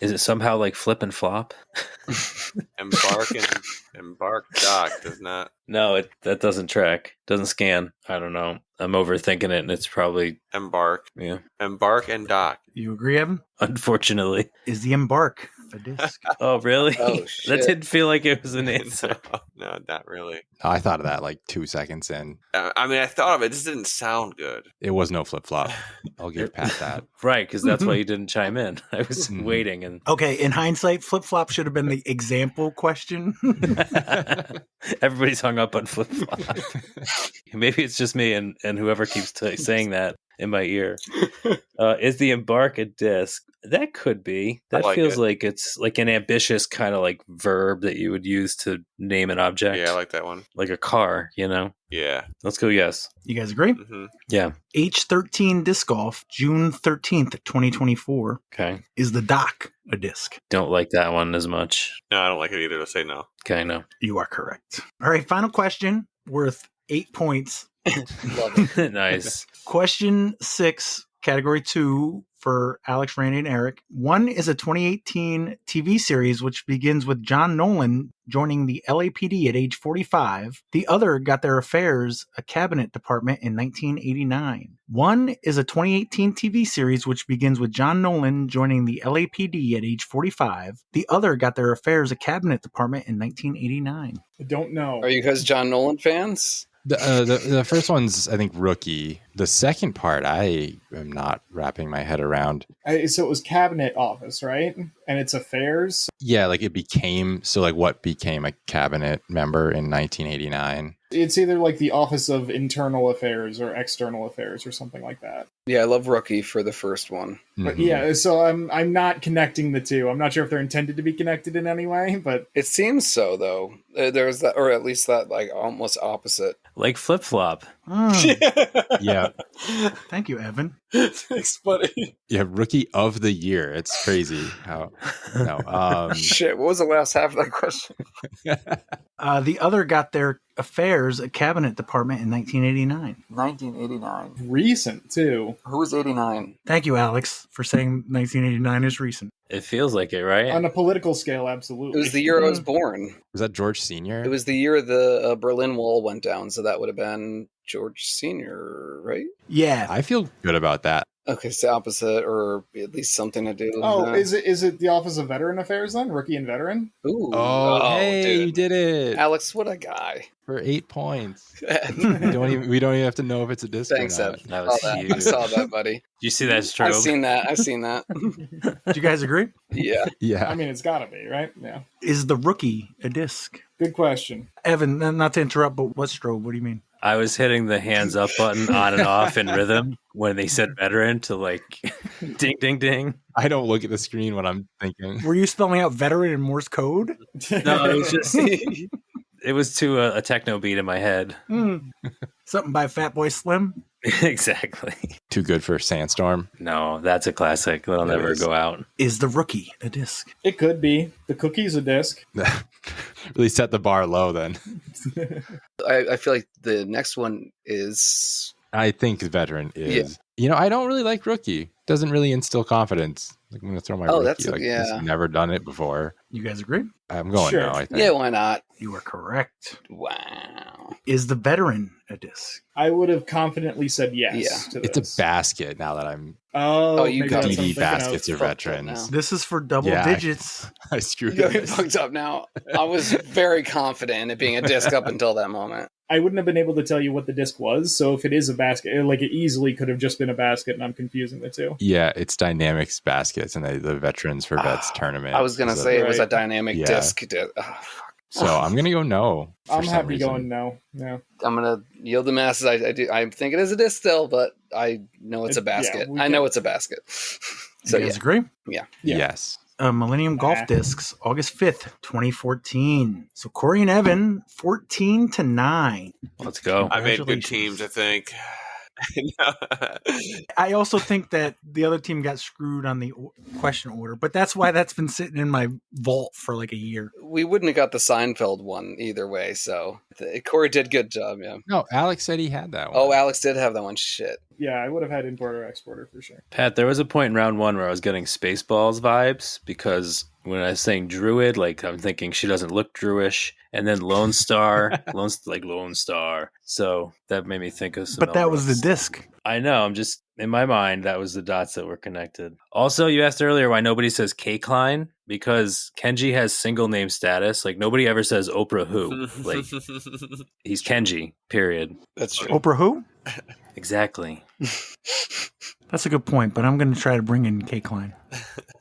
Is it somehow like flip and flop? embark dock does not No, that doesn't track. Doesn't scan. I don't know. I'm overthinking it, and it's probably embark. yeah. Embark and dock. You agree, Evan? Unfortunately. Is the embark a disc? Oh, really? Oh, That shit. didn't feel like it was an answer. No, not really. I thought of that like 2 seconds in. I mean, I thought of it. It just didn't sound good. It was no flip flop. I'll give Pat that. Right, because that's why you didn't chime in. I was Mhm. waiting, and Okay, in hindsight, flip-flop should have been the example question. everybody's hung up on flip flop. Maybe it's just me and whoever keeps saying that in my ear. Is the embark a disc? That could be. That like feels it. like it's like an ambitious kind of like verb that you would use to name an object. Yeah, I like that one. Like a car, you know? Yeah. Let's go yes. You guys agree? hmm Yeah. H13 Disc Golf, June 13th, 2024. Okay. Is the dock a disc? Don't like that one as much. No, I don't like it either. To say no. Okay, no. You are correct. All right, final question worth 8 points. Love it. Nice. Question 6, category 2 for Alex, Randy, and Eric. One is a 2018 TV series which begins with John Nolan joining the LAPD at age 45. The other got their affairs a cabinet department in 1989. One is a 2018 TV series which begins with John Nolan joining the LAPD at age 45. The other got their affairs a cabinet department in 1989. I don't know. Are you guys John Nolan fans? The first one's, I think, Rookie. The second part, I am not wrapping my head around. So it was cabinet office, right? And it's affairs. Yeah, like it became, so like what became a cabinet member in 1989? It's either like the Office of Internal Affairs or External Affairs or something like that. Yeah, I love Rookie for the first one. But Mhm. yeah, so I'm not connecting the two. I'm not sure if they're intended to be connected in any way, but It seems so, though. There's that, or at least that, like, almost opposite. Like flip flop. Yeah. Thank you, Evan. it's funny. Yeah, Rookie of the Year. It's crazy how, no. Shit, what was the last half of that question? The other got their affairs a cabinet department in 1989. 1989. Recent too. Who was 89? Thank you, Alex, for saying 1989 is recent. It feels like it, right? On a political scale, It absolutely. was the year I was born. Was that George Sr.? It was the year the Berlin Wall went down, so that would have been George Sr., right? Yeah. I feel good about that. Okay, it's the opposite, or at least something to do. Oh, is it the Office of Veteran Affairs then? Rookie and Veteran? Ooh. Oh, hey, dude. you did it. Alex, what a guy. For 8 points. Thanks, We don't even have to know if it's a disc or not. Ev. That was I huge. saw that, buddy. Did you see that stroke? I've seen that. Do you guys agree? Yeah. Yeah. I mean, it's gotta be, right? Yeah. Is the Rookie a disc? Good question. Evan, not to interrupt, but what strobe? What do you mean? I was hitting the hands up button on and off in rhythm when they said veteran to like ding, ding, ding. I don't look at the screen when I'm thinking. Were you spelling out veteran in Morse code? No, it was just It was to a techno beat in my head. Something by Fatboy Slim. Exactly. Too good for Sandstorm. No, that's a classic. That'll It never is. go out. Is the Rookie a disc? It could be. The Cookie's a disc. Really set the bar low then. I feel like the next one is. I think Veteran is. You know, I don't really like Rookie. Doesn't really instill confidence. Like, I'm going to throw my Oh, Rookie. that's Like, he's never done it before. You guys agree? I'm going Sure. now, I think. Yeah, why not? You are correct. Wow. Is the Veteran a disc? I would have confidently said yes to It's a this. basket now that I'm... Oh, you maybe got that's what I'm DD thinking of. baskets are Fucked up veterans. This is for double Yeah. digits. I screwed You got me it. fucked up now. I was very confident in it being a disc up until that moment. I wouldn't have been able to tell you what the disc was, so if it is a basket, it easily could have just been a basket, and I'm confusing the two. Yeah, it's Dynamics baskets and the Veterans for Vets tournament. I was going to is a- say it was a Right. dynamic Yeah. disc. Fuck. So I'm going to go no. for I'm some happy reason. going no. Yeah. I'm going to yield the masses. I think it is a disc still, but I know it's a basket. we I know can- it's a basket. You So guys yeah. agree? Yeah. Yes. Millennium Golf Nah. Discs, August 5th, 2014. So Corey and Evan, 14-9. Let's go. I made good Congratulations. teams, I think. I also think that the other team got screwed on the question order, but that's why that's been sitting in my vault for like a year. We wouldn't have got the Seinfeld one either way. So Corey did good job. Yeah. No, Alex said he had that one. Oh, Alex did have that one. Shit. Yeah, I would have had importer exporter for sure. Pat, there was a point in round one where I was getting Spaceballs vibes because when I was saying Druid, like I'm thinking she doesn't look Druish, and then Lone Star, Lone Star. So that made me think of some. But that was the Elros. disc. I know. I'm just in my mind that was the dots that were connected. Also, you asked earlier why nobody says K-Klein because Kenji has single name status. Like nobody ever says Oprah who. Like he's Kenji. Period. That's true. Oprah who? Exactly. That's a good point, but I'm going to try to bring in K. Klein.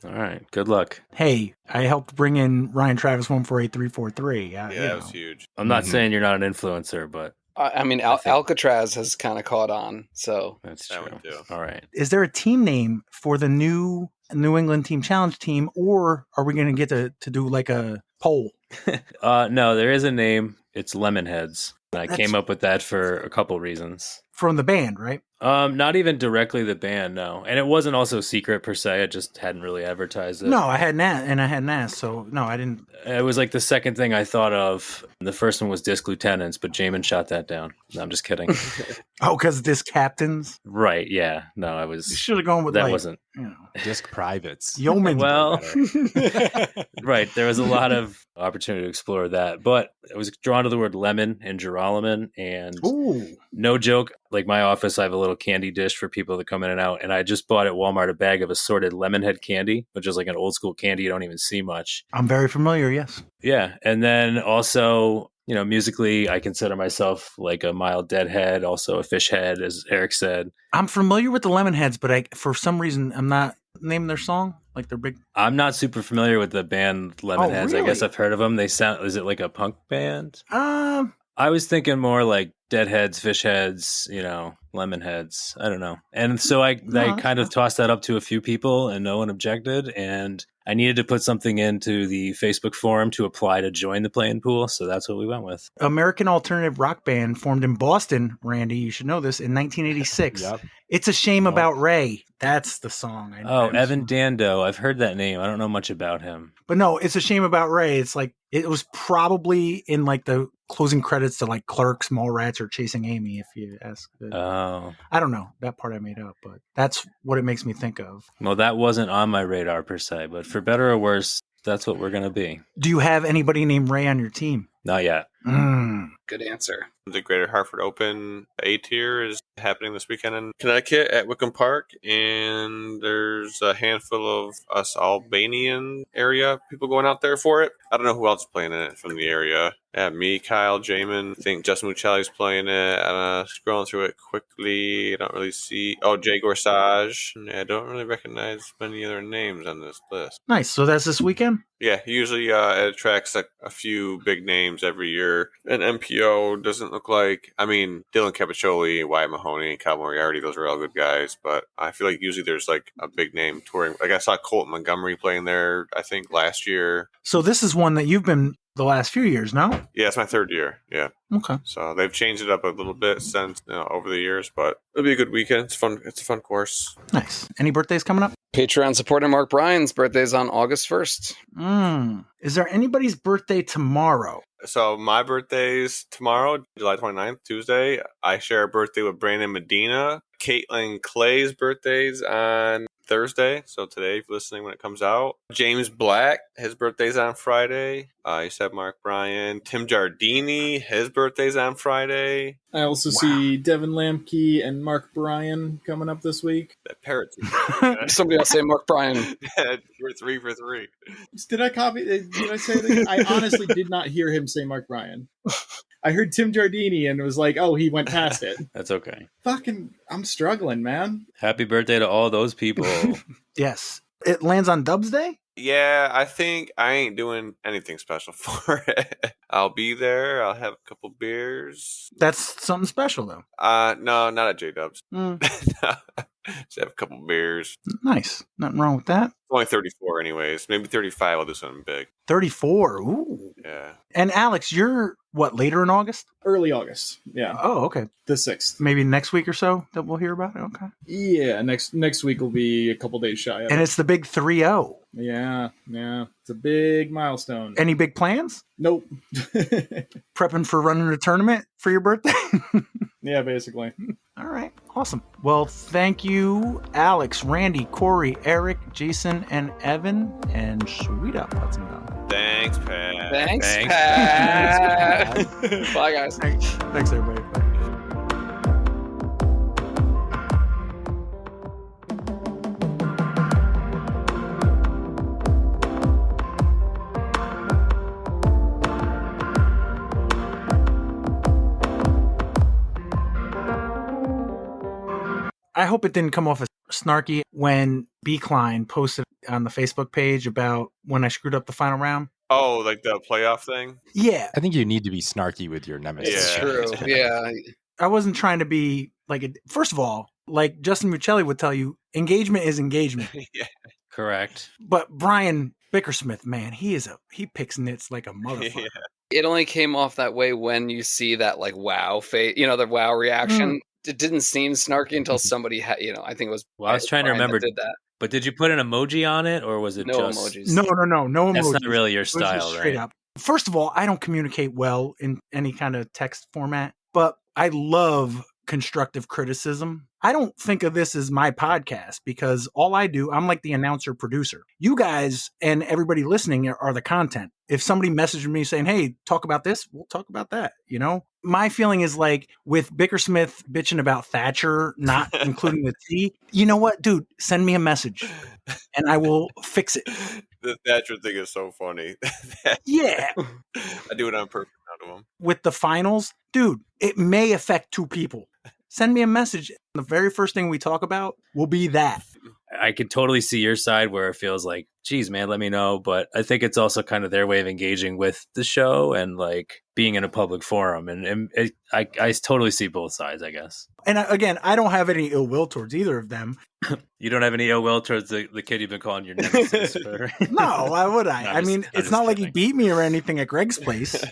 All right. Good luck. Hey, I helped bring in Ryan Travis 148-343. Yeah, that was huge. I'm not Mhm. saying you're not an influencer, but I mean, Alcatraz has kind of caught on. So that's That true. one too. All right. Is there a team name for the new New England Team Challenge team, or are we going to get to do like a poll? No, there is a name. It's Lemonheads. I That's- came up with that for a couple reasons. From the band, right? Not even directly the band, no. And it wasn't also secret per se. I just hadn't really advertised it. No, I hadn't asked, so no, I didn't. It was like the second thing I thought of. The first one was Disc Lieutenants, but Jamin shot that down. No, I'm just kidding. Oh, because this captains. Right, yeah. No, I You was... should have gone with That like, wasn't... you know, Disc privates. yeoman. Well, right. There was a lot of opportunity to explore that. But I was drawn to the word lemon and Geralaman. And Ooh, no joke, like my office, I have a little candy dish for people that come in and out. And I just bought at Walmart a bag of assorted Lemonhead candy, which is like an old school candy you don't even see much. I'm very familiar. Yes. Yeah. And then also, you know, musically, I consider myself like a mild deadhead, also a fish head, as Erich said. I'm familiar with the Lemonheads, but for some reason, I'm not naming their song. Like they're big. I'm not super familiar with the band Lemonheads. I guess really? I've heard of them. They sound, is it like a punk band? Um, I was thinking more like Deadheads, Fish Heads, you know, Lemonheads. I don't know. And so I that's kind of tossed that up to a few people and no one objected. And I needed to put something into the Facebook forum to apply to join the playing pool. So that's what we went with. American alternative rock band formed in Boston. Randy, you should know this, in 1986. Yep. It's a shame about Ray. That's the song. Oh, Evan Dando. I've heard that name. I don't know much about him. But no, it's a shame about Ray. It's like it was probably in like the closing credits to like Clerks, Mallrats, or Chasing Amy. If you ask, Oh, I don't know, that part I made up, but that's what it makes me think of. well, that wasn't on my radar per se, but for better or worse, that's what we're going to be. Do you have anybody named Ray on your team? Not yet. good answer. The Greater Hartford Open A tier is happening this weekend in Connecticut at Wickham Park, and there's a handful of us Albanian area people going out there for it. I don't know who else is playing in it from the area. Yeah, me, Kyle, Jamin. I think Justin Muccelli's playing it. Scrolling through it quickly, I don't really see. Oh, Jay Gorsage. Yeah, I don't really recognize many other names on this list. Nice. So that's this weekend? Yeah, usually it attracts a few big names every year. And MPO doesn't look like, I mean, Dylan Capiccioli, Wyatt Mahoney, Kyle Moriarty, those are all good guys. But I feel like usually there's like a big name touring. Like I saw Colton Montgomery playing there, I think, last year. So this is one that you've been the last few years, no? Yeah, it's my third year. Yeah. Okay. So they've changed it up a little bit since over the years, but it'll be a good weekend. It's fun. It's a fun course. Nice. Any birthdays coming up? Patreon supporter Mark Bryan's birthday's on August 1st. Is there anybody's birthday tomorrow? So my birthday's tomorrow, July 29th, Tuesday. I share a birthday with Brandon Medina. Caitlin Clay's birthday's on Thursday. So today, if you're listening when it comes out. James Black, his birthday's on Friday. You said Mark Bryan. Tim Giardini, his birthday's on Friday. I also see Devin Lamke and Mark Bryan coming up this week. That parrot. Somebody else say Mark Bryan. We're 3 for 3. Did I copy? Did I say that? I honestly did not hear him say Mark Bryan. I heard Tim Giardini and was like, oh, he went past it. That's okay. Fucking, I'm struggling, man. Happy birthday to all those people. Yes. It lands on Dubs Day? Yeah, I think I ain't doing anything special for it. I'll be there. I'll have a couple beers. That's something special, though. No, not at J-Dubs. Just have a couple beers. Nice. Nothing wrong with that. It's only 34 anyways. Maybe 35 I'll do something big. 34. Ooh. Yeah. And Alex, you're what, later in August? Early August. Yeah. Oh, okay. The 6th. Maybe next week or so that we'll hear about it. Okay. Yeah, next week will be a couple days shy of And it. it's the big 3-0. Yeah. It's a big milestone. Any big plans? Nope. Prepping for running a tournament for your birthday? Yeah, basically. All right. Awesome. Well, thank you, Alex, Randy, Corey, Erich, Jasan, and Evan, and sweet up Hudson Valley. Thanks, Pat. Thanks, Pat. Bye, guys. Thanks, everybody. Bye. I hope it didn't come off as snarky when B. Klein posted on the Facebook page about when I screwed up the final round. Oh, like the playoff thing? Yeah. I think you need to be snarky with your nemesis. It's true. Yeah. I wasn't trying to be like, first of all, like Justin Muccelli would tell you, engagement is engagement. Yeah. Correct. But Brian Bickersmith, man, he picks nits like a motherfucker. Yeah. It only came off that way when you see that like wow face, the wow reaction. It didn't seem snarky until somebody had, I think it was. Well, I was trying to Brian that remember. did that. But did you put an emoji on it, or was it No just emojis. No emojis. That's not really your It was just style, straight right? up. First of all, I don't communicate well in any kind of text format, but I love constructive criticism. I don't think of this as my podcast because all I do, I'm like the announcer producer. You guys and everybody listening are the content. If somebody messaged me saying, hey, talk about this, we'll talk about that. My feeling is like with Bickersmith bitching about Thatcher, not including the T, you know what, dude, send me a message and I will fix it. The Thatcher thing is so funny. Yeah. I do it on purpose out of them. With the finals, dude, it may affect 2 people. Send me a message. The very first thing we talk about will be that. I could totally see your side where it feels like, geez, man, let me know. But I think it's also kind of their way of engaging with the show and like being in a public forum. And I totally see both sides, I guess. And again, I don't have any ill will towards either of them. You don't have any ill will towards the kid you've been calling your nemesis for. No, why would I? No, I mean, it's not like he beat me or anything at Greg's place.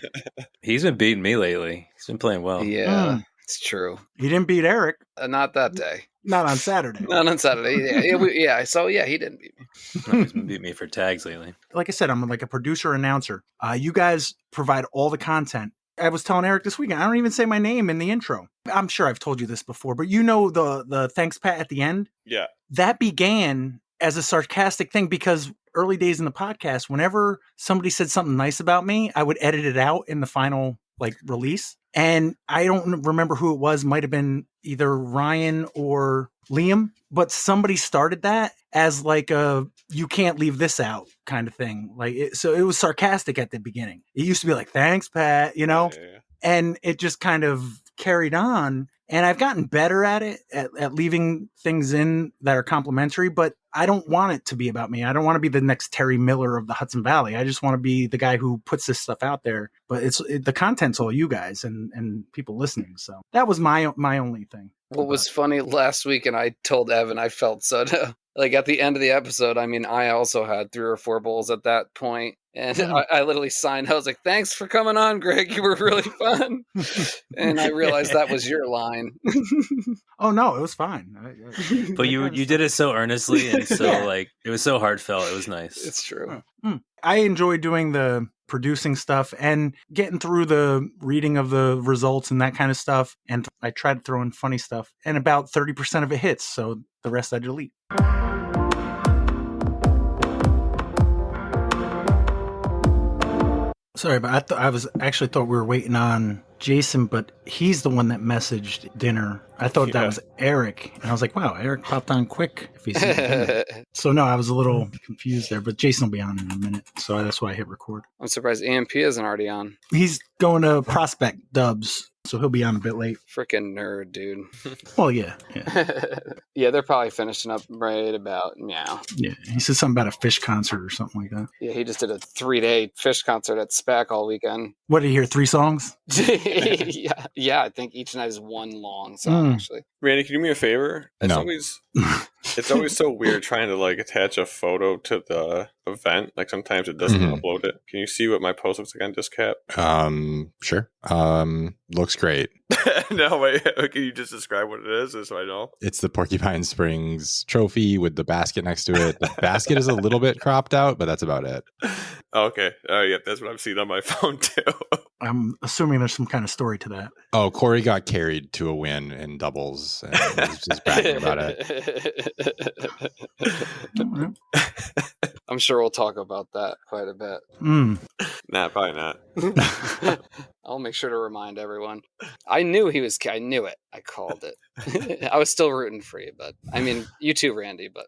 He's been beating me lately. He's been playing well. Yeah, it's true. He didn't beat Erich. Not that day. Not on Saturday. Not on Saturday. Yeah. So yeah, he didn't beat me. No, he's been beating me for tags lately. Like I said, I'm like a producer announcer. You guys provide all the content. I was telling Erich this weekend, I don't even say my name in the intro. I'm sure I've told you this before, but the thanks Pat at the end? Yeah. That began as a sarcastic thing because early days in the podcast, whenever somebody said something nice about me, I would edit it out in the final release. And I don't remember who it was. Might have been either Ryan or Liam, but somebody started that as like a, you can't leave this out kind of thing. So it was sarcastic at the beginning. It used to be like, thanks, Pat, Yeah. and it just kind of carried on. And I've gotten better at it, at leaving things in that are complimentary, but I don't want it to be about me. I don't want to be the next Terry Miller of the Hudson Valley. I just want to be the guy who puts this stuff out there. But the content's all you guys and people listening. So that was my only thing. What was funny last week, and I told Evan, I felt so like at the end of the episode, I mean, I also had 3 or 4 bowls at that point. And I literally signed. I was like, "Thanks for coming on, Greg. You were really fun." And I realized that was your line. Oh no, it was fine. But you did it so earnestly and so like it was so heartfelt. It was nice. It's true. I enjoy doing the producing stuff and getting through the reading of the results and that kind of stuff. And I try to throw in funny stuff, and about 30% of it hits, so the rest I delete. Sorry, but I was actually thought we were waiting on Jason, but he's the one that messaged dinner. I thought that was Erich, and I was like, "Wow, Erich popped on quick." If he's dinner. So no, I was a little confused there, but Jason will be on in a minute, so that's why I hit record. I'm surprised EMP isn't already on. He's going to Prospect Dubs, so he'll be on a bit late. Freaking nerd, dude. Well, yeah. Yeah, they're probably finishing up right about now. Yeah, he said something about a fish concert or something like that. Yeah, he just did a 3-day fish concert at SPAC all weekend. What, did you hear 3 songs? Yeah, I think each night is one long song, actually. Randy, can you do me a favor? It's No. It's always so weird trying to like attach a photo to the event. Like sometimes it doesn't upload it. Can you see what my post looks like on DisCap? Sure. Looks great. No, wait. Can you just describe what it is so I know? It's the Porcupine Springs trophy with the basket next to it. The basket is a little bit cropped out, but that's about it. Okay. Yeah, that's what I'm seeing on my phone too. I'm assuming there's some kind of story to that. Oh, Corey got carried to a win in doubles and was just bragging about it. I'm sure we'll talk about that quite a bit. Nah, probably not. I'll make sure to remind everyone. I knew I knew it. I called it. I was still rooting for you, but I mean, you too, Randy, but.